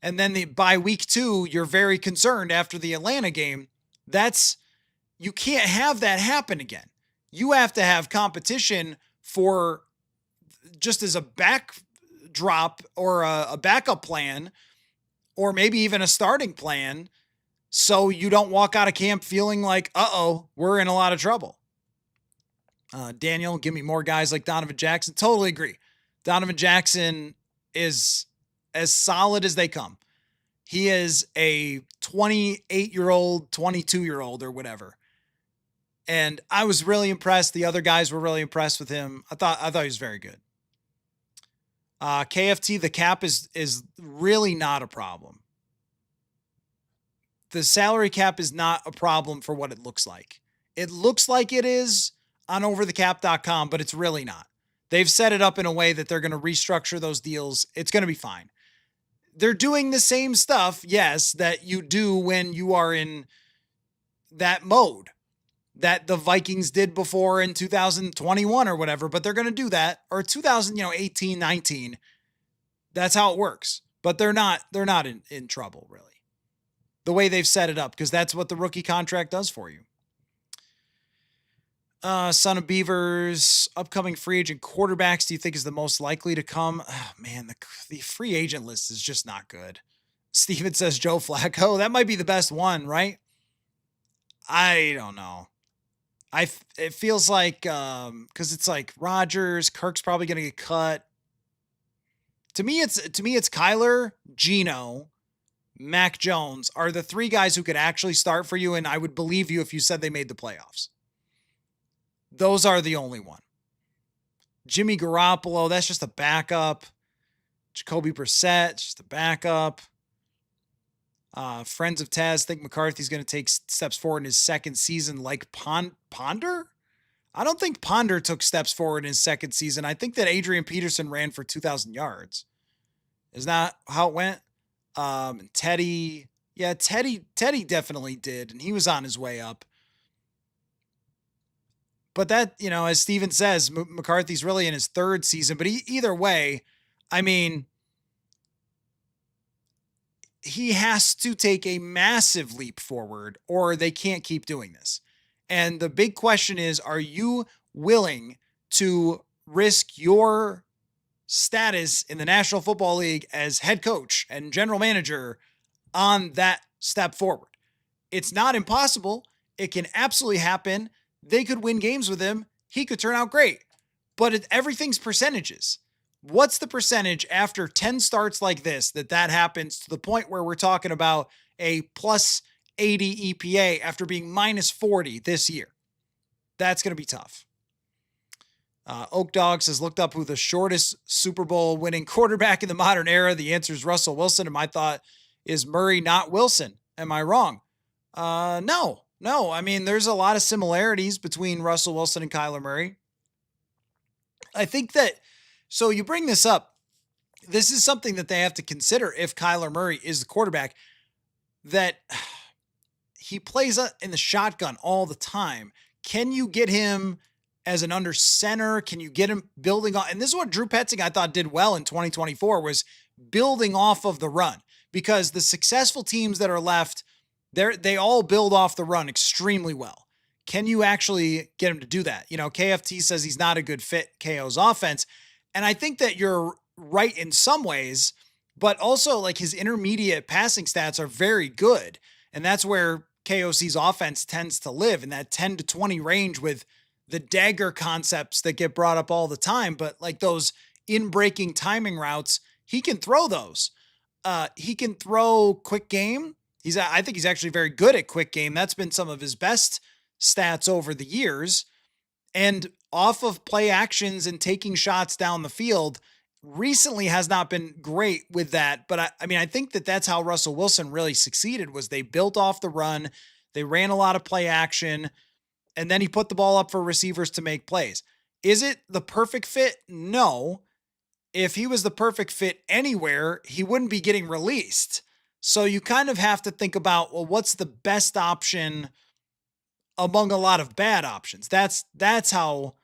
And then by week 2, you're very concerned after the Atlanta game. You can't have that happen again. You have to have competition for just as a backdrop or a backup plan, or maybe even a starting plan, so you don't walk out of camp feeling like, we're in a lot of trouble. Daniel, give me more guys like Donovan Jackson. Totally agree. Donovan Jackson is as solid as they come. He is a 28-year-old, 22-year-old or whatever. And I was really impressed. The other guys were really impressed with him. I thought he was very good. KFT, the cap is really not a problem. The salary cap is not a problem for what it looks like. It looks like it is on overthecap.com, but it's really not. They've set it up in a way that they're going to restructure those deals. It's going to be fine. They're doing the same stuff, yes, that you do when you are in that mode that the Vikings did before in 2021 or whatever, but they're going to do that, or 2018, 19. That's how it works. But they're not in trouble, really. The way they've set it up, because that's what the rookie contract does for you. Son of Beavers, upcoming free agent quarterbacks do you think is the most likely to come? Oh, man, the free agent list is just not good. Steven says Joe Flacco. That might be the best one, right? I don't know. It feels like, because it's like Rodgers, Kirk's probably going to get cut. To me, it's Kyler, Geno, Mac Jones are the three guys who could actually start for you, and I would believe you if you said they made the playoffs. Those are the only one. Jimmy Garoppolo, that's just a backup. Jacoby Brissett, just a backup. Friends of Taz think McCarthy's going to take steps forward in his second season like Ponder? I don't think Ponder took steps forward in his second season. I think that Adrian Peterson ran for 2,000 yards. Is that how it went? Teddy. Yeah, Teddy definitely did, and he was on his way up. But that, as Steven says, McCarthy's really in his third season. But either way, I mean, he has to take a massive leap forward or they can't keep doing this. And the big question is, are you willing to risk your status in the National Football League as head coach and general manager on that step forward? It's not impossible. It can absolutely happen. They could win games with him. He could turn out great. But everything's percentages. What's the percentage after 10 starts like this that happens to the point where we're talking about a plus 80 EPA after being minus 40 this year? That's going to be tough. Oak Dog says, looked up who the shortest Super Bowl winning quarterback in the modern era. The answer is Russell Wilson. And my thought is Murray, not Wilson. Am I wrong? No. I mean, there's a lot of similarities between Russell Wilson and Kyler Murray. I think that, so you bring this up, this is something that they have to consider if Kyler Murray is the quarterback, that he plays in the shotgun all the time. Can you get him as an under center? Can you get him building on? And this is what Drew Petzing, I thought, did well in 2024, was building off of the run, because the successful teams that are left, they all build off the run extremely well. Can you actually get him to do that? KFT says he's not a good fit, KO's offense. And I think that you're right in some ways, but also like his intermediate passing stats are very good. And that's where KOC's offense tends to live, in that 10 to 20 range with the dagger concepts that get brought up all the time. But like those in-breaking timing routes, he can throw those. He can throw quick game. I think he's actually very good at quick game. That's been some of his best stats over the years. And off of play actions and taking shots down the field recently has not been great with that. But I think that that's how Russell Wilson really succeeded, was they built off the run. They ran a lot of play action, and then he put the ball up for receivers to make plays. Is it the perfect fit? No. If he was the perfect fit anywhere, he wouldn't be getting released. So you kind of have to think about, well, what's the best option among a lot of bad options? That's how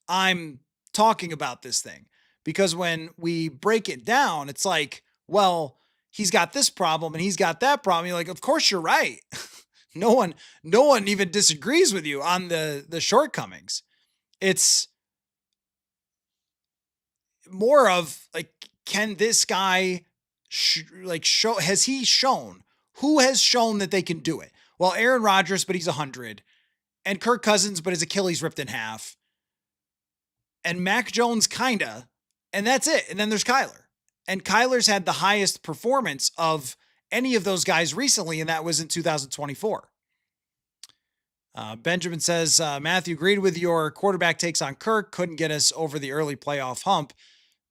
I'm talking about this thing. Because when we break it down, it's like, well, he's got this problem and he's got that problem. You're like, of course you're right. No one even disagrees with you on the shortcomings. It's more of like, can this guy show, has he shown, who has shown that they can do it? Well, Aaron Rodgers, but he's 100, and Kirk Cousins, but his Achilles ripped in half, and Mac Jones, kinda, and that's it. And then there's Kyler, and Kyler's had the highest performance of any of those guys recently, and that was in 2024. Benjamin says, Matthew, agreed with your quarterback takes on Kirk. Couldn't get us over the early playoff hump.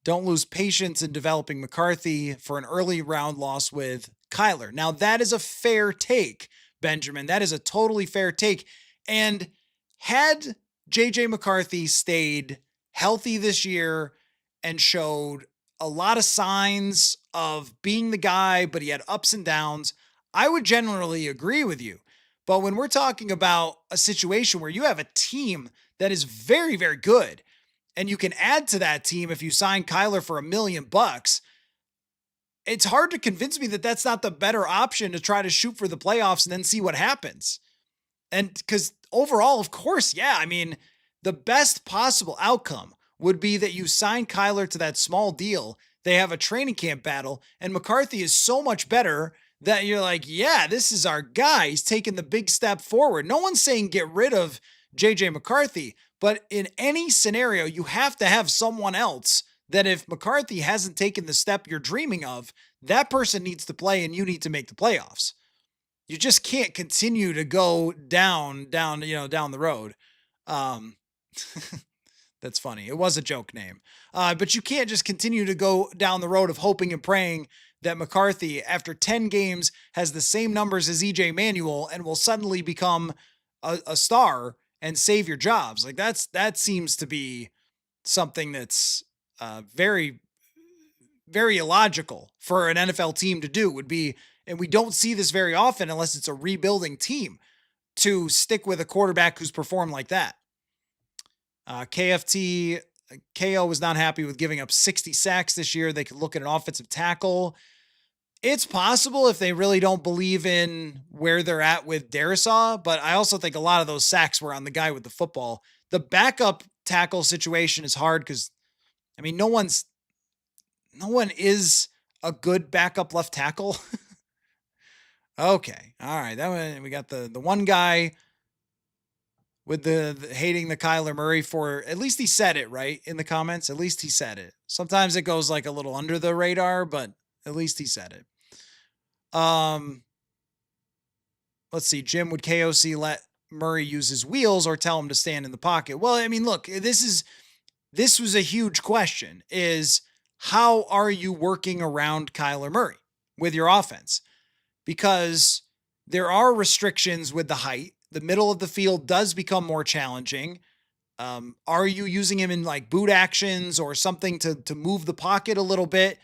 Don't lose patience in developing McCarthy for an early round loss with Kyler. Now, that is a fair take, Benjamin. That is a totally fair take. And had JJ McCarthy stayed healthy this year and showed a lot of signs of being the guy, but he had ups and downs, I would generally agree with you. But when we're talking about a situation where you have a team that is very, very good, and you can add to that team if you sign Kyler for $1 million, it's hard to convince me that that's not the better option to try to shoot for the playoffs and then see what happens. And because overall, of course, yeah, I mean, the best possible outcome would be that you sign Kyler to that small deal. They have a training camp battle, and McCarthy is so much better that you're like, yeah, this is our guy. He's taking the big step forward. No one's saying get rid of JJ McCarthy, but in any scenario, you have to have someone else that if McCarthy hasn't taken the step you're dreaming of, that person needs to play and you need to make the playoffs. You just can't continue to go down the road. That's funny. It was a joke name. But you can't just continue to go down the road of hoping and praying that McCarthy, after 10 games, has the same numbers as EJ Manuel and will suddenly become a star and save your jobs. Like that seems to be something that's very, very illogical for an NFL team to do would be, and we don't see this very often unless it's a rebuilding team, to stick with a quarterback who's performed like that. KFT, KO was not happy with giving up 60 sacks this year. They could look at an offensive tackle. It's possible if they really don't believe in where they're at with Darisaw, but I also think a lot of those sacks were on the guy with the football. The backup tackle situation is hard because, I mean, no one is a good backup left tackle. Okay. All right. That one, we got the one guy with the hating the Kyler Murray for, at least he said it right in the comments. At least he said it. Sometimes it goes like a little under the radar, but at least he said it. Let's see. Jim, would KOC let Murray use his wheels or tell him to stand in the pocket? Well, I mean, look, this was a huge question, is how are you working around Kyler Murray with your offense? Because there are restrictions with the height. The middle of the field does become more challenging. Are you using him in like boot actions or something to move the pocket a little bit?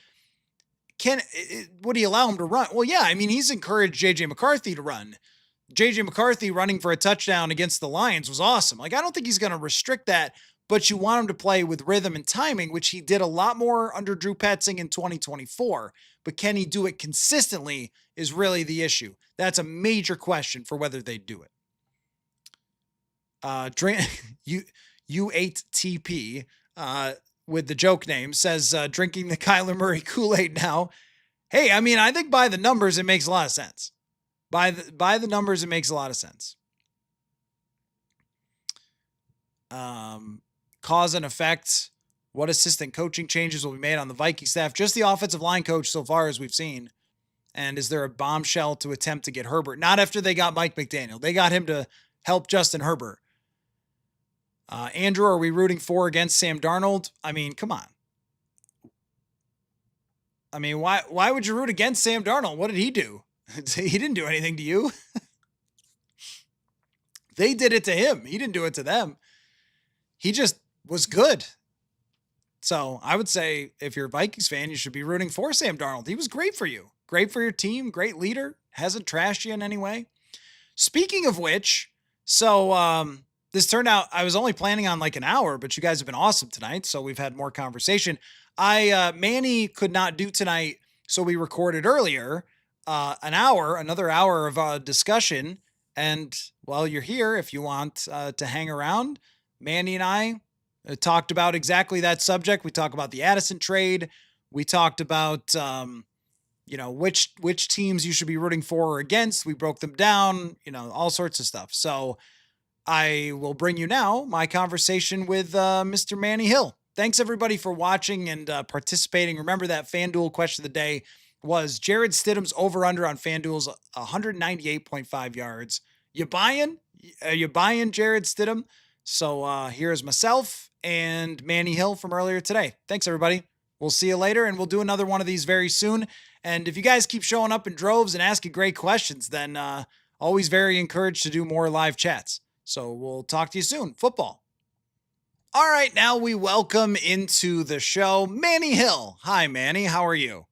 Would he allow him to run? Well, yeah, I mean, he's encouraged JJ McCarthy to run. JJ McCarthy running for a touchdown against the Lions was awesome. Like, I don't think he's going to restrict that, but you want him to play with rhythm and timing, which he did a lot more under Drew Petzing in 2024. But can he do it consistently is really the issue. That's a major question for whether they do it. U8TP, with the joke name says, drinking the Kyler Murray Kool-Aid now. Hey, I mean, I think by the numbers, it makes a lot of sense. By the numbers, it makes a lot of sense. Cause and effect. What assistant coaching changes will be made on the Viking staff? Just the offensive line coach so far as we've seen. And is there a bombshell to attempt to get Herbert? Not after they got Mike McDaniel. They got him to help Justin Herbert. Andrew, are we rooting for against Sam Darnold? I mean, come on. I mean, why would you root against Sam Darnold? What did he do? He didn't do anything to you. They did it to him. He didn't do it to them. He just was good. So I would say if you're a Vikings fan, you should be rooting for Sam Darnold. He was great for you. Great for your team. Great leader. Hasn't trashed you in any way. Speaking of which, so this turned out, I was only planning on like an hour, but you guys have been awesome tonight. So we've had more conversation. Manny could not do tonight. So we recorded earlier, another hour of discussion. And while you're here, if you want to hang around, Manny and I talked about exactly that subject. We talked about the Addison trade. We talked about, which teams you should be rooting for or against. We broke them down, all sorts of stuff. So I will bring you now my conversation with Mr. Manny Hill. Thanks everybody for watching and participating. Remember that FanDuel question of the day was Jared Stidham's over-under on FanDuel's 198.5 yards. You buying? Are you buying Jared Stidham? So here's myself and Manny Hill from earlier today. Thanks, everybody. We'll see you later, and we'll do another one of these very soon. And if you guys keep showing up in droves and asking great questions, then always very encouraged to do more live chats. So we'll talk to you soon. Football. All right, now we welcome into the show Manny Hill. Hi, Manny. How are you?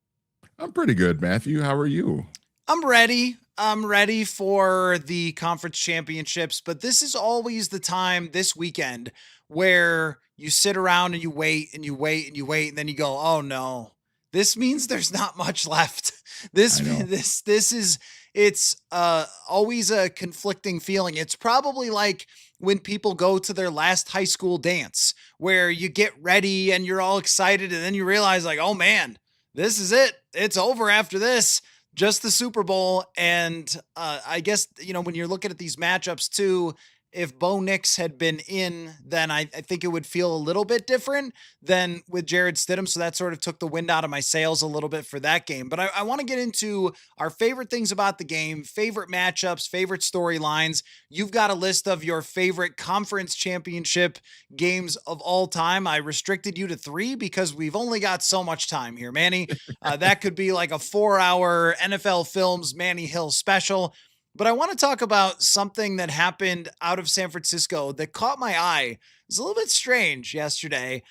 I'm pretty good, Matthew. How are you? I'm ready. I'm ready for the conference championships, but this is always the time this weekend where you sit around and you wait and you wait and you wait, and then you go, "Oh no, this means there's not much left." This I know. this is it's always a conflicting feeling. It's probably like when people go to their last high school dance where you get ready and you're all excited, and then you realize like, "Oh man, this is it. It's over after this." Just the Super Bowl. And I guess, when you're looking at these matchups too, if Bo Nix had been in, then I think it would feel a little bit different than with Jared Stidham. So that sort of took the wind out of my sails a little bit for that game. But I want to get into our favorite things about the game, favorite matchups, favorite storylines. You've got a list of your favorite conference championship games of all time. I restricted you to 3 because we've only got so much time here, Manny. That could be like a 4-hour NFL Films Manny Hill special. But I want to talk about something that happened out of San Francisco that caught my eye. It was a little bit strange yesterday.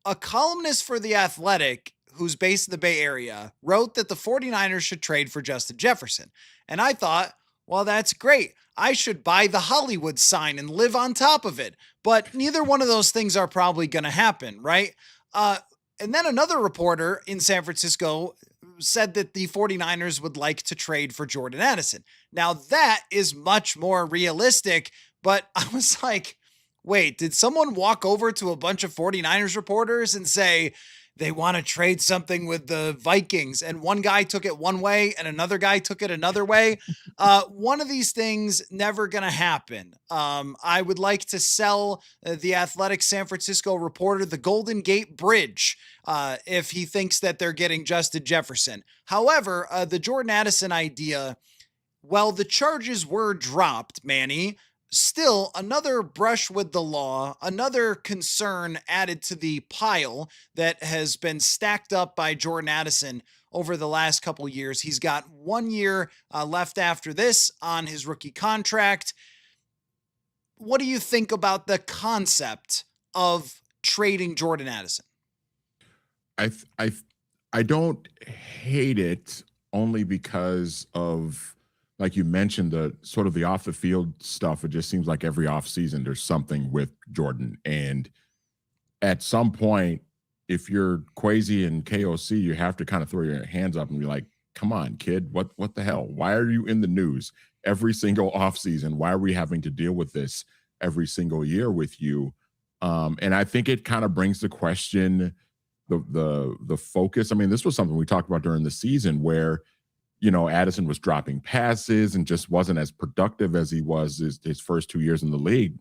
A columnist for The Athletic, who's based in the Bay Area, wrote that the 49ers should trade for Justin Jefferson. And I thought, well, that's great. I should buy the Hollywood sign and live on top of it. But neither one of those things are probably going to happen, right? And then another reporter in San Francisco said that the 49ers would like to trade for Jordan Addison. Now, that is much more realistic, but I was like, wait, did someone walk over to a bunch of 49ers reporters and say they want to trade something with the Vikings? And one guy took it one way and another guy took it another way. One of these things never going to happen. I would like to sell the Athletic San Francisco reporter the Golden Gate Bridge if he thinks that they're getting Justin Jefferson. However, the Jordan Addison idea, well, the charges were dropped, Manny. Still, another brush with the law, another concern added to the pile that has been stacked up by Jordan Addison over the last couple years. He's got 1 year left after this on his rookie contract. What do you think about the concept of trading Jordan Addison? I th- I th- I don't hate it only because of, like you mentioned, the sort of the off the field stuff. It just seems like every off season there's something with Jordan, and at some point, if you're Quasi and KOC, you have to kind of throw your hands up and be like, "Come on, kid, what the hell? Why are you in the news every single off season? Why are we having to deal with this every single year with you?" And I think it kind of brings the question, the focus. I mean, this was something we talked about during the season where, Addison was dropping passes and just wasn't as productive as he was his first 2 years in the league.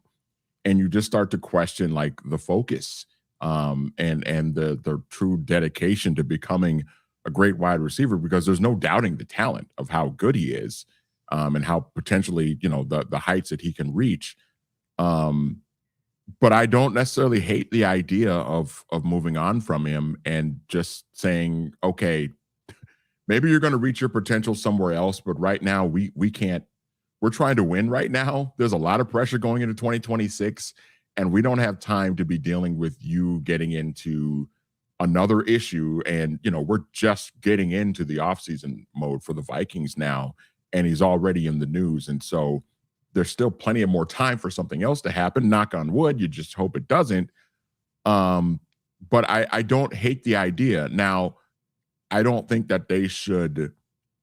And you just start to question like the focus, and the true dedication to becoming a great wide receiver, because there's no doubting the talent of how good he is, and how potentially, the heights that he can reach. But I don't necessarily hate the idea of moving on from him and just saying, okay, maybe you're going to reach your potential somewhere else, but right now we can't. We're trying to win right now. There's a lot of pressure going into 2026, and we don't have time to be dealing with you getting into another issue. And we're just getting into the offseason mode for the Vikings now, and he's already in the news. And so there's still plenty of more time for something else to happen. Knock on wood. You just hope it doesn't. But I don't hate the idea. Now, I don't think that they should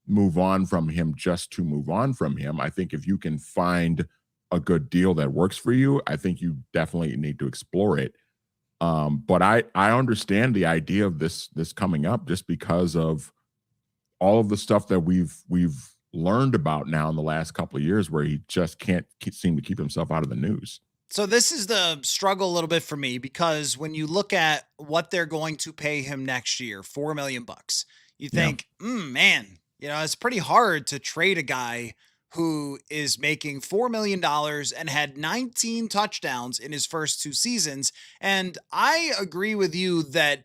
move on from him just to move on from him. I think if you can find a good deal that works for you, I think you definitely need to explore it. But I understand the idea of this coming up just because of all of the stuff that we've learned about now in the last couple of years, where he just can't seem to keep himself out of the news. So this is the struggle a little bit for me, because when you look at what they're going to pay him next year, $4 million, you Yeah. think, man, it's pretty hard to trade a guy who is making $4 million and had 19 touchdowns in his first 2 seasons. And I agree with you that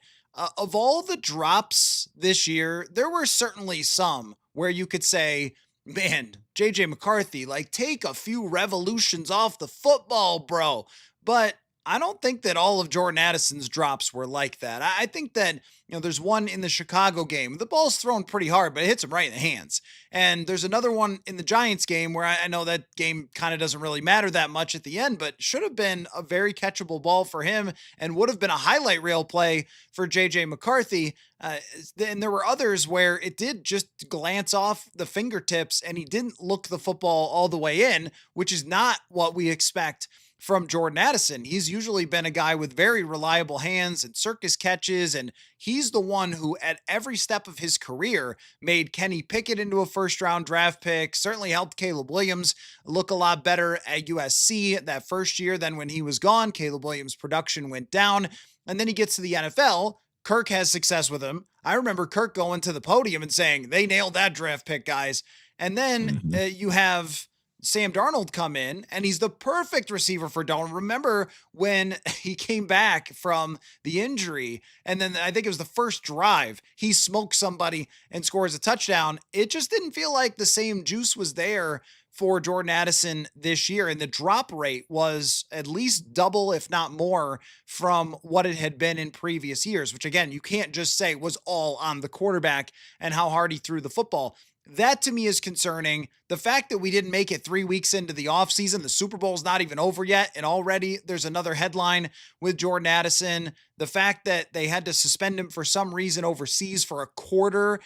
of all the drops this year, there were certainly some where you could say, man, JJ McCarthy, like take a few revolutions off the football, bro. But I don't think that all of Jordan Addison's drops were like that. I think that, there's one in the Chicago game. The ball's thrown pretty hard, but it hits him right in the hands. And there's another one in the Giants game where I know that game kind of doesn't really matter that much at the end, but should have been a very catchable ball for him and would have been a highlight reel play for JJ McCarthy. And there were others where it did just glance off the fingertips and he didn't look the football all the way in, which is not what we expect from Jordan Addison. He's usually been a guy with very reliable hands and circus catches, and he's the one who at every step of his career made Kenny Pickett into a first-round draft pick, certainly helped Caleb Williams look a lot better at USC that first year than when he was gone. Caleb Williams' production went down, and then he gets to the NFL. Kirk has success with him. I remember Kirk going to the podium and saying, they nailed that draft pick, guys. And then you have Sam Darnold come in, and he's the perfect receiver for Darnold. Remember when he came back from the injury, and then I think it was the first drive, he smoked somebody and scores a touchdown. It just didn't feel like the same juice was there for Jordan Addison this year, and the drop rate was at least double, if not more, from what it had been in previous years, which again, you can't just say was all on the quarterback and how hard he threw the football. That to me is concerning. The fact that we didn't make it 3 weeks into the offseason, the Super Bowl's not even over yet, and already there's another headline with Jordan Addison. The fact that they had to suspend him for some reason overseas for a quarter,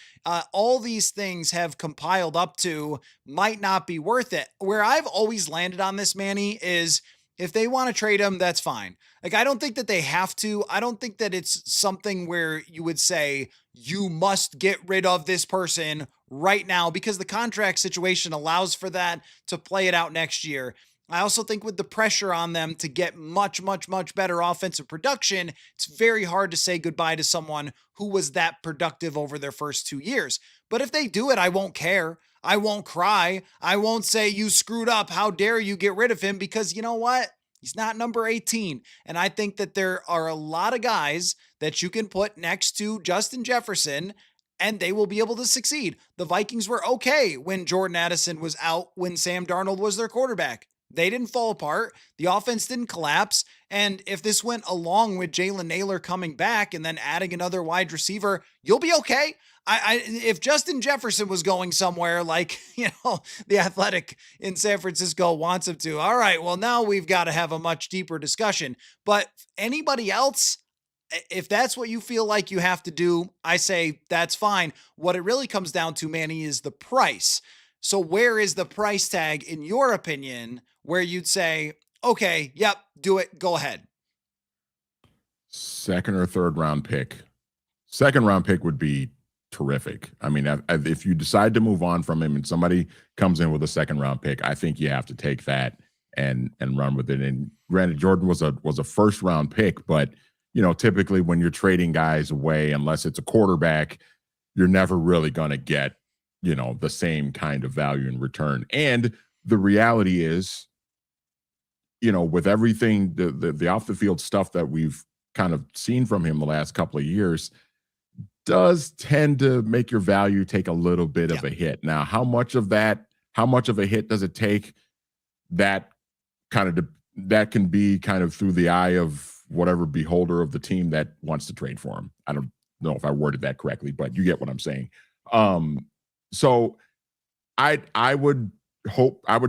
all these things have compiled up to might not be worth it. Where I've always landed on this, Manny, is if they want to trade him, that's fine. Like, I don't think that they have to. I don't think that it's something where you would say, you must get rid of this person right now because the contract situation allows for that to play it out next year. I also think with the pressure on them to get much, much, much better offensive production, it's very hard to say goodbye to someone who was that productive over their first 2 years. But if they do it, I won't care. I won't cry. I won't say you screwed up. How dare you get rid of him? Because you know what? He's not number 18. And I think that there are a lot of guys that you can put next to Justin Jefferson and they will be able to succeed. The Vikings were okay when Jordan Addison was out, when Sam Darnold was their quarterback. They didn't fall apart. The offense didn't collapse. And if this went along with Jalen Naylor coming back and then adding another wide receiver, you'll be okay. If Justin Jefferson was going somewhere like, the Athletic in San Francisco wants him to, all right, well, now we've got to have a much deeper discussion. But anybody else, if that's what you feel like you have to do, I say that's fine. What it really comes down to, Manny, is the price. So where is the price tag, in your opinion, where you'd say, okay, yep, do it, go ahead? Second or third round pick. Second round pick would be terrific. I mean, if you decide to move on from him and somebody comes in with a second round pick, I think you have to take that and run with it. And granted, Jordan was a first round pick, but typically when you're trading guys away, unless it's a quarterback, you're never really going to get, the same kind of value in return. And the reality is, with everything, the off the field stuff that we've kind of seen from him the last couple of years does tend to make your value take a little bit of a hit. Now, how much of a hit does it take? That can be kind of through the eye of whatever beholder of the team that wants to trade for him. I don't know if I worded that correctly, but you get what I'm saying. So I would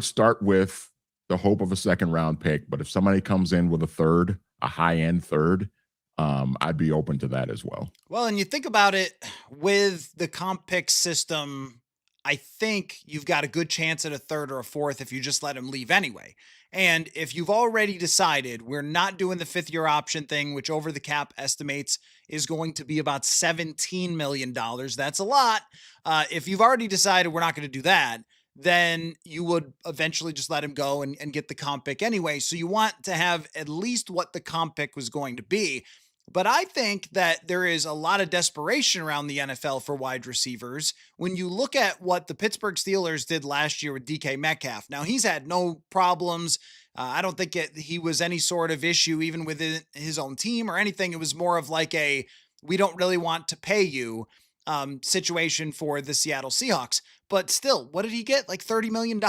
start with the hope of a second round pick, but if somebody comes in with a high end third, I'd be open to that as well. Well, and you think about it with the comp pick system, I think you've got a good chance at a third or a fourth if you just let him leave anyway. And if you've already decided we're not doing the 5th-year option thing, which over the cap estimates is going to be about $17 million, that's a lot. If you've already decided we're not going to do that, then you would eventually just let him go and get the comp pick anyway. So you want to have at least what the comp pick was going to be. But I think that there is a lot of desperation around the NFL for wide receivers when you look at what the Pittsburgh Steelers did last year with DK Metcalf. Now, he's had no problems. I don't think he was any sort of issue, even within his own team or anything. It was more of like a, we don't really want to pay you situation for the Seattle Seahawks. But still, what did he get? Like $30 million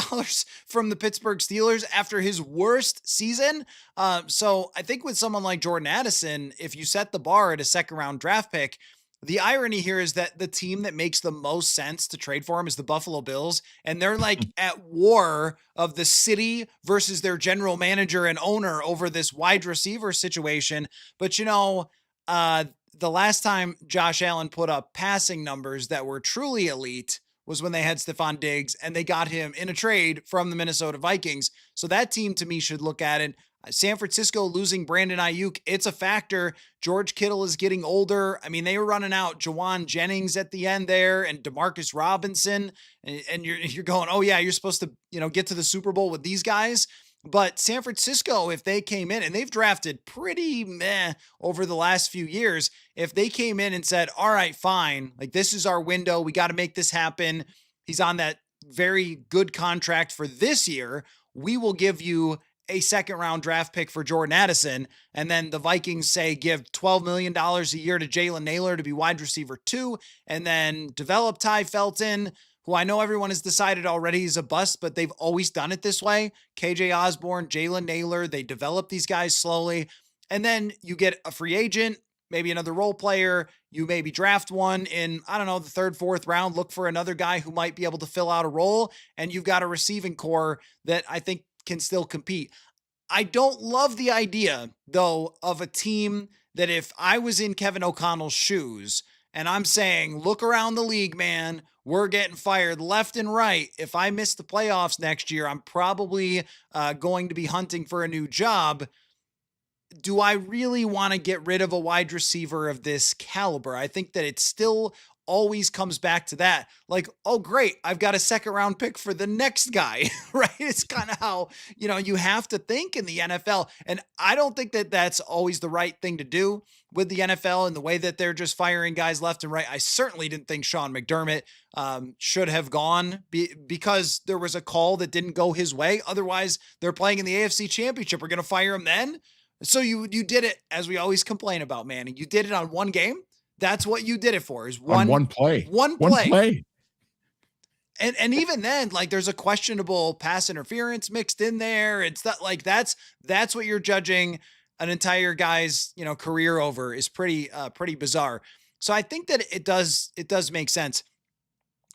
from the Pittsburgh Steelers after his worst season? So I think with someone like Jordan Addison, if you set the bar at a second round draft pick, the irony here is that the team that makes the most sense to trade for him is the Buffalo Bills. And they're like at war of the city versus their general manager and owner over this wide receiver situation. But, the last time Josh Allen put up passing numbers that were truly elite was when they had Stephon Diggs and they got him in a trade from the Minnesota Vikings. So that team to me should look at it. San Francisco losing Brandon Ayuk, it's a factor. George Kittle is getting older. I mean, they were running out Jawan Jennings at the end there and Demarcus Robinson. And you're going, oh yeah, you're supposed to, get to the Super Bowl with these guys. But San Francisco, if they came in, and they've drafted pretty meh over the last few years, if they came in and said, all right, fine, like this is our window, we got to make this happen. He's on that very good contract for this year. We will give you a second round draft pick for Jordan Addison. And then the Vikings say, give $12 million a year to Jalen Naylor to be wide receiver 2, and then develop Ty Felton, who I know everyone has decided already is a bust, but they've always done it this way. KJ Osborne, Jalen Naylor, they develop these guys slowly. And then you get a free agent, maybe another role player. You maybe draft one in, I don't know, the third, fourth round, look for another guy who might be able to fill out a role. And you've got a receiving core that I think can still compete. I don't love the idea, though, of a team that if I was in Kevin O'Connell's shoes and I'm saying, look around the league, man, we're getting fired left and right. If I miss the playoffs next year, I'm probably going to be hunting for a new job. Do I really want to get rid of a wide receiver of this caliber? I think that it still always comes back to that. Like, oh, great, I've got a second round pick for the next guy, right? It's kind of how, you have to think in the NFL. And I don't think that that's always the right thing to do with the NFL and the way that they're just firing guys left and right. I certainly didn't think Sean McDermott should have gone because there was a call that didn't go his way. Otherwise, they're playing in the AFC Championship. We're going to fire him then. So you did it, as we always complain about, Manny. You did it on one game. That's what you did it for, is one play. One play. And even then, like, there's a questionable pass interference mixed in there. It's not like that's what you're judging an entire guy's, career over, is pretty bizarre. So I think that it does make sense.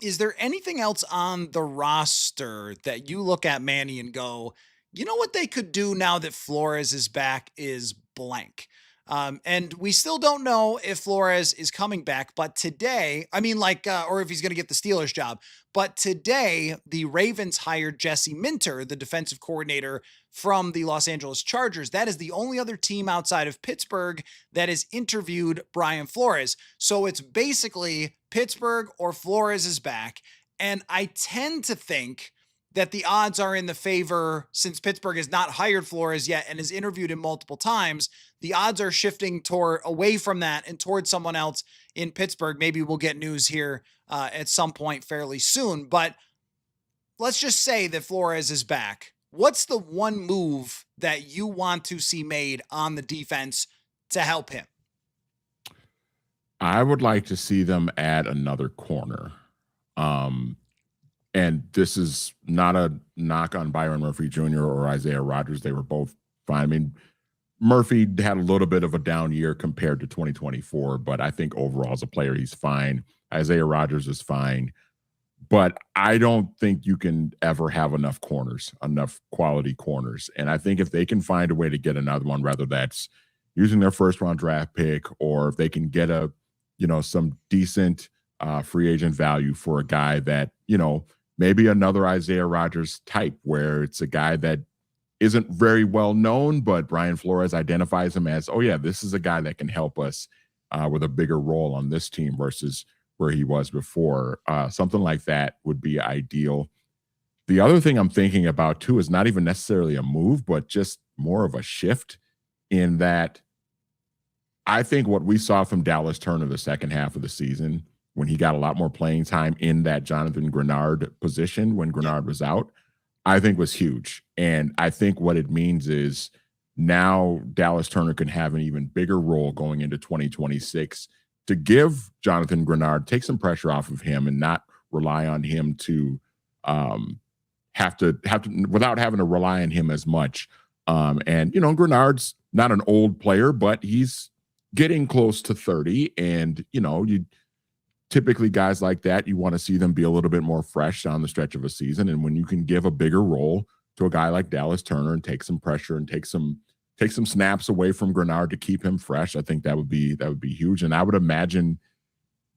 Is there anything else on the roster that you look at, Manny, and go, you know what they could do now that Flores is back is blank? And we still don't know if Flores is coming back, but today, or if he's going to get the Steelers job. But today, the Ravens hired Jesse Minter, the defensive coordinator from the Los Angeles Chargers. That is the only other team outside of Pittsburgh that has interviewed Brian Flores. So it's basically Pittsburgh or Flores is back. And I tend to think that the odds are in the favor, since Pittsburgh has not hired Flores yet and has interviewed him multiple times. The odds are shifting away from that and towards someone else in Pittsburgh. Maybe we'll get news here at some point fairly soon, but let's just say that Flores is back. What's the one move that you want to see made on the defense to help him? I would like to see them add another corner. And this is not a knock on Byron Murphy Jr. or Isaiah Rodgers. They were both fine. I mean, Murphy had a little bit of a down year compared to 2024, but I think overall as a player, he's fine. Isaiah Rodgers is fine. But I don't think you can ever have enough corners, enough quality corners. And I think if they can find a way to get another one, whether that's using their first round draft pick or if they can get some decent free agent value for a guy that, maybe another Isaiah Rodgers type, where it's a guy that isn't very well known, but Brian Flores identifies him as, oh yeah, this is a guy that can help us with a bigger role on this team versus where he was before. Something like that would be ideal. The other thing I'm thinking about too is not even necessarily a move, but just more of a shift, in that I think what we saw from Dallas Turner the second half of the season, when he got a lot more playing time in that Jonathan Grenard position when Yep. Grenard was out, I think was huge. And I think what it means is now Dallas Turner can have an even bigger role going into 2026 to give Jonathan Grenard, take some pressure off of him and not rely on him to have to without having to rely on him as much. And Grenard's not an old player, but he's getting close to 30. And you typically guys like that, you want to see them be a little bit more fresh on the stretch of a season. And when you can give a bigger role to a guy like Dallas Turner and take some pressure and take some snaps away from Grenard to keep him fresh, I think that would be huge. And I would imagine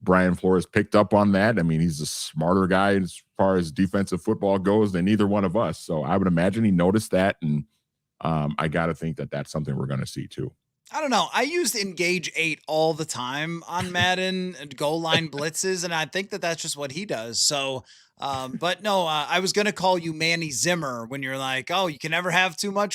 Brian Flores picked up on that. I mean, he's a smarter guy as far as defensive football goes than either one of us. So I would imagine he noticed that. And I got to think that that's something we're going to see too. I don't know. I used Engage 8 all the time on Madden and goal line blitzes, and I think that that's just what he does. So, but no, I was going to call you Manny Zimmer when you're like, oh, you can never have too many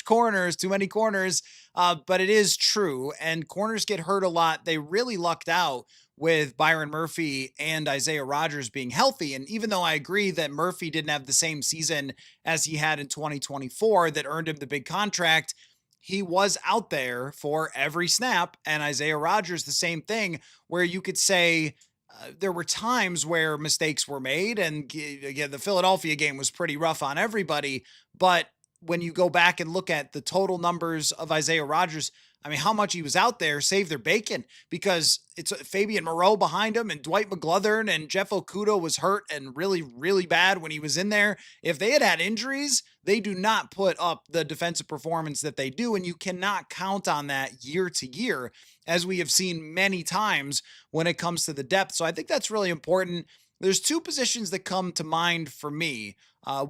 corners. But it is true. And corners get hurt a lot. They really lucked out with Byron Murphy and Isaiah Rodgers being healthy. And even though I agree that Murphy didn't have the same season as he had in 2024 that earned him the big contract, he was out there for every snap. And Isaiah Rodgers, the same thing, where you could say there were times where mistakes were made. And again, the Philadelphia game was pretty rough on everybody. But when you go back and look at the total numbers of Isaiah Rodgers, I mean, how much he was out there saved their bacon, because it's Fabian Moreau behind him and Dwight McGlothern, and Jeff Okudah was hurt and really, really bad when he was in there. If they had injuries, they do not put up the defensive performance that they do. And you cannot count on that year to year, as we have seen many times when it comes to the depth. So I think that's really important. There's two positions that come to mind for me.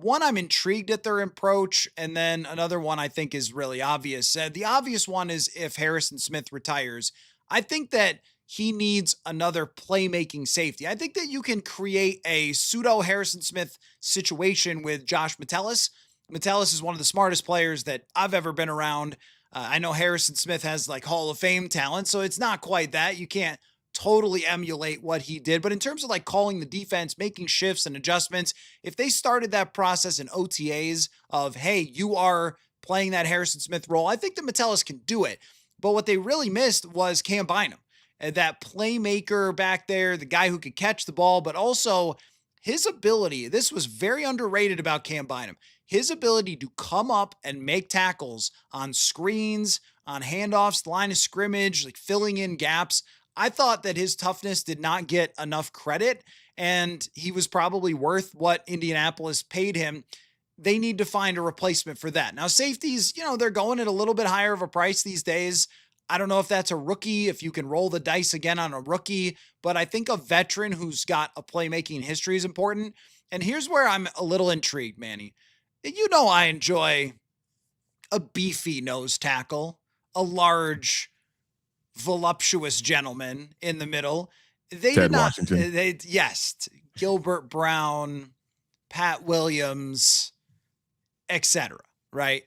One, I'm intrigued at their approach, and then another one I think is really obvious. The obvious one is if Harrison Smith retires. I think that he needs another playmaking safety. I think that you can create a pseudo Harrison Smith situation with Josh Metellus. Metellus is one of the smartest players that I've ever been around. I know Harrison Smith has like Hall of Fame talent, so it's not quite that. You can't totally emulate what he did. But in terms of like calling the defense, making shifts and adjustments, if they started that process in OTAs of, hey, you are playing that Harrison Smith role, I think the Metellus can do it. But what they really missed was Cam Bynum, that playmaker back there, the guy who could catch the ball, but also his ability. This was very underrated about Cam Bynum. His ability to come up and make tackles on screens, on handoffs, line of scrimmage, like filling in gaps. I thought that his toughness did not get enough credit, and he was probably worth what Indianapolis paid him. They need to find a replacement for that. Now, safeties, they're going at a little bit higher of a price these days. I don't know if that's a rookie, if you can roll the dice again on a rookie, but I think a veteran who's got a playmaking history is important. And here's where I'm a little intrigued, Manny. I enjoy a beefy nose tackle, a large, voluptuous gentleman in the middle. They Ted did not. Washington. Yes, Gilbert Brown, Pat Williams, etc. Right.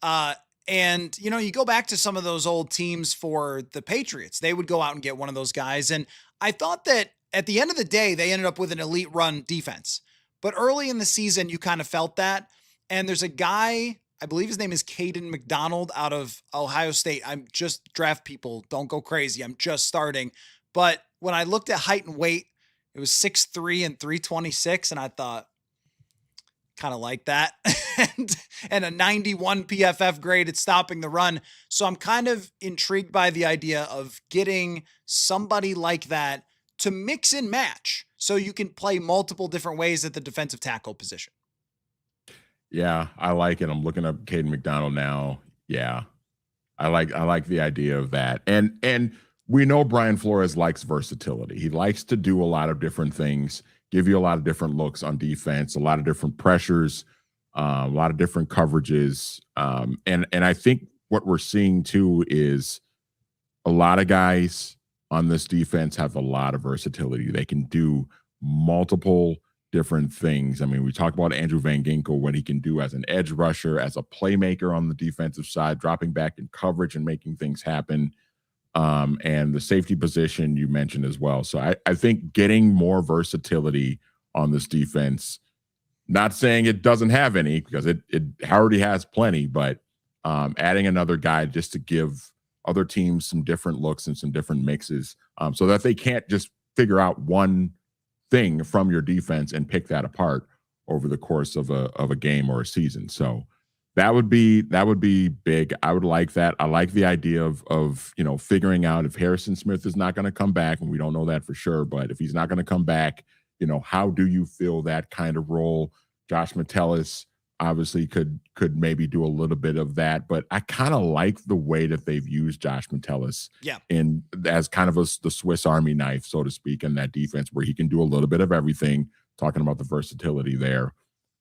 And you go back to some of those old teams for the Patriots. They would go out and get one of those guys. And I thought that at the end of the day, they ended up with an elite run defense. But early in the season, you kind of felt that. And there's a guy, I believe his name is Caden McDonald out of Ohio State. I'm just draft people. Don't go crazy. I'm just starting. But when I looked at height and weight, it was 6'3" and 326. And I thought, kind of like that. and a 91 PFF grade at stopping the run. So I'm kind of intrigued by the idea of getting somebody like that to mix and match so you can play multiple different ways at the defensive tackle position. Yeah, I like it. I'm looking up Caden McDonald now. Yeah. I like the idea of that. And we know Brian Flores likes versatility. He likes to do a lot of different things, give you a lot of different looks on defense, a lot of different pressures, a lot of different coverages. And I think what we're seeing too is a lot of guys on this defense have a lot of versatility. They can do multiple different things. I mean, we talk about Andrew Van Ginkel, what he can do as an edge rusher, as a playmaker on the defensive side, dropping back in coverage and making things happen. And the safety position you mentioned as well. So I think getting more versatility on this defense, not saying it doesn't have any because it already has plenty, but adding another guy just to give other teams some different looks and some different mixes, so that they can't just figure out one thing from your defense and pick that apart over the course of a game or a season. So that would be big. I would like that. I like the idea of figuring out if Harrison Smith is not going to come back, and we don't know that for sure, but if he's not going to come back, how do you fill that kind of role? Josh Metellus obviously could maybe do a little bit of that, but I kind of like the way that they've used Josh Metellus Yeah. in as kind of the Swiss Army knife, so to speak, in that defense where he can do a little bit of everything. Talking about the versatility there.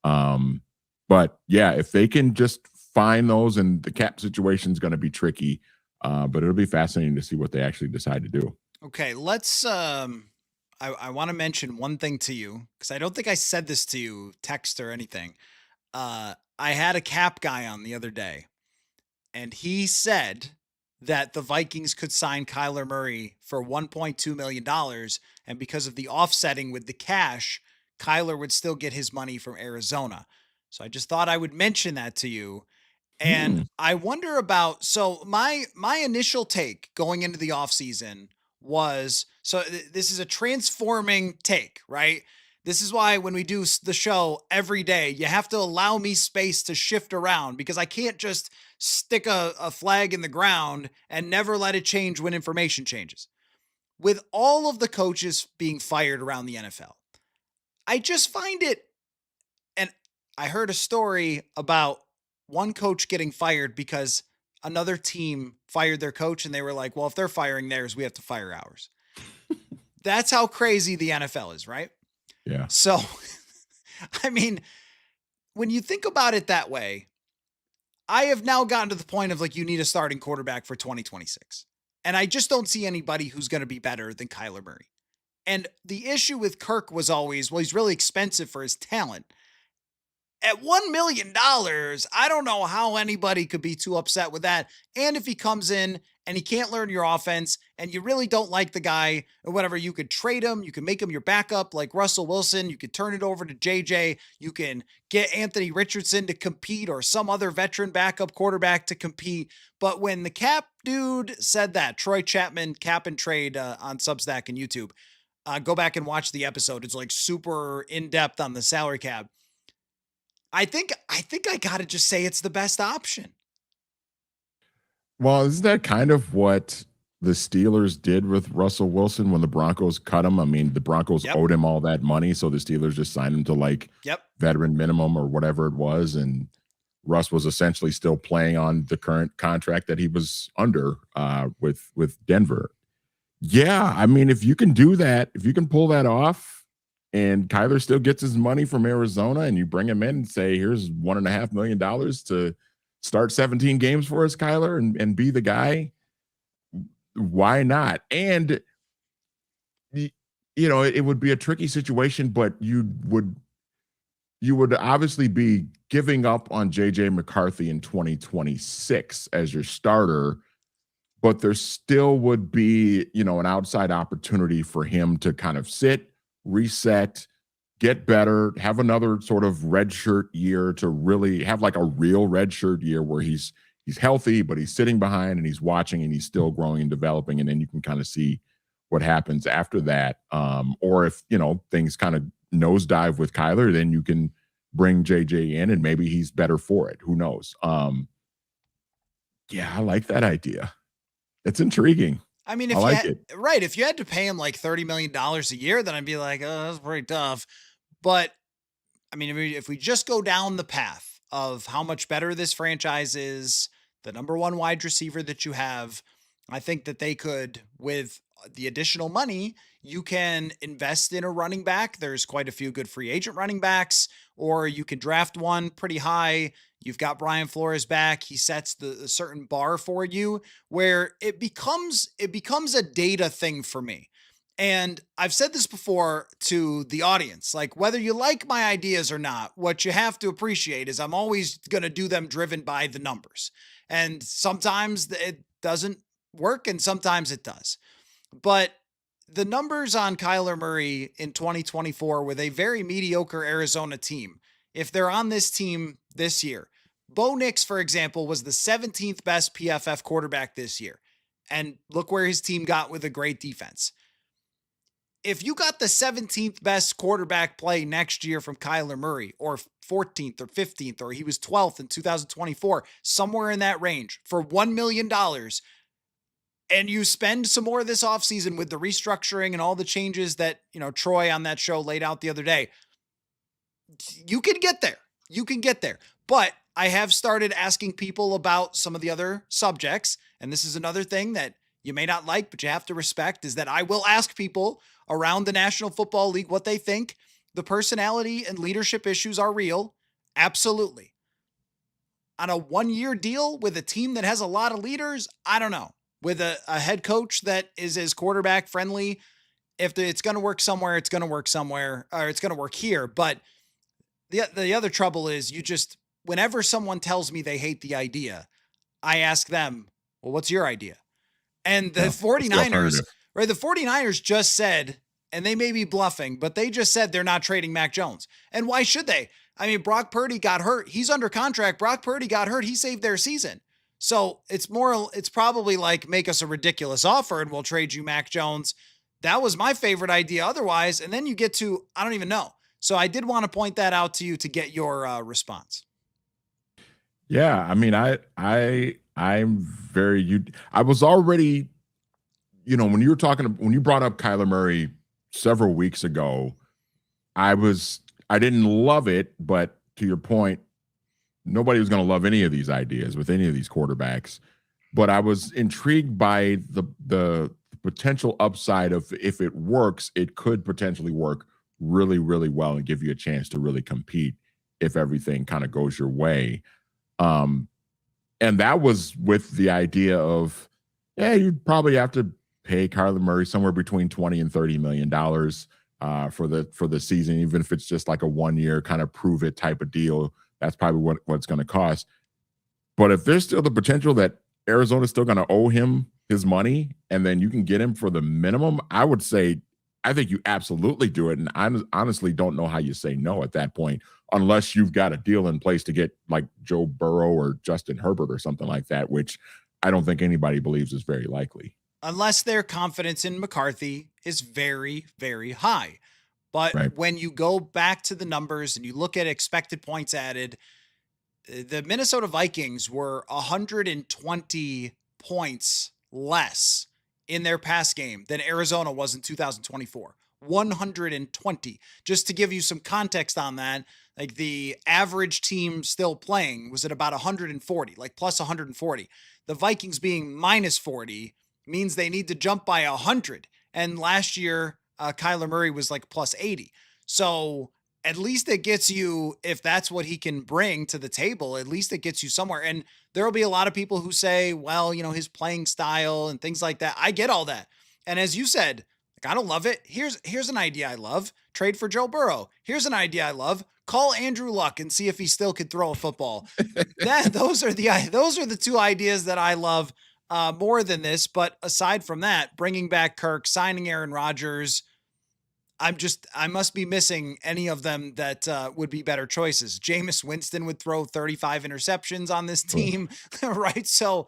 But yeah, if they can just find those, and the cap situation is going to be tricky, but it'll be fascinating to see what they actually decide to do. Okay, let's I want to mention one thing to you because I don't think I said this to you, text or anything. I had a cap guy on the other day, and he said that the Vikings could sign Kyler Murray for $1.2 million. And because of the offsetting with the cash, Kyler would still get his money from Arizona. So I just thought I would mention that to you. And Hmm. I wonder about, so my initial take going into the offseason was, this is a transforming take, right? This is why when we do the show every day, you have to allow me space to shift around because I can't just stick a flag in the ground and never let it change when information changes. With all of the coaches being fired around the NFL, I just find it, and I heard a story about one coach getting fired because another team fired their coach and they were like, well, if they're firing theirs, we have to fire ours. That's how crazy the NFL is, right? Yeah. So, I mean, when you think about it that way, I have now gotten to the point of like, you need a starting quarterback for 2026. And I just don't see anybody who's going to be better than Kyler Murray. And the issue with Kirk was always, well, he's really expensive for his talent. At $1 million, I don't know how anybody could be too upset with that. And if he comes in and he can't learn your offense and you really don't like the guy or whatever, you could trade him. You can make him your backup like Russell Wilson. You could turn it over to JJ. You can get Anthony Richardson to compete or some other veteran backup quarterback to compete. But when the cap dude said that, Troy Chapman, cap and trade on Substack and YouTube, go back and watch the episode. It's like super in-depth on the salary cap. I think I gotta just say it's the best option. Well, isn't that kind of what the Steelers did with Russell Wilson when the Broncos cut him? I mean, the Broncos Yep. owed him all that money, so the Steelers just signed him to like Yep. veteran minimum or whatever it was, and Russ was essentially still playing on the current contract that he was under with Denver. Yeah, I mean, if you can do that, if you can pull that off, and Kyler still gets his money from Arizona, and you bring him in and say, "Here's $1.5 million to start 17 games for us, Kyler, and be the guy." Why not? And it would be a tricky situation, but you would obviously be giving up on JJ McCarthy in 2026 as your starter, but there still would be, an outside opportunity for him to kind of sit, reset, get better, have another sort of redshirt year to really have like a real redshirt year where he's healthy, but he's sitting behind and he's watching and he's still growing and developing. And then you can kind of see what happens after that. Or if, things kind of nosedive with Kyler, then you can bring JJ in and maybe he's better for it. Who knows? Yeah, I like that idea. It's intriguing. I mean, I like it. Right, if you had to pay him like $30 million a year, then I'd be like, oh, that's pretty tough. But I mean, if we just go down the path of how much better this franchise is, the number one wide receiver that you have, I think that they could, with the additional money, you can invest in a running back. There's quite a few good free agent running backs, or you can draft one pretty high. You've got Brian Flores back. He sets the certain bar for you where it becomes a data thing for me. And I've said this before to the audience, like whether you like my ideas or not, what you have to appreciate is I'm always going to do them driven by the numbers. And sometimes it doesn't work and sometimes it does. But the numbers on Kyler Murray in 2024 with a very mediocre Arizona team, if they're on this team this year, Bo Nix, for example, was the 17th best PFF quarterback this year. And look where his team got with a great defense. If you got the 17th best quarterback play next year from Kyler Murray, or 14th or 15th, or he was 12th in 2024, somewhere in that range for $1 million, and you spend some more this offseason with the restructuring and all the changes that, Troy on that show laid out the other day, you can get there. You can get there. But I have started asking people about some of the other subjects. And this is another thing that you may not like, but you have to respect, is that I will ask people around the National Football League what they think. The personality and leadership issues are real. Absolutely. On a 1-year deal with a team that has a lot of leaders, I don't know. With a head coach that is as quarterback friendly, if it's going to work somewhere, it's going to work somewhere, or it's going to work here. But the other trouble is whenever someone tells me they hate the idea, I ask them, well, what's your idea? And the 49ers, right? The 49ers just said, and they may be bluffing, but they just said they're not trading Mac Jones. And why should they? I mean, Brock Purdy got hurt. He's under contract. Brock Purdy got hurt. He saved their season. So it's probably like, make us a ridiculous offer and we'll trade you Mac Jones. That was my favorite idea otherwise. And then you get to, I don't even know. So I did want to point that out to you to get your response. Yeah. I mean, I was already, when you brought up Kyler Murray several weeks ago, I didn't love it, but to your point, nobody was going to love any of these ideas with any of these quarterbacks, but I was intrigued by the potential upside of, if it works, it could potentially work really, really well and give you a chance to really compete if everything kind of goes your way. And that was with the idea of, you'd probably have to pay Kyler Murray somewhere between $20 and $30 million for the season, even if it's just like a 1-year kind of prove it type of deal. That's probably what it's going to cost. But if there's still the potential that Arizona's still going to owe him his money, and then you can get him for the minimum, I would say, I think you absolutely do it. And I honestly don't know how you say no at that point, unless you've got a deal in place to get like Joe Burrow or Justin Herbert or something like that, which I don't think anybody believes is very likely. Unless their confidence in McCarthy is very, very high. But when you go back to the numbers and you look at expected points added, the Minnesota Vikings were 120 points less in their pass game than Arizona was in 2024. 120. Just to give you some context on that, like the average team still playing was at about 140, like plus 140. The Vikings being minus 40 means they need to jump by 100. And last year, Kyler Murray was like plus 80. So at least it gets you, if that's what he can bring to the table, at least it gets you somewhere. And there'll be a lot of people who say, well, his playing style and things like that. I get all that. And as you said, like, I don't love it. Here's an idea I love. Trade for Joe Burrow. Here's an idea I love. Call Andrew Luck and see if he still could throw a football. Those are the two ideas that I love more than this. But aside from that, bringing back Kirk, signing Aaron Rodgers, I must be missing any of them that would be better choices. Jameis Winston would throw 35 interceptions on this team, right? So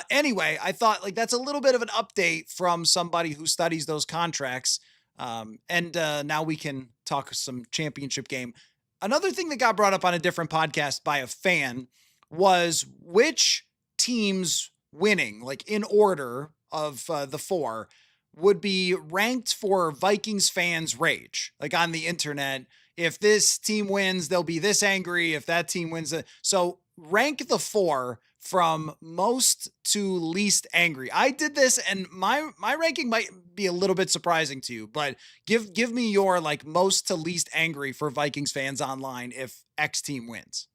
anyway, I thought like that's a little bit of an update from somebody who studies those contracts. And now we can talk some championship game. Another thing that got brought up on a different podcast by a fan was which teams winning, like in order of the four, would be ranked for Vikings fans' rage, like on the internet. If this team wins, they'll be this angry. If that team wins, so rank the four from most to least angry. I did this, and my ranking might be a little bit surprising to you, but give me your like most to least angry for Vikings fans online if X team wins.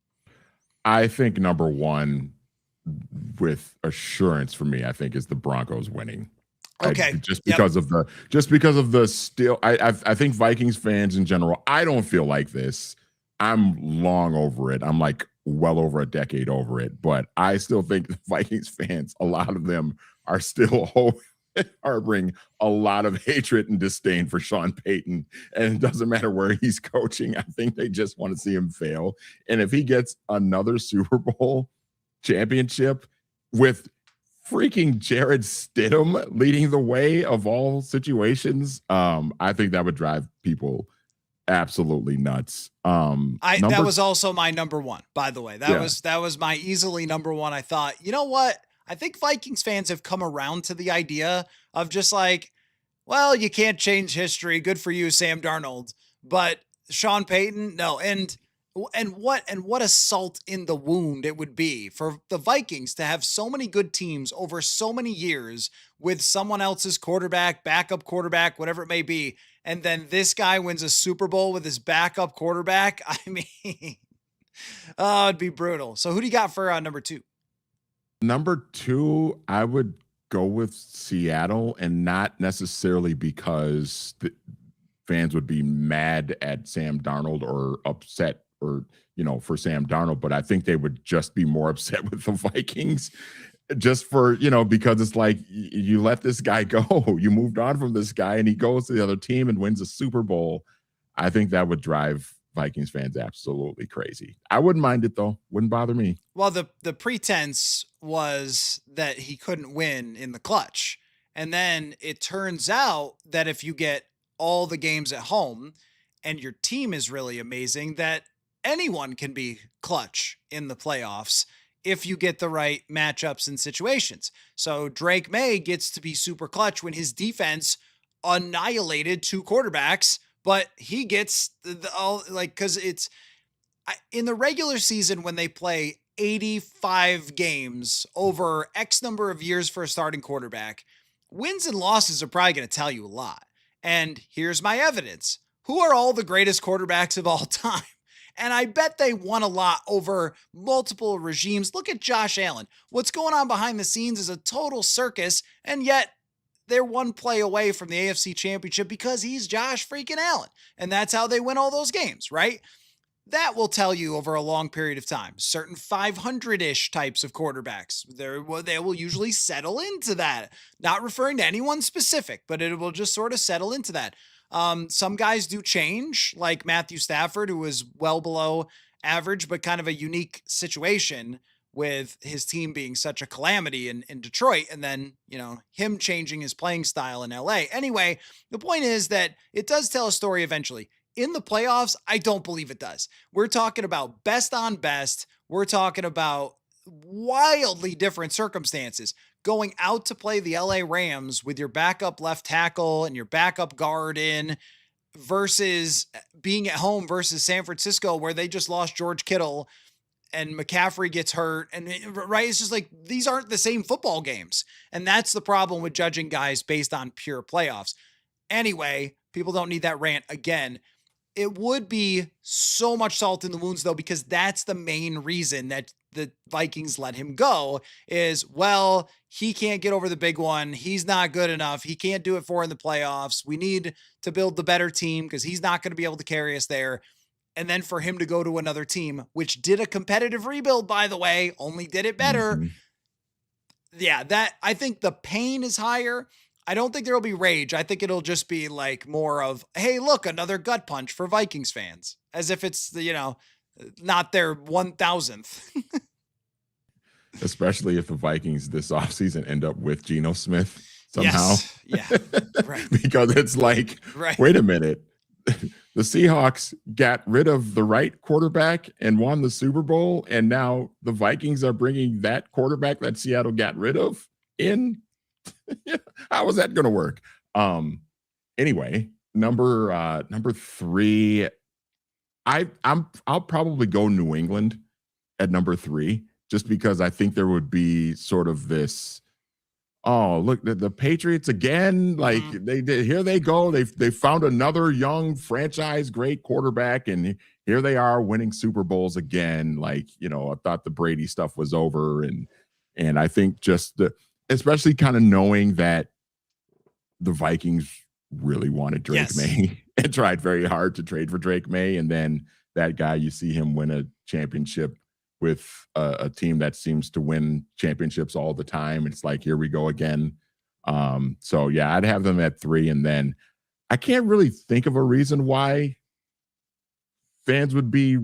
I think number one, with assurance for me, I think is the Broncos winning. Okay. Just because of the still, I think Vikings fans in general, I don't feel like this. I'm long over it. I'm like well over a decade over it, but I still think the Vikings fans, a lot of them are still harboring a lot of hatred and disdain for Sean Payton. And it doesn't matter where he's coaching. I think they just want to see him fail. And if he gets another Super Bowl championship with freaking Jared Stidham leading the way of all situations, I think that would drive people absolutely nuts. That was also my number one, by the way. That was my easily number one. I thought, you know what? I think Vikings fans have come around to the idea of just like, well, you can't change history. Good for you, Sam Darnold. But Sean Payton, no. And what a salt in the wound it would be for the Vikings to have so many good teams over so many years with someone else's quarterback, backup quarterback, whatever it may be. And then this guy wins a Super Bowl with his backup quarterback. I mean, oh, it'd be brutal. So who do you got for number two? Number two, I would go with Seattle, and not necessarily because the fans would be mad at Sam Darnold or upset or, for Sam Darnold, but I think they would just be more upset with the Vikings just for, because it's like you let this guy go. You moved on from this guy and he goes to the other team and wins a Super Bowl. I think that would drive Vikings fans absolutely crazy. I wouldn't mind it though. Wouldn't bother me. Well, the pretense was that he couldn't win in the clutch. And then it turns out that if you get all the games at home and your team is really amazing, that anyone can be clutch in the playoffs if you get the right matchups and situations. So Drake May gets to be super clutch when his defense annihilated two quarterbacks, but he gets because it's in the regular season when they play 85 games over X number of years for a starting quarterback, wins and losses are probably going to tell you a lot. And here's my evidence. Who are all the greatest quarterbacks of all time? And I bet they won a lot over multiple regimes. Look at Josh Allen. What's going on behind the scenes is a total circus, and yet they're one play away from the AFC Championship because he's Josh freaking Allen. And that's how they win all those games, right? That will tell you over a long period of time. Certain 500-ish types of quarterbacks, they will usually settle into that. Not referring to anyone specific, but it will just sort of settle into that. Some guys do change, like Matthew Stafford, who was well below average, but kind of a unique situation with his team being such a calamity in Detroit. And then, him changing his playing style in LA. Anyway, the point is that it does tell a story eventually. In the playoffs, I don't believe it does. We're talking about best on best. We're talking about wildly different circumstances. Going out to play the LA Rams with your backup left tackle and your backup guard in versus being at home versus San Francisco, where they just lost George Kittle and McCaffrey gets hurt. And right, it's just like, these aren't the same football games. And that's the problem with judging guys based on pure playoffs. Anyway, people don't need that rant again. It would be so much salt in the wounds, though, because that's the main reason that the Vikings let him go is, well, he can't get over the big one. He's not good enough. He can't do it in the playoffs. We need to build the better team because he's not going to be able to carry us there. And then for him to go to another team, which did a competitive rebuild, by the way, only did it better. Mm-hmm. Yeah, I think the pain is higher. I don't think there'll be rage. I think it'll just be like more of, hey, look, another gut punch for Vikings fans, as if it's not their 1000th. Especially if the Vikings this offseason end up with Geno Smith somehow. Yes. Yeah, right. Because it's like, right. Wait a minute. The Seahawks got rid of the right quarterback and won the Super Bowl, and now the Vikings are bringing that quarterback that Seattle got rid of in. How is that going to work? Anyway, number three, I'll probably go New England at number three, just because I think there would be sort of this, oh, look, the Patriots again, like here they go. They found another young franchise great quarterback, and here they are winning Super Bowls again. Like, I thought the Brady stuff was over, and I think just especially kind of knowing that the Vikings really wanted Drake May and tried very hard to trade for Drake May. And then that guy, you see him win a championship with a team that seems to win championships all the time. It's like, here we go again. So yeah, I'd have them at 3. And then I can't really think of a reason why fans would be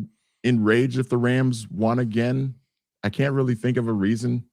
enraged if the Rams won again. I can't really think of a reason.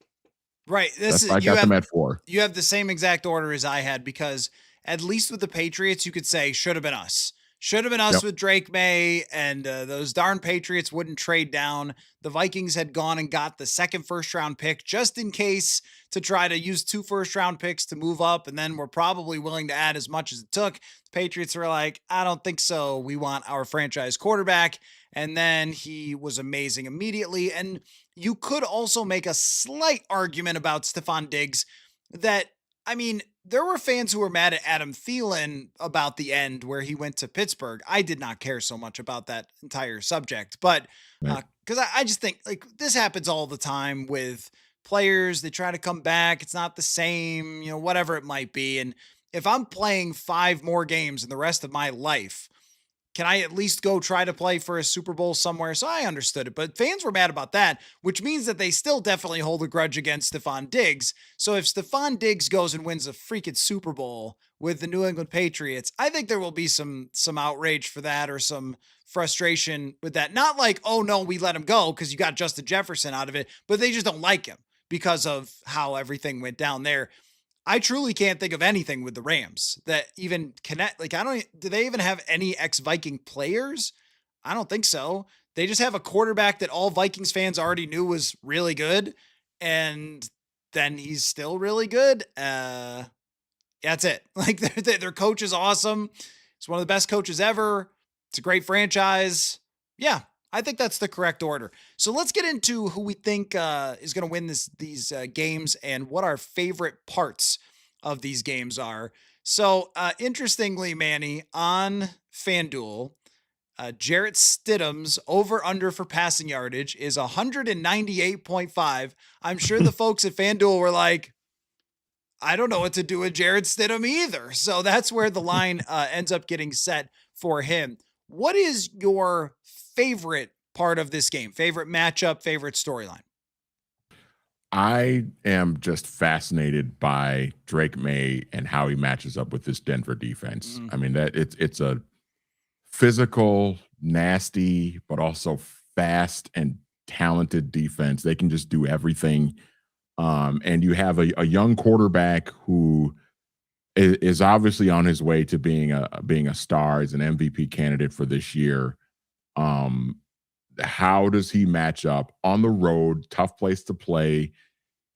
Right. That's why I got them at 4. You have the same exact order as I had, because at least with the Patriots, you could say should have been us. Should have been us Yep. with Drake May, and those darn Patriots wouldn't trade down. The Vikings had gone and got the second first-round pick just in case, to try to use 2 first-round picks to move up, and then we're probably willing to add as much as it took. The Patriots were like, I don't think so. We want our franchise quarterback. And then he was amazing immediately. And you could also make a slight argument about Stephon Diggs that, I mean, there were fans who were mad at Adam Thielen about the end where he went to Pittsburgh. I did not care so much about that entire subject, but Right. because I just think like this happens all the time with players. They try to come back. It's not the same, whatever it might be. And if I'm playing 5 more games in the rest of my life, can I at least go try to play for a Super Bowl somewhere? So I understood it, but fans were mad about that, which means that they still definitely hold a grudge against Stephon Diggs. So if Stephon Diggs goes and wins a freaking Super Bowl with the New England Patriots, I think there will be some outrage for that, or some frustration with that. Not like, oh no, we let him go because you got Justin Jefferson out of it, but they just don't like him because of how everything went down there. I truly can't think of anything with the Rams that even connect. Like, do they even have any ex-Viking players? I don't think so. They just have a quarterback that all Vikings fans already knew was really good. And then he's still really good. That's it. Like, their coach is awesome. He's one of the best coaches ever. It's a great franchise. Yeah, I think that's the correct order. So let's get into who we think is going to win these games and what our favorite parts of these games are. So interestingly, Manny, on FanDuel, Jarrett Stidham's over-under for passing yardage is 198.5. I'm sure the folks at FanDuel were like, I don't know what to do with Jarrett Stidham either. So that's where the line ends up getting set for him. What is your favorite part of this game? Favorite matchup, favorite storyline? I am just fascinated by Drake May and how he matches up with this Denver defense. Mhm. I mean, that it's a physical, nasty, but also fast and talented defense. They can just do everything. And you have a young quarterback who is obviously on his way to being a star, as an MVP candidate for this year. Um, how does he match up on the road? Tough place to play.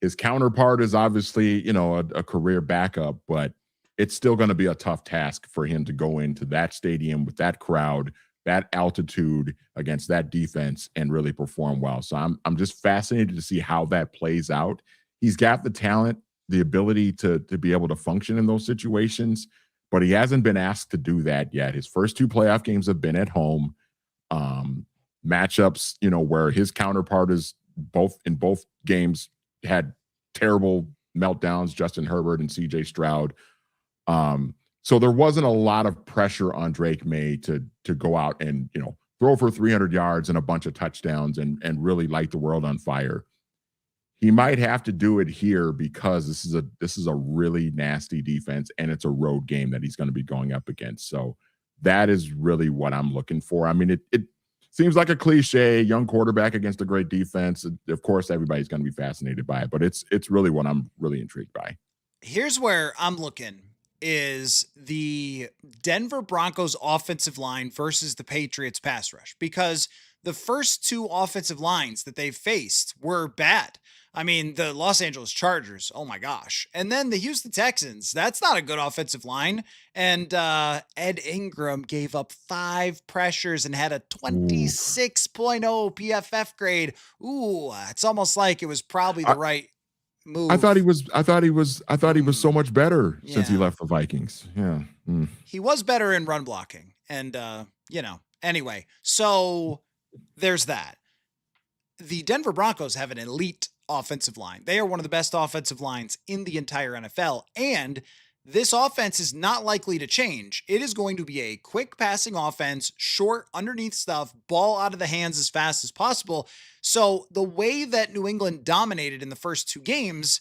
His counterpart is obviously, a career backup, but it's still going to be a tough task for him to go into that stadium with that crowd, that altitude against that defense and really perform well. So I'm just fascinated to see how that plays out. He's got the talent, the ability to be able to function in those situations, but he hasn't been asked to do that yet. His first 2 playoff games have been at home. Matchups, where his counterpart is both games had terrible meltdowns, Justin Herbert and CJ Stroud. So there wasn't a lot of pressure on Drake May to go out and, throw for 300 yards and a bunch of touchdowns and really light the world on fire. He might have to do it here because this is a really nasty defense, and it's a road game that he's going to be going up against. So that is really what I'm looking for. I mean, it seems like a cliche, young quarterback against a great defense. Of course, everybody's going to be fascinated by it, but it's really what I'm really intrigued by. Here's where I'm looking, is the Denver Broncos offensive line versus the Patriots pass rush, because the first 2 offensive lines that they've faced were bad. I mean, the Los Angeles Chargers, oh my gosh. And then the Houston Texans, that's not a good offensive line. And Ed Ingram gave up 5 pressures and had a 26.0 PFF grade. Ooh, it's almost like it was probably the right move. I thought he was so much better since he Yeah. left the Vikings. Yeah. He was better in run blocking. And, anyway, so there's that. The Denver Broncos have an elite offensive line. They are one of the best offensive lines in the entire NFL. And this offense is not likely to change. It is going to be a quick passing offense, short underneath stuff, ball out of the hands as fast as possible. So the way that New England dominated in the first two games,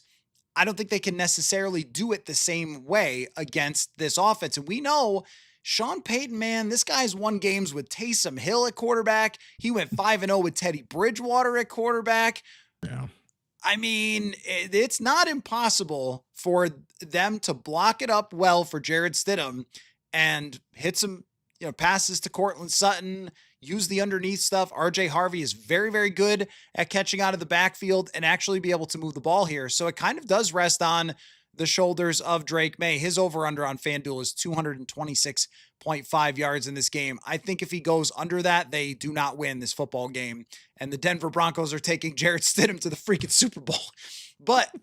I don't think they can necessarily do it the same way against this offense. And we know Sean Payton, man, this guy's won games with Taysom Hill at quarterback. He went 5-0 with Teddy Bridgewater at quarterback. Yeah. I mean, it's not impossible for them to block it up well for Jared Stidham and hit some, passes to Cortland Sutton, use the underneath stuff. RJ Harvey is very, very good at catching out of the backfield and actually be able to move the ball here. So it kind of does rest on the shoulders of Drake May. His over-under on FanDuel is 226.5 yards in this game. I think if he goes under that, they do not win this football game. And the Denver Broncos are taking Jared Stidham to the freaking Super Bowl. But,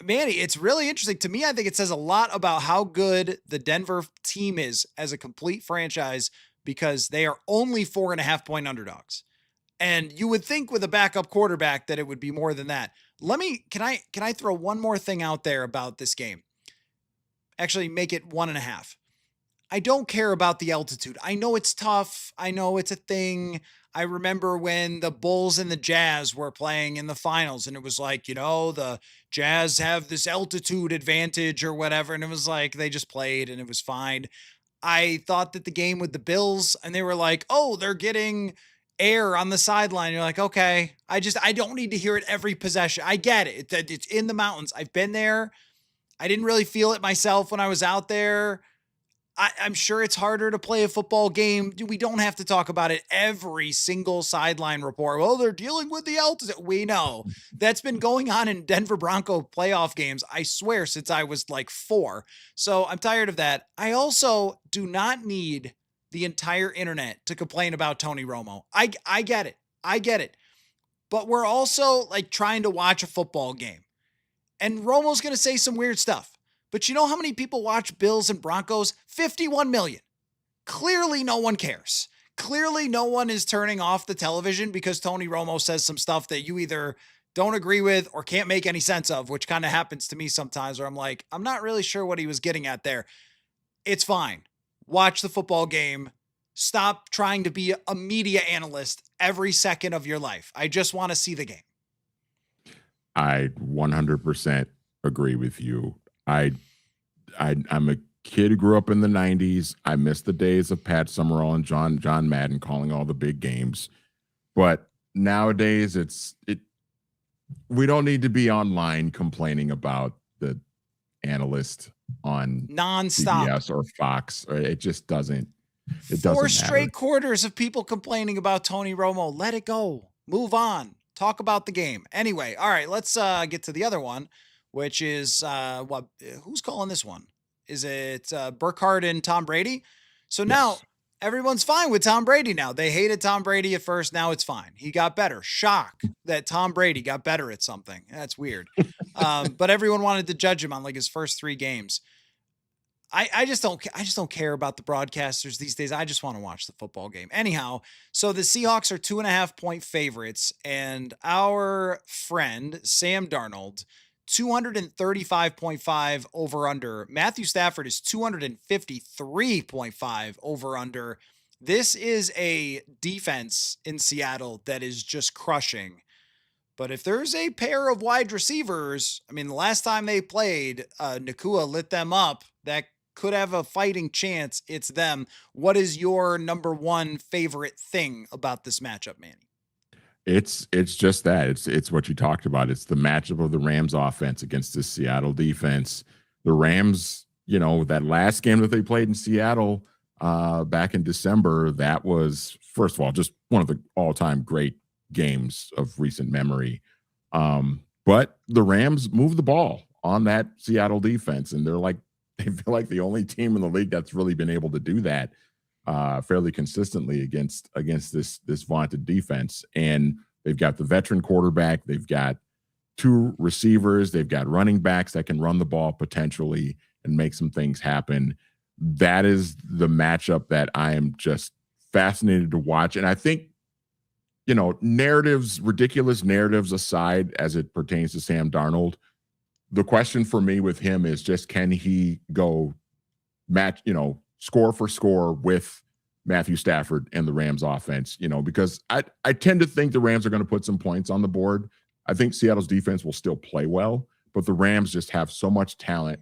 Manny, it's really interesting. To me, I think it says a lot about how good the Denver team is as a complete franchise because they are only 4.5-point underdogs. And you would think with a backup quarterback that it would be more than that. Can I throw one more thing out there about this game? Actually, make it 1.5. I don't care about the altitude. I know it's tough. I know it's a thing. I remember when the Bulls and the Jazz were playing in the finals and it was like, the Jazz have this altitude advantage or whatever. And it was like, they just played and it was fine. I thought that the game with the Bills and they were like, oh, they're getting air on the sideline. You're like, okay, I don't need to hear it every possession. I get it. It's in the mountains. I've been there. I didn't really feel it myself when I was out there. I'm sure it's harder to play a football game. We don't have to talk about it every single sideline report. Well, they're dealing with the altitude. We know that's been going on in Denver Bronco playoff games, I swear, since I was like 4. So I'm tired of that. I also do not need the entire internet to complain about Tony Romo. I get it. I get it. But we're also like trying to watch a football game. And Romo's going to say some weird stuff. But you know how many people watch Bills and Broncos? 51 million. Clearly no one cares. Clearly no one is turning off the television because Tony Romo says some stuff that you either don't agree with or can't make any sense of, which kind of happens to me sometimes where I'm like, I'm not really sure what he was getting at there. It's fine. Watch the football game. Stop trying to be a media analyst every second of your life. I just want to see the game. I 100% agree with you. I'm a kid who grew up in the 90s. I miss the days of Pat Summerall and John Madden calling all the big games. But nowadays we don't need to be online complaining about the analyst on nonstop CBS or Fox. It just doesn't. It Four doesn't straight matter. quarters of people complaining about Tony Romo. Let it go. Move on. Talk about the game. Anyway, all right, let's get to the other one, which is who's calling this one? Is it Burkhardt and Tom Brady? So now everyone's fine with Tom Brady now. They hated Tom Brady at first. Now it's fine. He got better. Shock that Tom Brady got better at something. That's weird. But everyone wanted to judge him on like his first 3 games. I just don't care about the broadcasters these days. I just want to watch the football game. Anyhow, so the Seahawks are 2.5-point favorites, and our friend Sam Darnold, 235.5 over under. Matthew Stafford is 253.5 over under. This is a defense in Seattle that is just crushing. But if there's a pair of wide receivers, I mean, the last time they played, Nakua lit them up. That could have a fighting chance. It's them. What is your number one favorite thing about this matchup, Manny? It's just that. It's what you talked about. It's the matchup of the Rams offense against the Seattle defense. The Rams, that last game that they played in Seattle back in December, that was, first of all, just one of the all-time great games of recent memory. But the Rams moved the ball on that Seattle defense, and they feel like the only team in the league that's really been able to do that fairly consistently against this vaunted defense. And they've got the veteran quarterback, they've got 2 receivers, they've got running backs that can run the ball potentially and make some things happen. That is the matchup that I am just fascinated to watch. And I think, ridiculous narratives aside, as it pertains to Sam Darnold, the question for me with him is just, can he go match, score for score with Matthew Stafford and the Rams offense, because I tend to think the Rams are going to put some points on the board. I think Seattle's defense will still play well, but the Rams just have so much talent.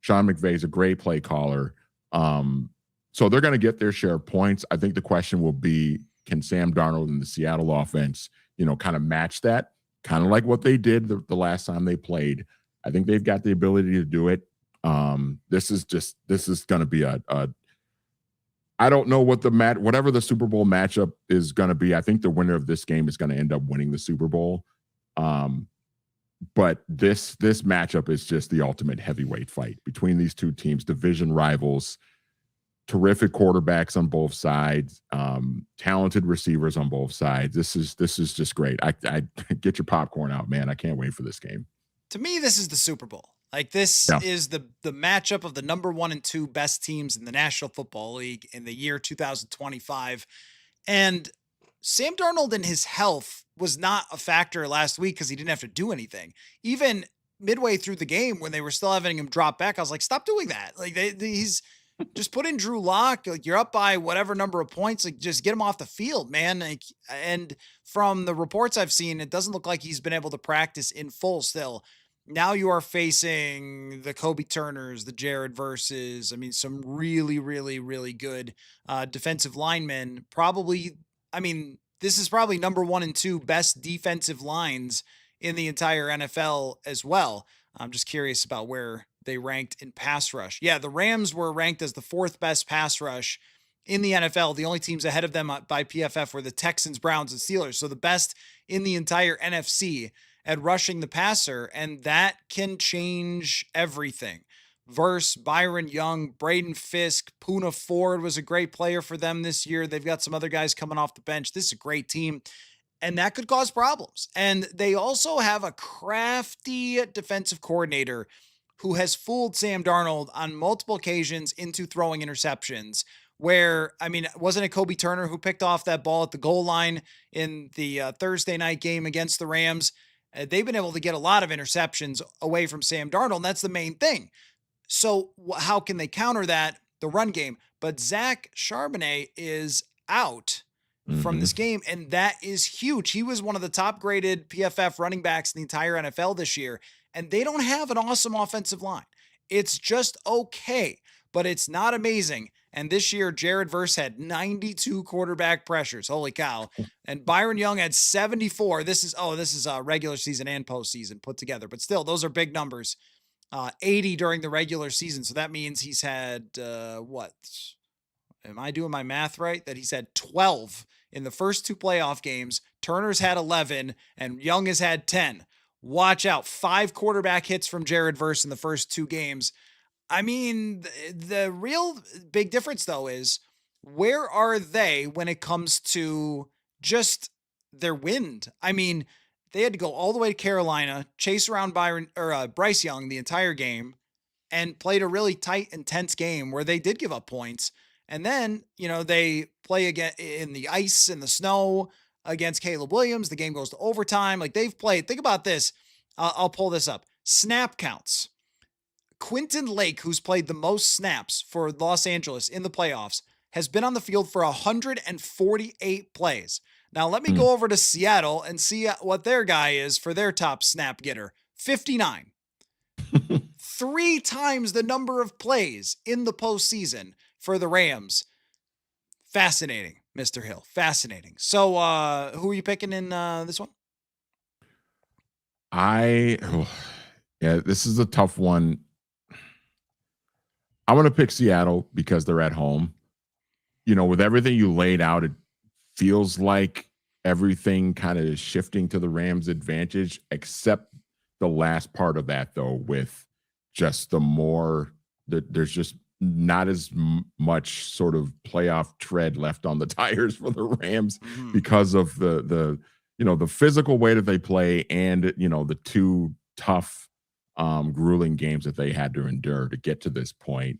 Sean McVay's a great play caller. So they're going to get their share of points. I think the question will be, can Sam Darnold and the Seattle offense, kind of match that, kind of like what they did the last time they played. I think they've got the ability to do it. This is going to be I don't know what whatever the Super Bowl matchup is going to be. I think the winner of this game is going to end up winning the Super Bowl. But this matchup is just the ultimate heavyweight fight between these two teams, division rivals, terrific quarterbacks on both sides, talented receivers on both sides. This is just great. I get your popcorn out, man. I can't wait for this game. To me, this is the Super Bowl. Like, this is the matchup of the number 1 and 2 best teams in the National Football League in the year 2025. And Sam Darnold and his health was not a factor last week because he didn't have to do anything. Even midway through the game when they were still having him drop back, I was like, stop doing that. Like, he's just put in Drew Lock. Like, you're up by whatever number of points. Like, just get him off the field, man. Like, and from the reports I've seen, it doesn't look like he's been able to practice in full still. Now you are facing the Kobe Turners, the Jared Verses. I mean, some really, really, really good defensive linemen. Probably, this is probably number 1 and 2 best defensive lines in the entire NFL as well. I'm just curious about where they ranked in pass rush. Yeah, the Rams were ranked as the 4th best pass rush in the NFL. The only teams ahead of them by PFF were the Texans, Browns, and Steelers. So the best in the entire NFC at rushing the passer, and that can change everything. Verse, Byron Young, Braden Fisk, Poona Ford was a great player for them this year. They've got some other guys coming off the bench. This is a great team, and that could cause problems. And they also have a crafty defensive coordinator who has fooled Sam Darnold on multiple occasions into throwing interceptions. Where, wasn't it Kobe Turner who picked off that ball at the goal line in the Thursday night game against the Rams? They've been able to get a lot of interceptions away from Sam Darnold, and that's the main thing. So how can they counter that? The run game. But Zach Charbonnet is out from this game, and that is huge. He was one of the top-graded PFF running backs in the entire NFL this year, and they don't have an awesome offensive line. It's just okay, but it's not amazing. And this year, Jared Verse had 92 quarterback pressures. Holy cow. And Byron Young had 74. This is regular season and postseason put together. But still, those are big numbers. 80 during the regular season. So that means he's had, what? Am I doing my math right? That he's had 12 in the first 2 playoff games. Turner's had 11, and Young has had 10. Watch out. 5 quarterback hits from Jared Verse in the first 2 games. The real big difference, though, is where are they when it comes to just their wind? They had to go all the way to Carolina, chase around Bryce Young the entire game, and played a really tight, intense game where they did give up points. And then, they play again in the ice and the snow against Caleb Williams. The game goes to overtime. Like, they've played. Think about this. I'll pull this up. Snap counts. Quentin Lake, who's played the most snaps for Los Angeles in the playoffs, has been on the field for 148 plays. Now, let me go over to Seattle and see what their guy is for their top snap getter. 59. 3 times the number of plays in the postseason for the Rams. Fascinating, Mr. Hill. Fascinating. So, who are you picking in this one? This is a tough one. I'm going to pick Seattle because they're at home. With everything you laid out, it feels like everything kind of is shifting to the Rams' advantage, except the last part of that, though, with just there's just not as much sort of playoff tread left on the tires for the Rams because of the physical way that they play and, the 2 tough, grueling games that they had to endure to get to this point.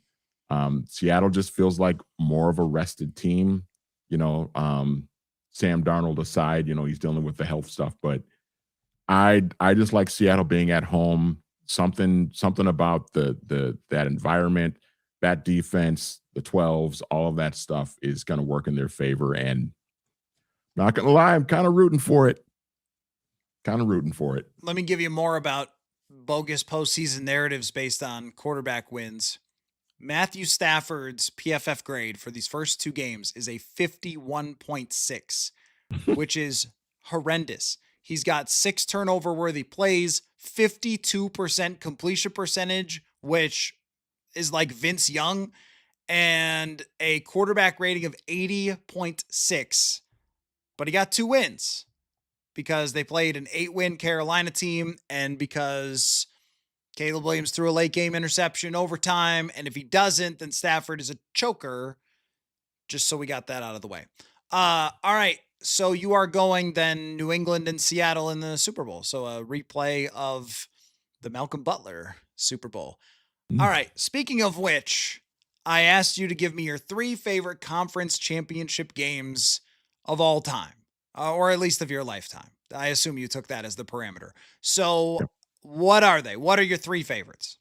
Seattle just feels like more of a rested team, Sam Darnold aside, he's dealing with the health stuff, but I just like Seattle being at home. something about that environment, that defense, the 12s, all of that stuff is going to work in their favor. And not going to lie, I'm kind of rooting for it. Let me give you more about bogus postseason narratives based on quarterback wins. Matthew Stafford's PFF grade for these first two games is a 51.6, which is horrendous. He's got 6 turnover worthy plays, 52% completion percentage, which is like Vince Young, and a quarterback rating of 80.6. But he got 2 wins because they played an 8-win Carolina team and because Caleb Williams threw a late game interception overtime. And if he doesn't, then Stafford is a choker. Just so we got that out of the way. All right. So you are going then New England and Seattle in the Super Bowl. So a replay of the Malcolm Butler Super Bowl. All right. Speaking of which, I asked you to give me your 3 favorite conference championship games of all time, or at least of your lifetime. I assume you took that as the parameter. So what are they? What are your 3 favorites?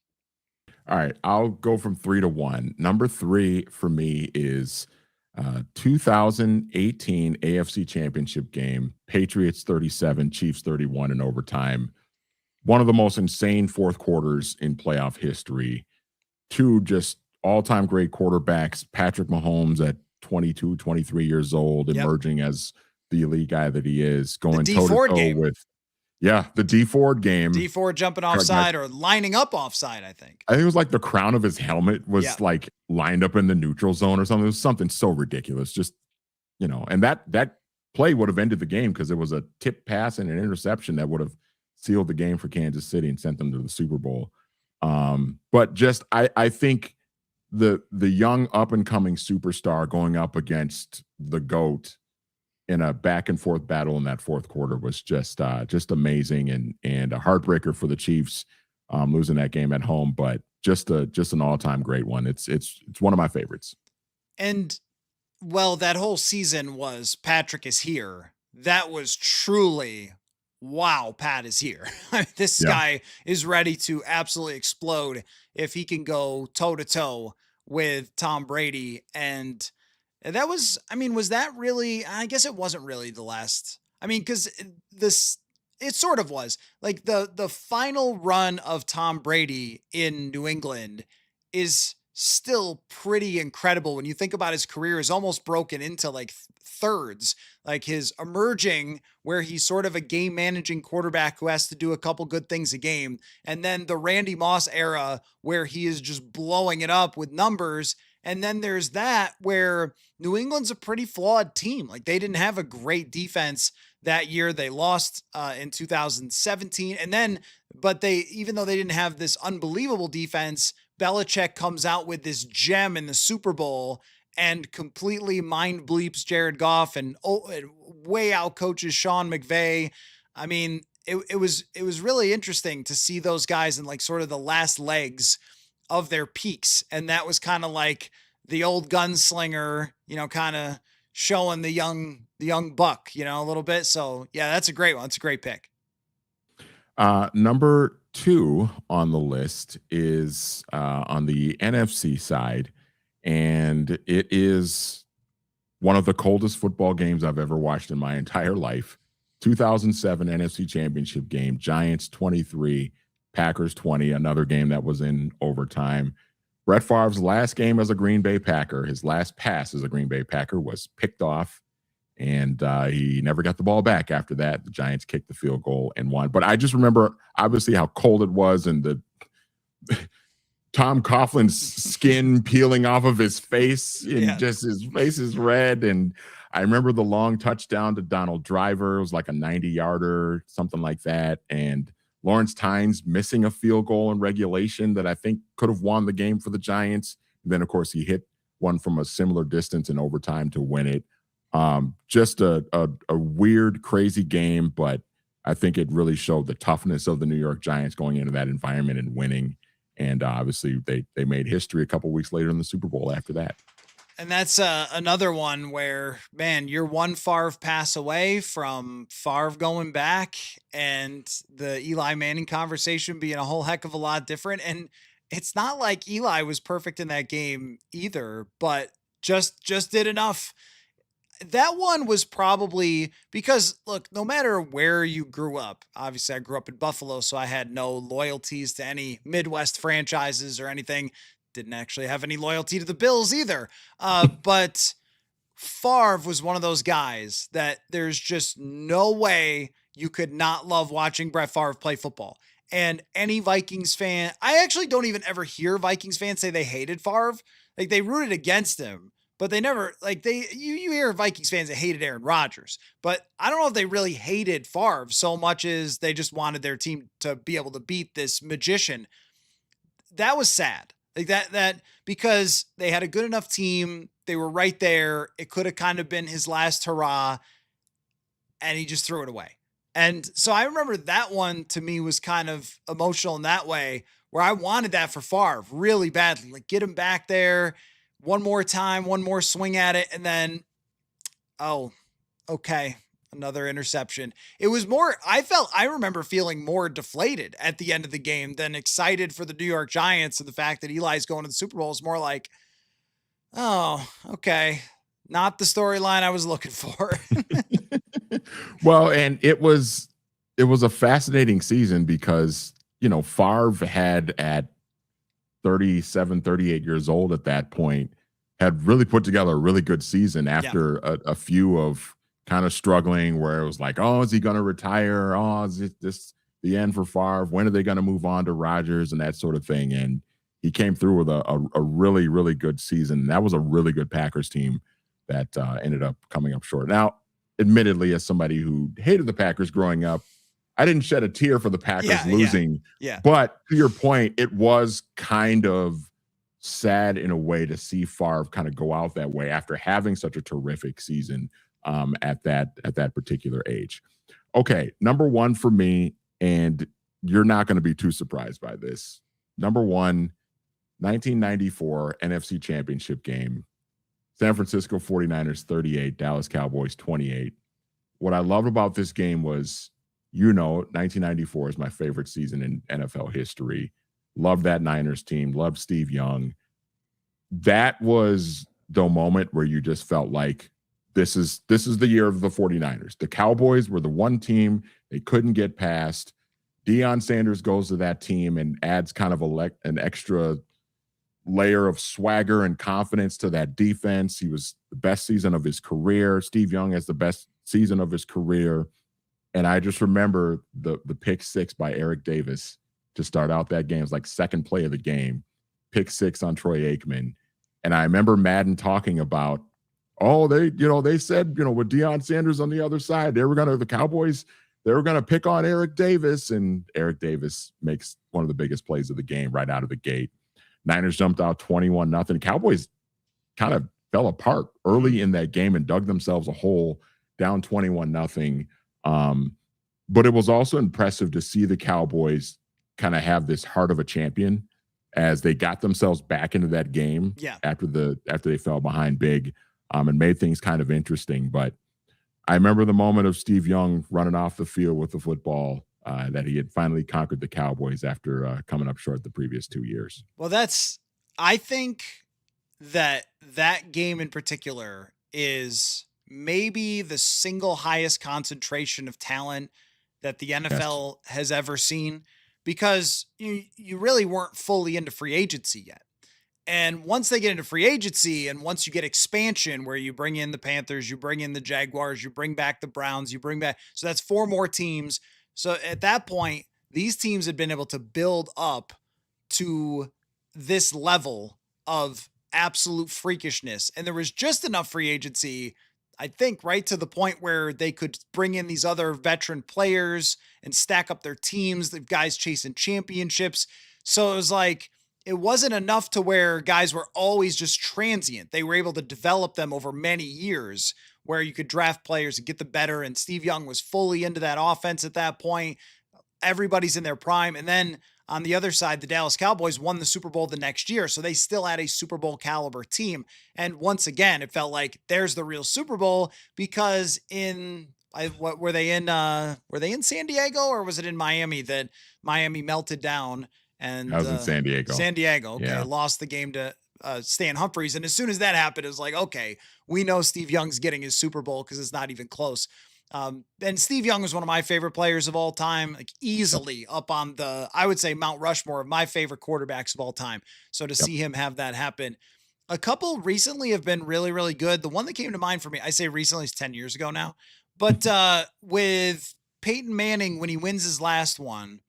All right. I'll go from 3 to 1. Number 3 for me is 2018 AFC Championship game, Patriots 37, Chiefs 31 in overtime. One of the most insane fourth quarters in playoff history. 2 just all-time great quarterbacks, Patrick Mahomes at 22, 23 years old, emerging as the elite guy that he is, going toe-to-toe with the D Ford game. D Ford jumping offside or lining up offside, I think. I think it was like the crown of his helmet was like lined up in the neutral zone or something. It was something so ridiculous. Just, and that play would have ended the game because it was a tip pass and an interception that would have sealed the game for Kansas City and sent them to the Super Bowl. But just I think the young up and coming superstar going up against the GOAT in a back and forth battle in that fourth quarter was just amazing and a heartbreaker for the Chiefs losing that game at home, but just an all-time great one. It's one of my favorites. And well, that whole season was Patrick is here. That was truly, wow, Pat is here. This guy is ready to absolutely explode if he can go toe to toe with Tom Brady. And that was, was that really, I guess it wasn't really the last, because it sort of was like the final run of Tom Brady in New England is still pretty incredible. When you think about his career is almost broken into like thirds, like his emerging where he's sort of a game managing quarterback who has to do a couple good things a game. And then the Randy Moss era where he is just blowing it up with numbers. And then there's that where New England's a pretty flawed team. Like they didn't have a great defense that year. They lost in 2017. And then, but even though they didn't have this unbelievable defense, Belichick comes out with this gem in the Super Bowl and completely mind bleeps Jared Goff and way out coaches Sean McVay. It was really interesting to see those guys in like sort of the last legs of their peaks. And that was kind of like the old gunslinger, kind of showing the young buck, a little bit. So yeah, that's a great one. It's a great pick. Number 2 on the list is on the NFC side. And it is one of the coldest football games I've ever watched in my entire life. 2007 NFC Championship game, Giants 23, Packers 20, another game that was in overtime. Brett Favre's last game as a Green Bay Packer, his last pass as a Green Bay Packer was picked off, and he never got the ball back after that. The Giants kicked the field goal and won. But I just remember, obviously, how cold it was and the Tom Coughlin's skin peeling off of his face and just his face is red. And I remember the long touchdown to Donald Driver. It was like a 90-yarder, something like that. And Lawrence Tynes missing a field goal in regulation that I think could have won the game for the Giants. And then, of course, he hit one from a similar distance in overtime to win it. Just a weird, crazy game, but I think it really showed the toughness of the New York Giants going into that environment and winning. And obviously, they made history a couple weeks later in the Super Bowl after that. And that's another one where, man, you're one Favre pass away from Favre going back and the Eli Manning conversation being a whole heck of a lot different. And it's not like Eli was perfect in that game either, but just did enough. That one was probably because look, no matter where you grew up, obviously I grew up in Buffalo, so I had no loyalties to any Midwest franchises or anything. Didn't actually have any loyalty to the Bills either. But Favre was one of those guys that there's just no way you could not love watching Brett Favre play football. And any Vikings fan, I actually don't even ever hear Vikings fans say they hated Favre. Like they rooted against him, but they never like you hear Vikings fans that hated Aaron Rodgers, but I don't know if they really hated Favre so much as they just wanted their team to be able to beat this magician. That was sad. Like that because they had a good enough team. They were right there. It could have kind of been his last hurrah and he just threw it away. And so I remember that one to me was kind of emotional in that way where I wanted that for Favre really badly. Like get him back there one more time, one more swing at it and then oh, okay, another interception. It was more, I remember feeling more deflated at the end of the game than excited for the New York Giants. And the fact that Eli's going to the Super Bowl is more like, oh, okay. Not the storyline I was looking for. Well, and it was a fascinating season because, Favre had at 37, 38 years old at that point, had really put together a really good season Yeah. after a few of kind of struggling where it was like, oh, is he going to retire? Oh, is this the end for Favre? When are they going to move on to Rodgers and that sort of thing? And he came through with a really, really good season. That was a really good Packers team that ended up coming up short. Now, admittedly, as somebody who hated the Packers growing up, I didn't shed a tear for the Packers losing. Yeah. But to your point, it was kind of sad in a way to see Favre kind of go out that way after having such a terrific season at that particular age. Okay, number one for me, and you're not going to be too surprised by this. Number one, 1994 NFC Championship game. San Francisco 49ers 38, Dallas Cowboys 28. What I loved about this game was, 1994 is my favorite season in NFL history. Loved that Niners team. Loved Steve Young. That was the moment where you just felt like this is the year of the 49ers. The Cowboys were the one team they couldn't get past. Deion Sanders goes to that team and adds kind of an extra layer of swagger and confidence to that defense. He was the best season of his career. Steve Young has the best season of his career. And I just remember the pick six by Eric Davis to start out that game. It was like second play of the game, pick six on Troy Aikman. And I remember Madden talking about, they said, with Deion Sanders on the other side, the Cowboys, they were going to pick on Eric Davis. And Eric Davis makes one of the biggest plays of the game right out of the gate. Niners jumped out 21-0. Cowboys kind of fell apart early in that game and dug themselves a hole down 21-0. But it was also impressive to see the Cowboys kind of have this heart of a champion as they got themselves back into that game after they fell behind big and made things kind of interesting. But I remember the moment of Steve Young running off the field with the football that he had finally conquered the Cowboys after coming up short the previous 2 years. Well, I think that game in particular is maybe the single highest concentration of talent that the NFL has ever seen, because you really weren't fully into free agency yet. And once they get into free agency and once you get expansion where you bring in the Panthers, you bring in the Jaguars, you bring back the Browns, so that's 4 more teams. So at that point, these teams had been able to build up to this level of absolute freakishness. And there was just enough free agency, I think, right to the point where they could bring in these other veteran players and stack up their teams, the guys chasing championships. So it was like, it wasn't enough to where guys were always just transient. They were able to develop them over many years where you could draft players and get the better. And Steve Young was fully into that offense at that point. Everybody's in their prime. And then On the other side, the Dallas Cowboys won the Super Bowl the next year, so they still had a Super Bowl caliber team. And once again, it felt like there's the real Super Bowl because what were they in? Were they in San Diego or was it in Miami that Miami melted down I and was in San Diego. San Diego, okay, Yeah. lost the game to Stan Humphries. And as soon as that happened, it was like, okay, we know Steve Young's getting his Super Bowl because it's not even close. And Steve Young was one of my favorite players of all time, like easily up on I would say Mount Rushmore of my favorite quarterbacks of all time. So to Yep. see him have that happen, a couple recently have been really, really good. The one that came to mind for me, I say recently is 10 years ago now, but with Peyton Manning, when he wins his last one,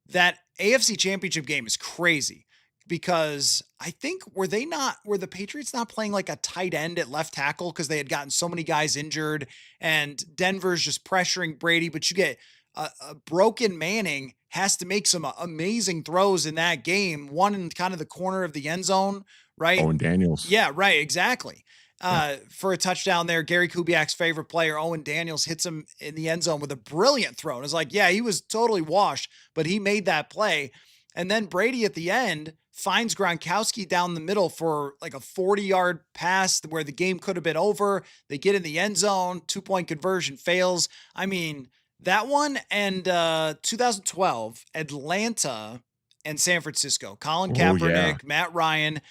that AFC Championship game is crazy because I think were the Patriots not playing like a tight end at left tackle because they had gotten so many guys injured and Denver's just pressuring Brady, but you get a broken Manning has to make some amazing throws in that game, one in kind of the corner of the end zone, right? Owen Daniels. Yeah, right, exactly. Yeah. For a touchdown there, Gary Kubiak's favorite player, Owen Daniels, hits him in the end zone with a brilliant throw. And it's like, yeah, he was totally washed, but he made that play. And then Brady at the end finds Gronkowski down the middle for like a 40-yard pass where the game could have been over. They get in the end zone, 2-point conversion fails. I mean, that one and 2012, Atlanta and San Francisco, Colin Oh, Kaepernick, yeah. Matt Ryan.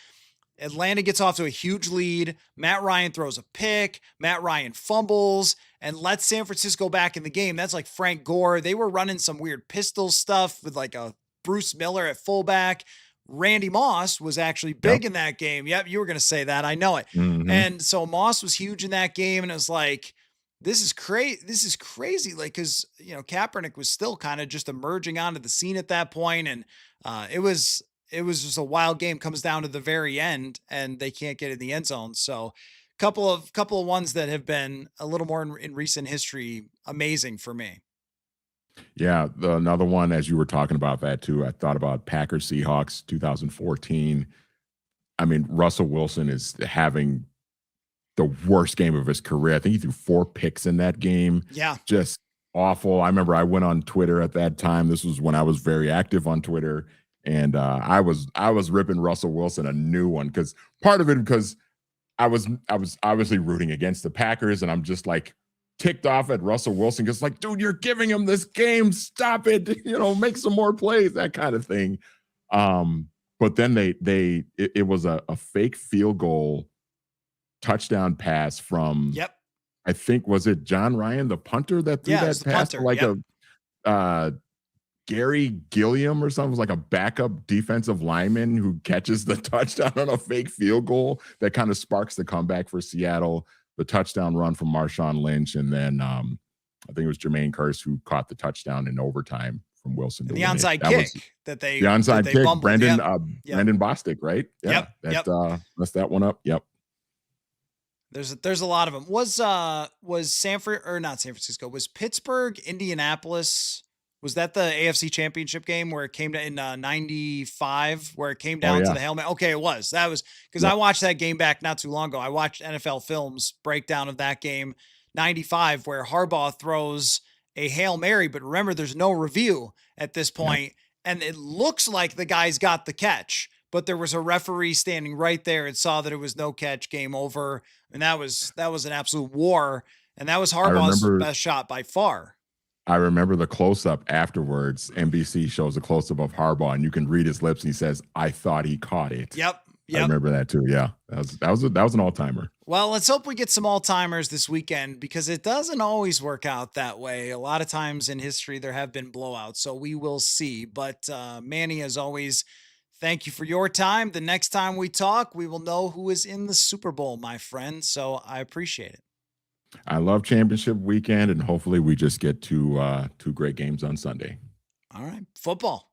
Atlanta gets off to a huge lead. Matt Ryan throws a pick. Matt Ryan fumbles and lets San Francisco back in the game. That's like Frank Gore. They were running some weird pistol stuff with like a Bruce Miller at fullback. Randy Moss was actually big in that game. Yep, you were going to say that. I know it. Mhm. And so Moss was huge in that game. And it was like, this is crazy. This is crazy. Like, cause Kaepernick was still kind of just emerging onto the scene at that point. And it was just a wild game. Comes down to the very end and they can't get in the end zone. So couple of ones that have been a little more in recent history. Amazing for me. Yeah, another one as you were talking about that too, I thought about Packers Seahawks 2014. I mean, Russell Wilson is having the worst game of his career. I think he threw 4 picks in that game. Yeah. Just awful. I remember I went on Twitter at that time. This was when I was very active on Twitter, and I was ripping Russell Wilson a new one because part of it because I was obviously rooting against the Packers, and I'm just like ticked off at Russell Wilson because like, dude, you're giving him this game. Stop it. Make some more plays, that kind of thing. But then it was a fake field goal touchdown pass from Yep. I think was it John Ryan, the punter that threw Yeah, it was that the pass punter, to like yep. a Gary Gilliam or something. It was like a backup defensive lineman who catches the touchdown on a fake field goal that kind of sparks the comeback for Seattle, the touchdown run from Marshawn Lynch, and then I think it was Jermaine Kearse who caught the touchdown in overtime from Wilson. And to the win it. onside That kick was that they the onside kick, bumbled. Brendan Yep. Brendan Bostic, right? Yeah, Yep. that's that one up. Yep. There's a lot of them. Was Sanford or not San Francisco? Was Pittsburgh, Indianapolis? Was that the AFC Championship game where it came to in '95, where it came down to the helmet? Okay, it was. That was because I watched that game back not too long ago. I watched NFL Films breakdown of that game, '95, where Harbaugh throws a Hail Mary, but remember, there's no review at this point, and it looks like the guy's got the catch, but there was a referee standing right there and saw that it was no catch, game over, and that was an absolute war, and that was Harbaugh's best shot by far. I remember the close-up afterwards. NBC shows a close-up of Harbaugh, and you can read his lips, and he says, "I thought he caught it." Yep. I remember that too. Yeah, that was an all-timer. Well, let's hope we get some all-timers this weekend because it doesn't always work out that way. A lot of times in history, there have been blowouts, so we will see. But Manny, as always, thank you for your time. The next time we talk, we will know who is in the Super Bowl, my friend. So I appreciate it. I love championship weekend, and hopefully we just get two great games on Sunday. All right. Football.